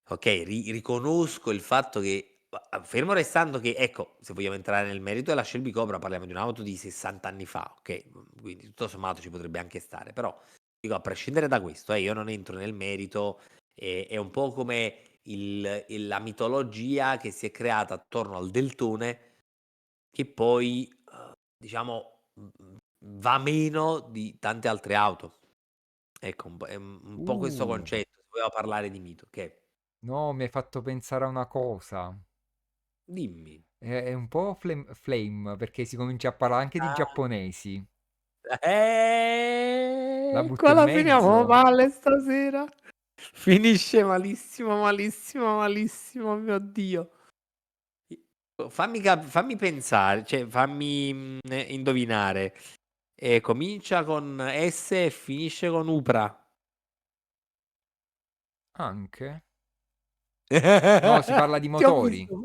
Okay, riconosco il fatto che fermo restando che ecco, se vogliamo entrare nel merito della Shelby Cobra parliamo di un'auto di 60 anni fa, okay, quindi tutto sommato ci potrebbe anche stare, però dico a prescindere da questo, io non entro nel merito, è un po' come la mitologia che si è creata attorno al Deltone che poi, diciamo, va meno di tante altre auto. Ecco, un po' questo Uh, concetto, se vogliamo parlare di mito, okay. no, mi hai fatto pensare a una cosa. Dimmi. È un po' flame, perché si comincia a parlare anche di Ah. giapponesi. La butto Qua in la finiamo mezzo? male stasera. Finisce malissimo, malissimo, malissimo, mio Dio. Fammi pensare, cioè fammi, indovinare. Comincia con S e finisce con Upra. Anche? No, si parla di Ti ho motori, visto.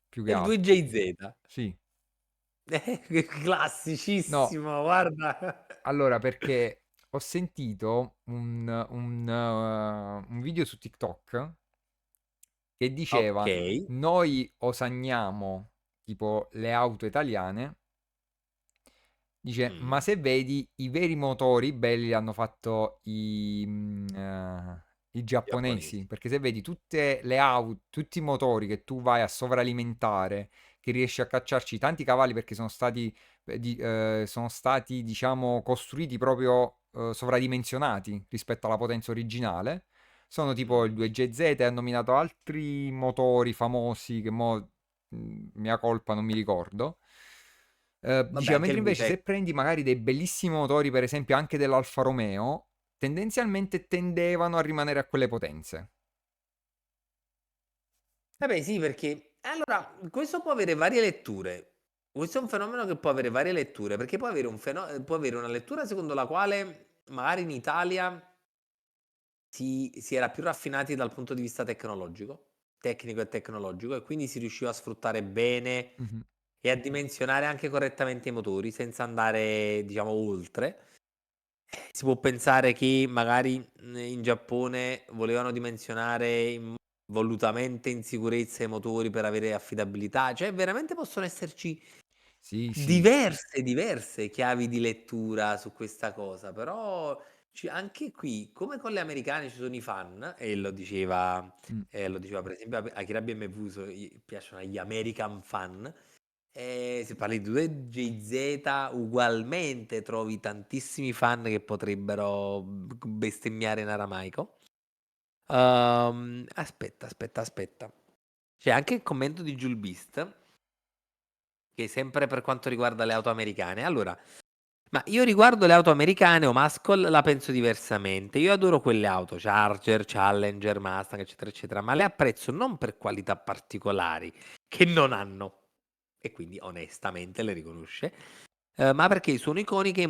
più È che il altro. 2JZ. Sì. No, Classicissimo, guarda. allora perché ho sentito un video su TikTok che diceva: Okay. noi osagniamo tipo le auto italiane. Dice, ma Mh. se vedi i veri motori belli li hanno fatto i giapponesi, Giapponesi. perché se vedi tutte le auto, tutti i motori che tu vai a sovralimentare, che riesci a cacciarci tanti cavalli perché sono stati, diciamo, costruiti proprio sovradimensionati rispetto alla potenza originale, sono tipo il Mh. 2GZ e hanno nominato altri motori famosi che mo, mia colpa non mi ricordo. Vabbè Diceva, anche mentre il invece V-Tech. se prendi magari dei bellissimi motori, per esempio anche dell'Alfa Romeo, tendenzialmente tendevano a rimanere a quelle potenze. Vabbè sì, perché allora questo può avere varie letture. Questo è un fenomeno che può avere varie letture, perché può avere una lettura secondo la quale magari in Italia si era più raffinati dal punto di vista tecnico e tecnologico, e quindi si riusciva a sfruttare bene Mhm. e a dimensionare anche correttamente i motori senza andare, diciamo, oltre. Si può pensare che magari, in Giappone volevano dimensionare volutamente in sicurezza i motori per avere affidabilità, cioè veramente possono esserci Sì, sì. diverse chiavi di lettura su questa cosa, però Anche qui, come con le americane, ci sono i fan, Mm. lo diceva per esempio Akira BMW, piacciono agli American fan. E se parli di 2GZ, ugualmente trovi tantissimi fan che potrebbero bestemmiare in aramaico. Aspetta. C'è anche il commento di Jules Beast, che è sempre per quanto riguarda le auto americane. Allora, ma io riguardo le auto americane o Muscle la penso diversamente. Io adoro quelle auto, Charger, Challenger, Mustang, eccetera, eccetera, ma le apprezzo non per qualità particolari, che non hanno, e quindi onestamente le riconosce, ma perché sono iconiche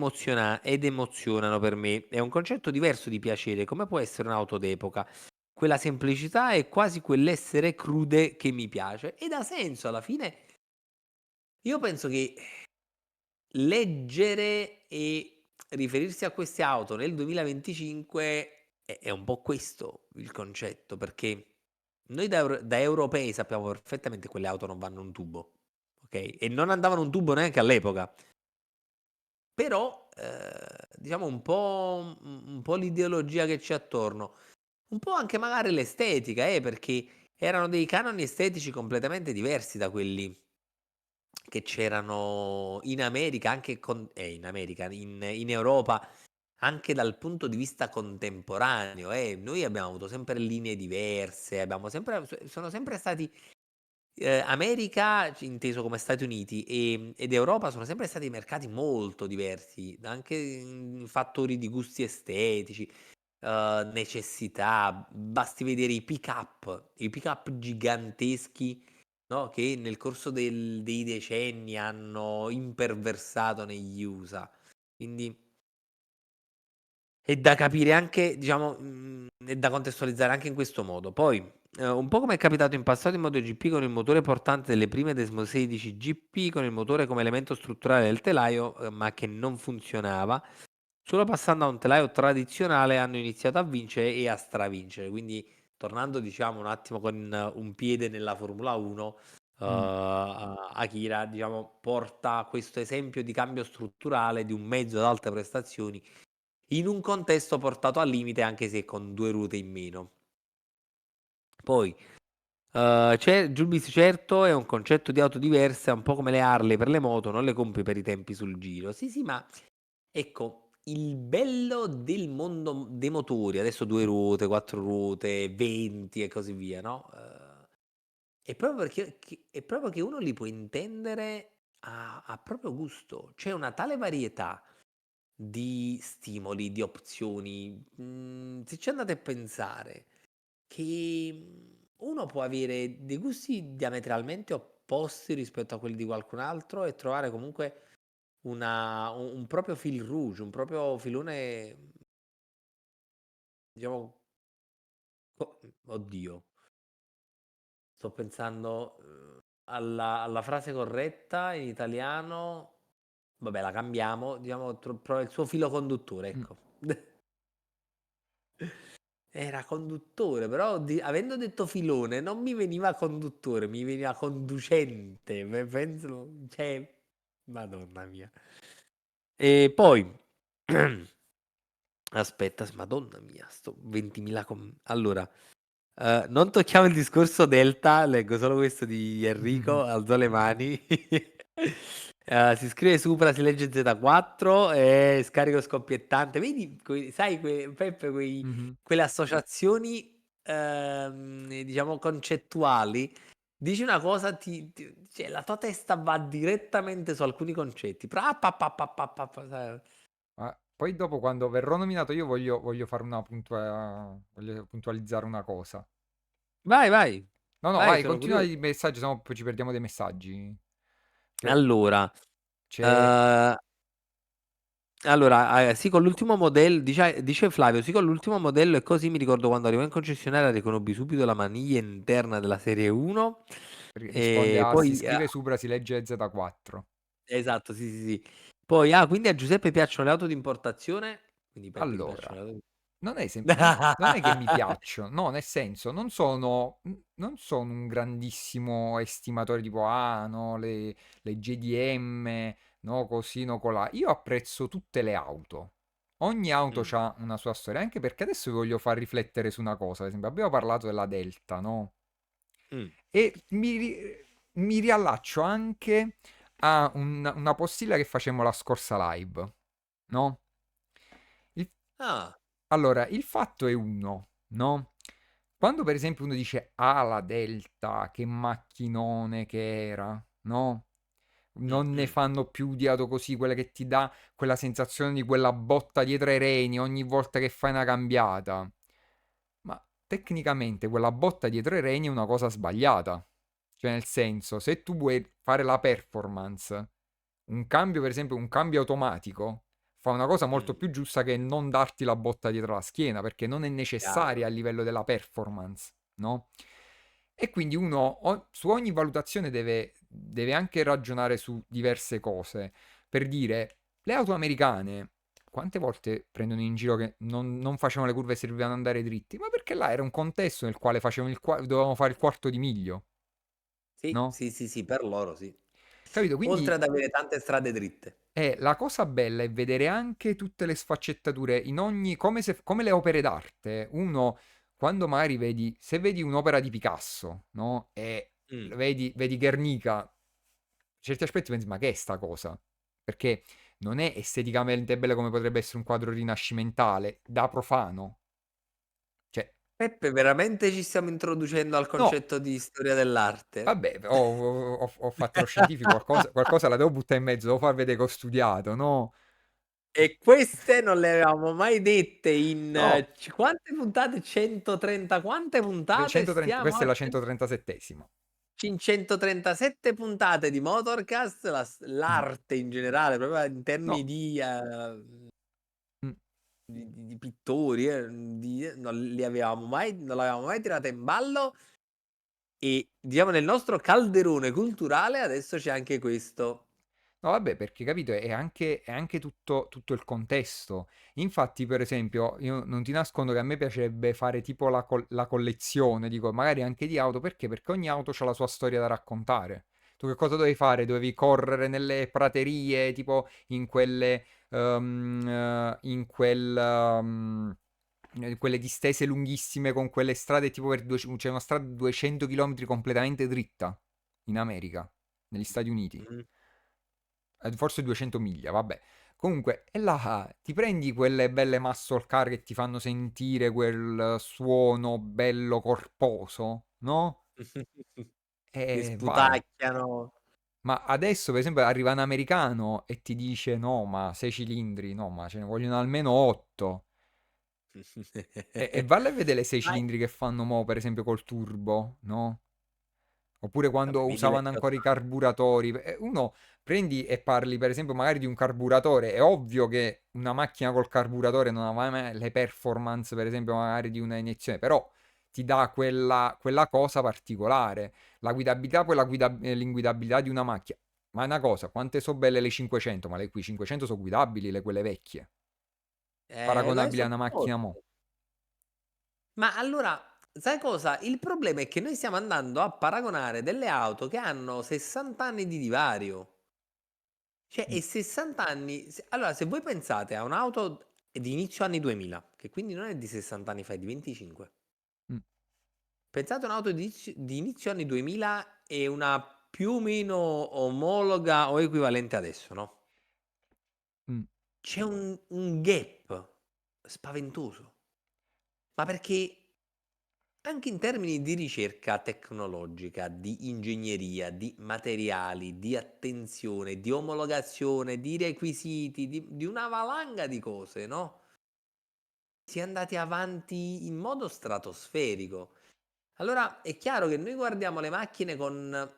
ed emozionano per me. È un concetto diverso di piacere, come può essere un'auto d'epoca. Quella semplicità è quasi quell'essere crude che mi piace ed ha senso alla fine. Io penso che leggere e riferirsi a queste auto nel 2025 è un po' questo il concetto, perché noi da europei sappiamo perfettamente che quelle auto non vanno un tubo, ok? E non andavano un tubo neanche all'epoca. Però, diciamo un po' l'ideologia che c'è attorno, un po' anche magari l'estetica, perché erano dei canoni estetici completamente diversi da quelli che c'erano in America, anche in America, in Europa, anche dal punto di vista contemporaneo, noi abbiamo avuto sempre linee diverse, sono sempre stati, America, inteso come Stati Uniti, ed Europa sono sempre stati mercati molto diversi, anche in fattori di gusti estetici, necessità. Basti vedere i pick-up giganteschi, no, che nel corso dei decenni hanno imperversato negli USA. Quindi è da capire anche, diciamo, è da contestualizzare anche in questo modo. Poi, un po' come è capitato in passato in MotoGP con il motore portante delle prime Desmo 16 GP, con il motore come elemento strutturale del telaio, ma che non funzionava. Solo passando a un telaio tradizionale hanno iniziato a vincere e a stravincere. Quindi, tornando, diciamo, un attimo con un piede nella Formula 1, Mm. Akira, diciamo, porta questo esempio di cambio strutturale di un mezzo ad alte prestazioni in un contesto portato al limite, anche se con 2 ruote in meno. Poi, c'è Julbis, certo, è un concetto di auto diversa, è un po' come le Harley per le moto, non le compri per i tempi sul giro. Sì, sì, ma ecco, il bello del mondo dei motori, adesso 2 ruote, 4 ruote, 20 e così via, no, è proprio che uno li può intendere a proprio gusto. C'è una tale varietà di stimoli, di opzioni, se ci andate a pensare, che, uno può avere dei gusti diametralmente opposti rispetto a quelli di qualcun altro e trovare comunque un proprio fil rouge, un proprio filone, diciamo, oddio, sto pensando, alla frase corretta in italiano, vabbè, la cambiamo, diciamo, trova il suo filo conduttore, Mm. ecco. Era conduttore, però avendo detto filone non mi veniva conduttore, mi veniva conducente. Penso, cioè, Madonna mia. E poi, aspetta, Madonna mia, sto 20.000 allora, non tocchiamo il discorso Delta, leggo solo questo di Enrico, alzò le mani. Si scrive Supra, si legge Z4 e scarico scoppiettante. Vedi, sai, Peppe, Mhm. quelle associazioni, diciamo, concettuali. Dici una cosa, cioè, la tua testa va direttamente su alcuni concetti. Sai? Ma poi dopo, quando verrò nominato, io voglio fare voglio puntualizzare una cosa. Vai, vai, No, no, vai, vai, sono continua curioso. il messaggio, sennò poi ci perdiamo dei messaggi. Che Allora, c'è... eh, sì, con l'ultimo modello, dice Flavio, sì, con l'ultimo modello e così mi ricordo quando arrivò in concessionaria riconobbi subito la maniglia interna della serie 1 Risponde e a si poi, scrive Supra, si legge Z4. esatto, sì, sì, sì. Poi, quindi a Giuseppe piacciono le auto di importazione, quindi Peppe gli Allora, piacciono le auto non è che mi piacciono, no, nel senso, non sono un grandissimo estimatore tipo, no, le JDM, no, così, no, colà. Io apprezzo tutte le auto, ogni auto Mm, ha una sua storia, anche perché adesso vi voglio far riflettere su una cosa, per esempio, abbiamo parlato della Delta, no? mm. E mi riallaccio anche a una postilla che facemmo la scorsa live, no? Il- Ah, allora, il fatto è uno, no? Quando per esempio uno dice, ah, la Delta, che macchinone che era, no? mm, Non ne mm, fanno più di auto così, quella che ti dà quella sensazione di quella botta dietro ai reni ogni volta che fai una cambiata. Ma tecnicamente quella botta dietro ai reni è una cosa sbagliata. Cioè, nel senso, se tu vuoi fare la performance, un cambio, per esempio, un cambio automatico, fa una cosa molto mm. più giusta che non darti la botta dietro la schiena, perché non è necessaria Chiaro. a livello della performance, no? E quindi uno su ogni valutazione deve anche ragionare su diverse cose. Per dire, le auto americane, quante volte prendono in giro che non facevano le curve e servivano ad andare dritti? Ma perché là era un contesto nel quale dovevamo fare il quarto di miglio, Sì, no? sì, sì, sì, per loro sì. Capito? Oltre Quindi ad avere tante strade dritte. la cosa bella è vedere anche tutte le sfaccettature in ogni, come le opere d'arte. Uno, quando magari vedi, se vedi un'opera di Picasso, no? E Mm. vedi Guernica, certi aspetti pensi, ma che è sta cosa? Perché non è esteticamente bella come potrebbe essere un quadro rinascimentale, da profano. Cioè, Peppe, veramente ci stiamo introducendo al no, concetto di storia dell'arte? vabbè, ho fatto lo scientifico, qualcosa la devo buttare in mezzo, devo far vedere che ho studiato, no? E queste non le avevamo mai dette in No, quante puntate? 130 quante puntate 130, stiamo questa è a la 137esima. 137 puntate di Motorcast, Mm. l'arte in generale, proprio in termini No, mm, di pittori, non li avevamo mai, non l'avevamo mai tirata in ballo e diciamo nel nostro calderone culturale adesso c'è anche questo. no, vabbè, perché capito, è anche tutto il contesto. Infatti, per esempio, io non ti nascondo che a me piacerebbe fare tipo la collezione, dico, magari anche di auto, perché? Perché ogni auto ha la sua storia da raccontare. Tu che cosa dovevi fare? Dovevi correre nelle praterie, tipo in quelle distese lunghissime con quelle strade tipo c'è una strada di 200 km completamente dritta in America, negli Stati Uniti. Mhm. Forse 200 miglia, vabbè. Comunque, e là ti prendi quelle belle muscle car che ti fanno sentire quel suono bello corposo, no? Che E vai. sputacchiano. Ma adesso, per esempio, arriva un americano e ti dice: no, ma 6 cilindri, no, ma ce ne vogliono almeno 8. E valle a vedere le 6 Vai. cilindri che fanno mo, per esempio, col turbo, no? Oppure Vabbè, quando mi usavano diverto. ancora i carburatori. Uno prendi e parli, per esempio, magari di un carburatore. È ovvio che una macchina col carburatore non ha mai le performance, per esempio, magari di una iniezione, però ti dà quella cosa particolare. La guidabilità, poi l'inguidabilità di una macchina. Ma è una cosa, quante sono belle le 500? Ma le qui 500 sono guidabili, quelle vecchie. Paragonabili a Adesso una macchina mo. ma allora, sai cosa? Il problema è che noi stiamo andando a paragonare delle auto che hanno 60 anni di divario. Cioè, Mm, e 60 anni... Allora, se voi pensate a un'auto di inizio anni 2000, che quindi non è di 60 anni fa, è di 25. mm, Pensate a un'auto di inizio anni 2000 e una più o meno omologa o equivalente adesso, no? mm. C'è un gap spaventoso. Ma perché anche in termini di ricerca tecnologica, di ingegneria, di materiali, di attenzione, di omologazione, di requisiti, di una valanga di cose, no? Si è andati avanti in modo stratosferico. Allora è chiaro che noi guardiamo le macchine con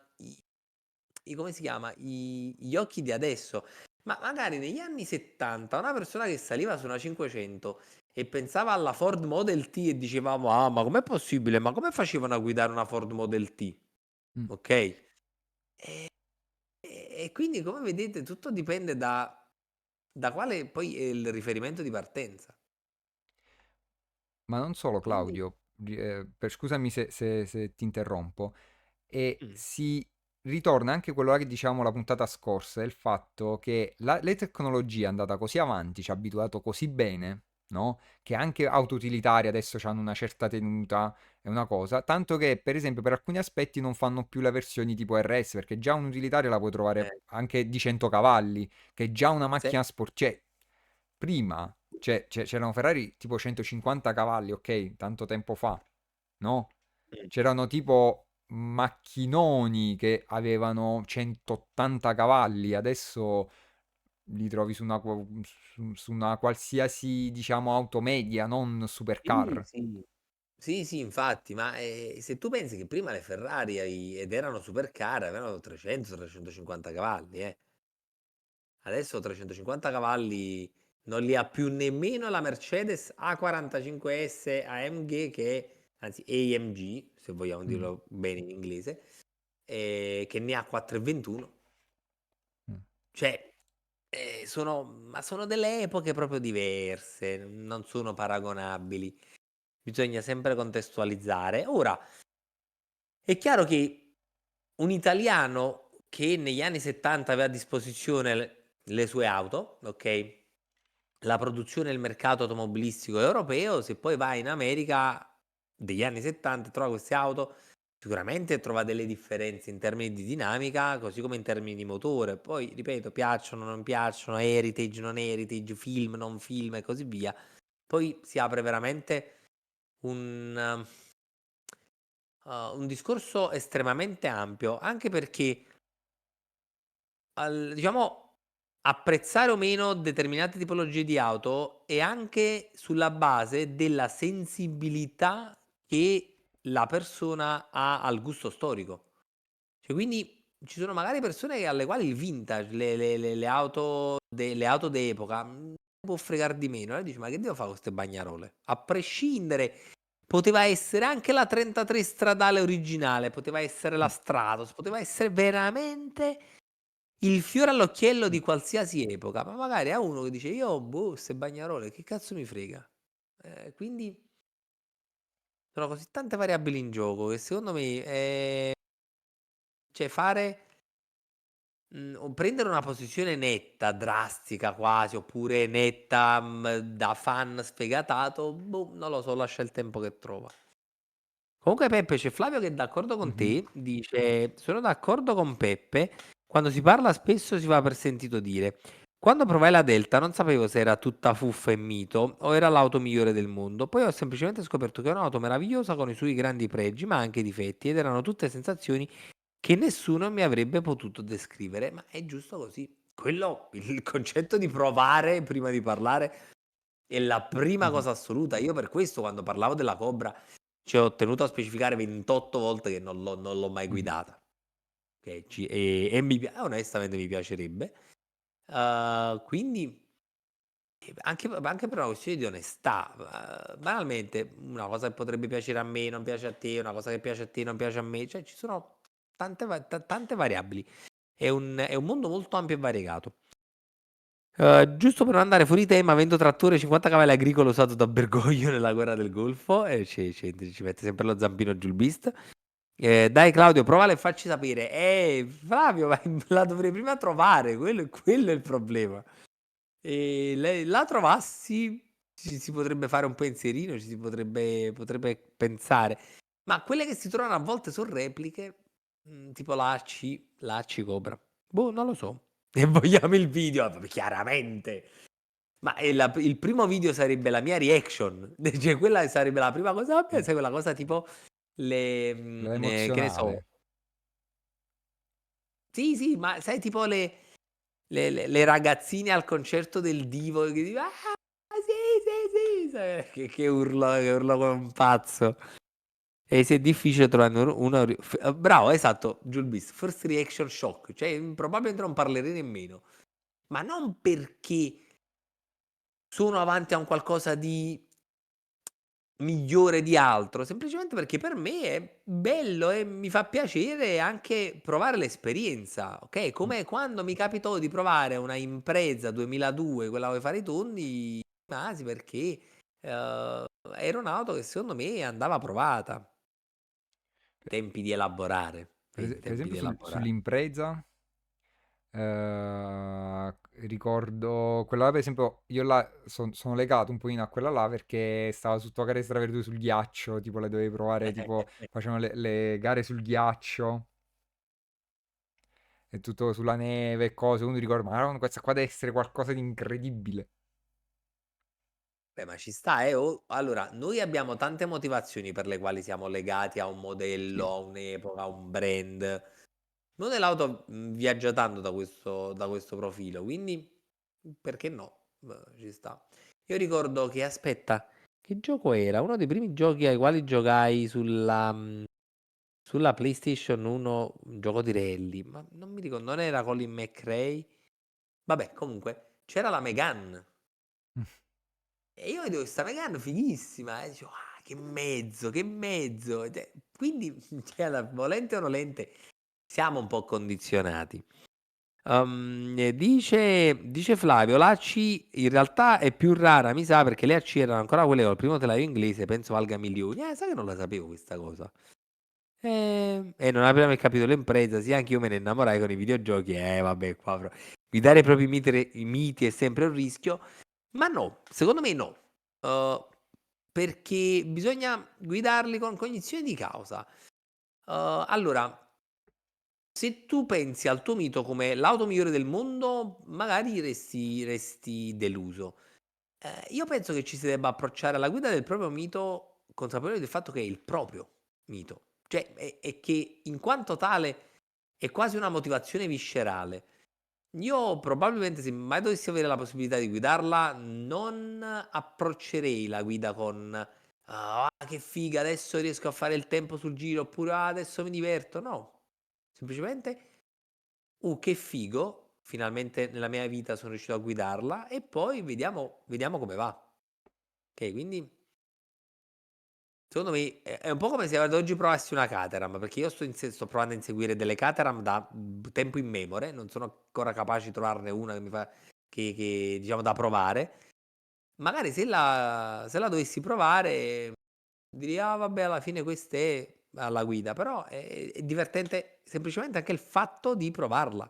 come si chiama? Gli occhi di adesso. Ma magari negli anni 70 una persona che saliva su una 500 e pensava alla Ford Model T e dicevamo, ah, ma com'è possibile? Ma come facevano a guidare una Ford Model T? Mm. Ok? E quindi, come vedete, tutto dipende da quale poi è il riferimento di partenza. Ma non solo, Quindi, Claudio, scusami se ti interrompo, e mm, ritorna anche quello là che dicevamo la puntata scorsa, del fatto che le tecnologie è andata così avanti, ci ha abituato così bene, no? Che anche auto utilitarie adesso hanno una certa tenuta, è una cosa, tanto che per esempio per alcuni aspetti non fanno più le versioni tipo RS, perché già un utilitario la puoi trovare Eh, anche di 100 cavalli, che è già una sì. macchina sport, cioè prima c'erano Ferrari tipo 150 cavalli, ok, tanto tempo fa, no? Mm. C'erano tipo macchinoni che avevano 180 cavalli, adesso li trovi su una qualsiasi, diciamo, auto media, non Sì, supercar. sì. Sì, sì, infatti, ma se tu pensi che prima le Ferrari ed erano supercar, avevano 300-350 cavalli, adesso 350 cavalli non li ha più nemmeno la Mercedes A45S AMG anzi AMG, se vogliamo Mm, dirlo bene in inglese, che ne ha 421. mm. Cioè, ma sono delle epoche proprio diverse, non sono paragonabili. Bisogna sempre contestualizzare. Ora, è chiaro che un italiano che negli anni 70 aveva a disposizione le sue auto, ok? La produzione e il mercato automobilistico europeo, se poi va in America degli anni 70 e trova queste auto, sicuramente trova delle differenze in termini di dinamica, così come in termini di motore. Poi, ripeto, piacciono, non piacciono, heritage, non heritage, film, non film e così via. Poi si apre veramente un, un discorso estremamente ampio, anche perché diciamo, apprezzare o meno determinate tipologie di auto è anche sulla base della sensibilità che la persona ha al gusto storico. Cioè, quindi ci sono magari persone alle quali il vintage, le auto d'epoca, può fregar di meno. E dici, ma che devo fare con queste bagnarole? A prescindere, poteva essere anche la 33 stradale originale, poteva essere la Stratos, poteva essere veramente il fiore all'occhiello di qualsiasi epoca, ma magari a uno che dice: "Io, boh, 'ste bagnarole, che cazzo mi frega?" Quindi sono così tante variabili in gioco che secondo me, cioè o prendere una posizione netta, drastica quasi, oppure netta, da fan sfegatato, boh, non lo so, lascia il tempo che trova. Comunque Peppe, c'è Flavio che è d'accordo con Mhm. te, dice: "Sono d'accordo con Peppe, quando si parla spesso si va per sentito dire. Quando provai la Delta non sapevo se era tutta fuffa e mito o era l'auto migliore del mondo. Poi ho semplicemente scoperto che è un'auto meravigliosa con i suoi grandi pregi, ma anche difetti, ed erano tutte sensazioni che nessuno mi avrebbe potuto descrivere." Ma è giusto così. Quello, il concetto di provare prima di parlare è la prima Mhm. cosa assoluta. Io per questo quando parlavo della Cobra ci ho tenuto a specificare 28 volte che non l'ho mai Mhm. guidata. E onestamente mi piacerebbe. Quindi anche per una questione di onestà. Banalmente, una cosa che potrebbe piacere a me non piace a te, una cosa che piace a te non piace a me. Cioè, ci sono tante variabili. È un mondo molto ampio e variegato. Giusto per non andare fuori tema, avendo trattore 50 cavalli agricolo usato da Bergoglio nella guerra del Golfo, e ci mette sempre lo zampino giù il beast. Dai Claudio, provala e facci sapere. Flavio, ma la dovrei prima trovare, quello è il problema. E la trovassi, si potrebbe fare un pensierino, potrebbe pensare. Ma quelle che si trovano a volte sono repliche, tipo la AC Cobra. Boh, non lo so. E vogliamo il video? Vabbè, chiaramente. Ma il primo video sarebbe la mia reaction. Cioè, quella sarebbe la prima cosa. Vabbè, sai quella cosa tipo Quella che ne so. emozionale. Sì, sì, ma sai tipo le ragazzine al concerto del Divo che dicono: "Ah, sì, sì, sì", sai, che urlo come un pazzo. E se è difficile trovare bravo, esatto, Julbis, first reaction shock, cioè, probabilmente non parlerei nemmeno, ma non perché sono avanti a un qualcosa di migliore di altro, semplicemente perché per me è bello e mi fa piacere anche provare l'esperienza, okay, Mm. come quando mi capitò di provare una Impreza 2002, quella coi fari tondi, rimasi perché, era un'auto che secondo me andava provata, tempi di elaborare. Vedi, per tempi esempio di elaborare. sull'impresa, ricordo quella là, per esempio, io là sono legato un pochino a quella là perché stava su Tocca Restra Verdù sul ghiaccio, tipo le dovevi provare, tipo facevano le gare sul ghiaccio e tutto sulla neve e cose, uno ricorda, ma questa qua deve essere qualcosa di incredibile. Beh, ma ci sta, allora, noi abbiamo tante motivazioni per le quali siamo legati a un modello, Sì. a un'epoca, a un brand. Noi nell'auto viaggia tanto da questo profilo, quindi perché no? Beh, ci sta. Io ricordo che, aspetta, che gioco era? Uno dei primi giochi ai quali giocai sulla PlayStation 1, un gioco di rally, ma non mi ricordo, non era Colin McRae? Vabbè, comunque, c'era la Megane. E io vedevo questa Megane fighissima, e dicevo, ah, che mezzo, che mezzo. Quindi, cioè, volente o nolente, siamo un po' condizionati. Dice Flavio, l'AC in realtà è più rara, mi sa, perché le AC erano ancora quelle col primo telaio inglese, penso valga milioni. Sai che non la sapevo questa cosa. E non abbiamo il capitolo impresa, sì, anche io me ne innamorai con i videogiochi. Vabbè, qua guidare i propri miti è sempre un rischio. Ma no, secondo me no. Uh, Perché bisogna guidarli con cognizione di causa. Allora, se tu pensi al tuo mito come l'auto migliore del mondo, magari resti deluso. Io penso che ci si debba approcciare alla guida del proprio mito consapevoli del fatto che è il proprio mito. Cioè, è che in quanto tale è quasi una motivazione viscerale. Io probabilmente, se mai dovessi avere la possibilità di guidarla, non approccerei la guida con che figa, adesso riesco a fare il tempo sul giro, oppure adesso mi diverto. No, semplicemente, che figo, finalmente nella mia vita sono riuscito a guidarla e poi vediamo come va. Ok, quindi secondo me è un po' come se ad oggi provassi una Caterham, perché io sto provando a inseguire delle Caterham da tempo immemore, non sono ancora capace di trovarne una che diciamo da provare. Magari se la dovessi provare, direi, ah vabbè, alla fine questa è alla guida, però è divertente semplicemente anche il fatto di provarla.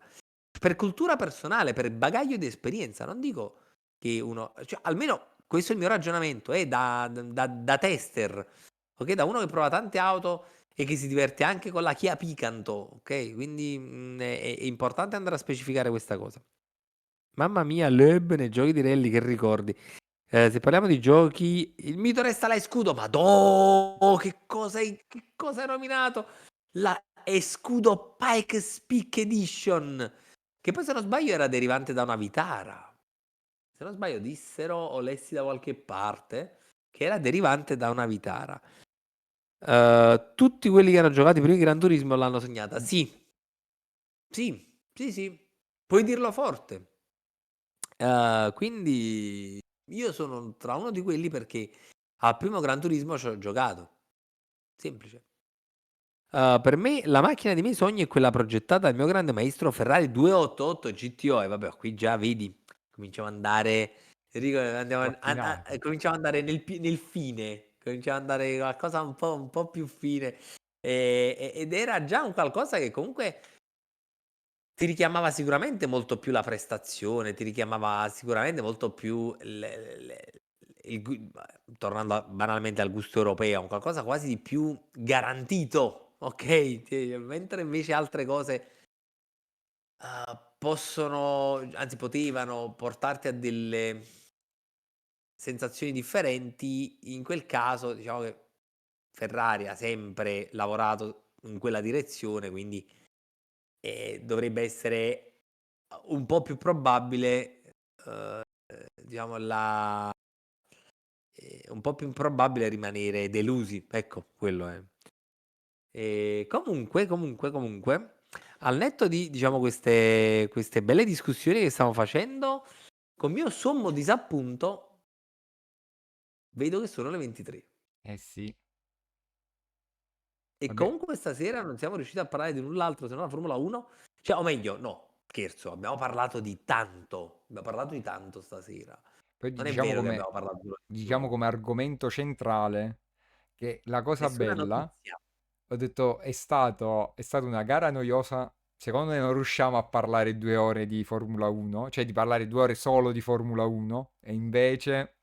Per cultura personale, per bagaglio di esperienza, non dico che uno, cioè, almeno questo è il mio ragionamento, da tester, ok? Da uno che prova tante auto e che si diverte anche con la Kia Picanto, ok? Quindi è importante andare a specificare questa cosa. Mamma mia, Loeb nei giochi di rally, che ricordi. Se parliamo di giochi, il mito resta la Escudo. Madò, che cosa hai nominato? La Escudo Pikes Peak Edition. Che poi, se non sbaglio, era derivante da una Vitara. Se non sbaglio, dissero o lessi da qualche parte che era derivante da una Vitara. Tutti quelli che hanno giocato i primi Gran Turismo l'hanno sognata. Sì, sì, sì, sì. Puoi dirlo forte. Quindi io sono tra uno di quelli perché al primo Gran Turismo ci ho giocato. Semplice. Per me la macchina dei miei sogni è quella progettata dal mio grande maestro Ferrari 288 GTO e vabbè, qui già vedi, cominciamo ad andare, Enrico, Raffinati. cominciamo ad andare nel fine, cominciamo ad andare qualcosa un po' più fine. Ed era già un qualcosa che comunque ti richiamava sicuramente molto più la prestazione, ti richiamava sicuramente molto più tornando banalmente al gusto europeo, un qualcosa quasi di più garantito, ok? Mentre invece altre cose possono, anzi potevano portarti a delle sensazioni differenti, in quel caso diciamo che Ferrari ha sempre lavorato in quella direzione, quindi dovrebbe essere un po' più probabile, diciamo un po' più improbabile rimanere delusi, ecco, quello è. Comunque, al netto di, diciamo, queste belle discussioni che stiamo facendo, con mio sommo disappunto, vedo che sono le 23. Eh sì, E vabbè. comunque stasera non siamo riusciti a parlare di null'altro se non la Formula 1. Cioè, o meglio, no, scherzo, abbiamo parlato di tanto. Abbiamo parlato di tanto stasera. Poi Non è vero che abbiamo parlato solo di Formula diciamo 1. come argomento centrale che la cosa Nessuna bella, notizia. ho detto è stata una gara noiosa. Secondo me non riusciamo a parlare 2 ore di Formula 1, cioè di parlare 2 ore solo di Formula 1, e invece...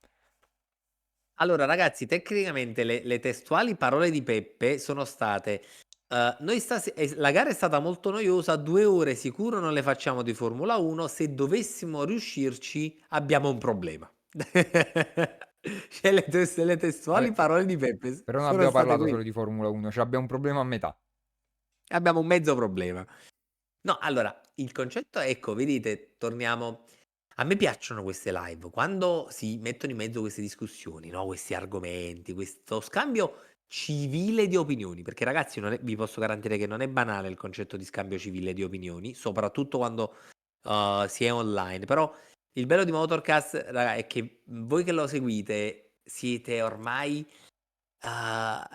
Allora, ragazzi, tecnicamente le testuali parole di Peppe sono state: la gara è stata molto noiosa, 2 ore sicuro non le facciamo di Formula 1, se dovessimo riuscirci abbiamo un problema. Cioè, le testuali Vabbè, parole di Peppe però non sono abbiamo state parlato solo queste. di Formula 1, cioè abbiamo un problema a metà. Abbiamo un mezzo problema. No, allora, il concetto, ecco, vedete, torniamo. A me piacciono queste live, quando si mettono in mezzo queste discussioni, no? Questi argomenti, questo scambio civile di opinioni, perché ragazzi, vi posso garantire che non è banale il concetto di scambio civile di opinioni, soprattutto quando si è online. Però il bello di Motorcast, raga, è che voi che lo seguite siete ormai... la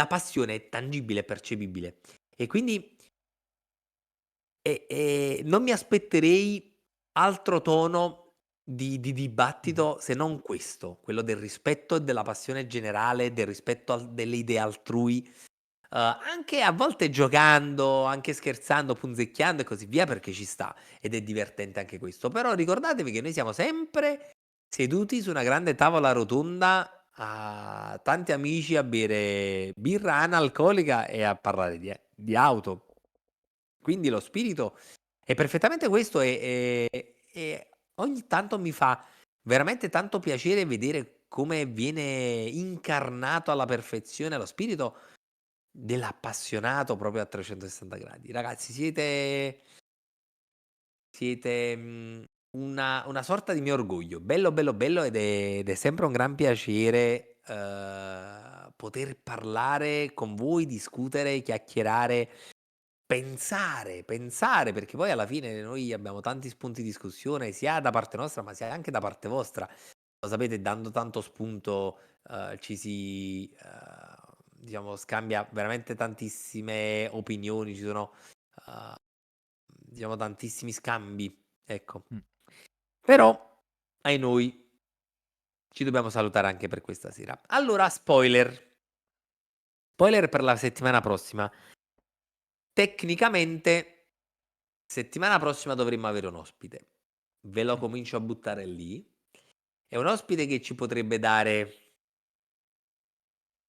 passione è tangibile, è percepibile. E quindi non mi aspetterei altro tono di Mhm. dibattito se non questo, quello del rispetto e della passione generale, del rispetto delle idee altrui, anche a volte giocando, anche scherzando, punzecchiando e così via, perché ci sta ed è divertente anche questo. Però ricordatevi che noi siamo sempre seduti su una grande tavola rotonda, a tanti amici a bere birra analcolica e a parlare di auto. Quindi lo spirito è perfettamente questo e ogni tanto mi fa veramente tanto piacere vedere come viene incarnato alla perfezione lo spirito dell'appassionato proprio a 360 gradi. Ragazzi, siete una sorta di mio orgoglio. Bello, bello, bello ed è sempre un gran piacere poter parlare con voi, discutere, chiacchierare. Pensare, perché poi alla fine noi abbiamo tanti spunti di discussione, sia da parte nostra, ma sia anche da parte vostra. Lo sapete, dando tanto spunto, ci si, diciamo, scambia veramente tantissime opinioni, ci sono, uhm, diciamo, tantissimi scambi, ecco. Mm. Però, ai noi, ci dobbiamo salutare anche per questa sera. Allora, spoiler per la settimana prossima. Tecnicamente settimana prossima dovremmo avere un ospite. Ve lo Mm. comincio a buttare lì. È un ospite che ci potrebbe dare,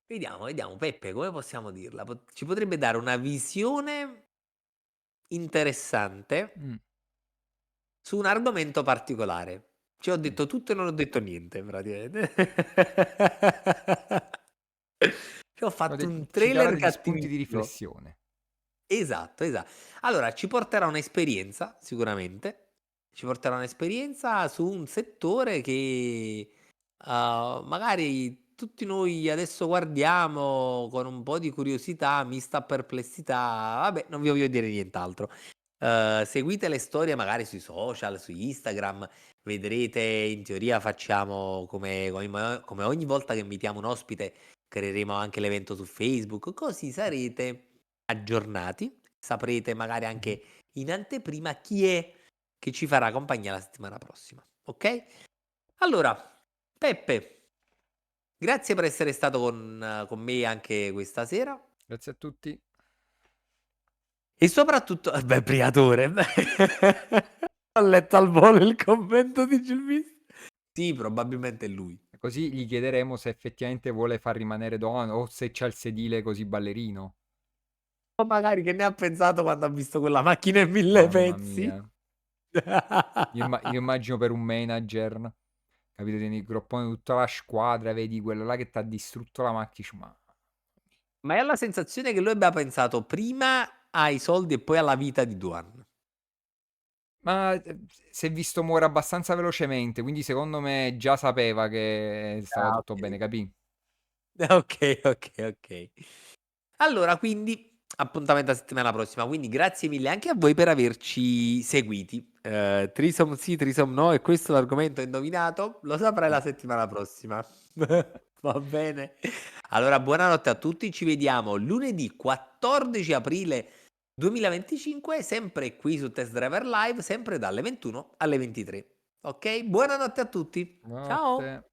vediamo, vediamo, Peppe, come possiamo dirla? Ci potrebbe dare una visione interessante Mm. su un argomento particolare. Ci ho Mm. detto tutto e non ho detto niente, praticamente. Ci ho fatto un Ci darà trailer degli spunti di cattivissimo. riflessione. Esatto, allora ci porterà un'esperienza sicuramente, ci porterà un'esperienza su un settore che, magari tutti noi adesso guardiamo con un po' di curiosità, mista a perplessità, vabbè non vi voglio dire nient'altro. Seguite le storie magari sui social, su Instagram, vedrete in teoria facciamo come ogni volta che invitiamo un ospite, creeremo anche l'evento su Facebook, così sarete aggiornati, saprete magari Mhm. anche in anteprima chi è che ci farà compagnia la settimana prossima, ok? Allora, Peppe, grazie per essere stato con me anche questa sera Grazie a tutti. e soprattutto, beh, Briatore, ho letto al volo il commento di Gilmis. Sì, probabilmente è lui. Così gli chiederemo se effettivamente vuole far rimanere Doan o se c'ha il sedile così ballerino. O magari che ne ha pensato quando ha visto quella macchina in mille Mamma pezzi. mia. Io immagino per un manager, capito, tieni il groppone tutta la squadra, vedi quello là che ti ha distrutto la macchina, dici, ma... Ma è la sensazione che lui abbia pensato prima ai soldi e poi alla vita di Duan. Ma si è visto muore abbastanza velocemente, quindi secondo me già sapeva che stava Ah, tutto bene, ok. capì? Ok, ok, ok. Allora, quindi, appuntamento la settimana prossima. Quindi, grazie mille anche a voi per averci seguiti. Trisom sì, Trisom no, e questo è l'argomento indovinato. Lo saprai Sì. la settimana prossima. Va bene. Allora, buonanotte a tutti. Ci vediamo lunedì 14 aprile 2025, sempre qui su Test Driver Live, sempre dalle 21 alle 23. Ok? Buonanotte a tutti. Ciao. Buonanotte.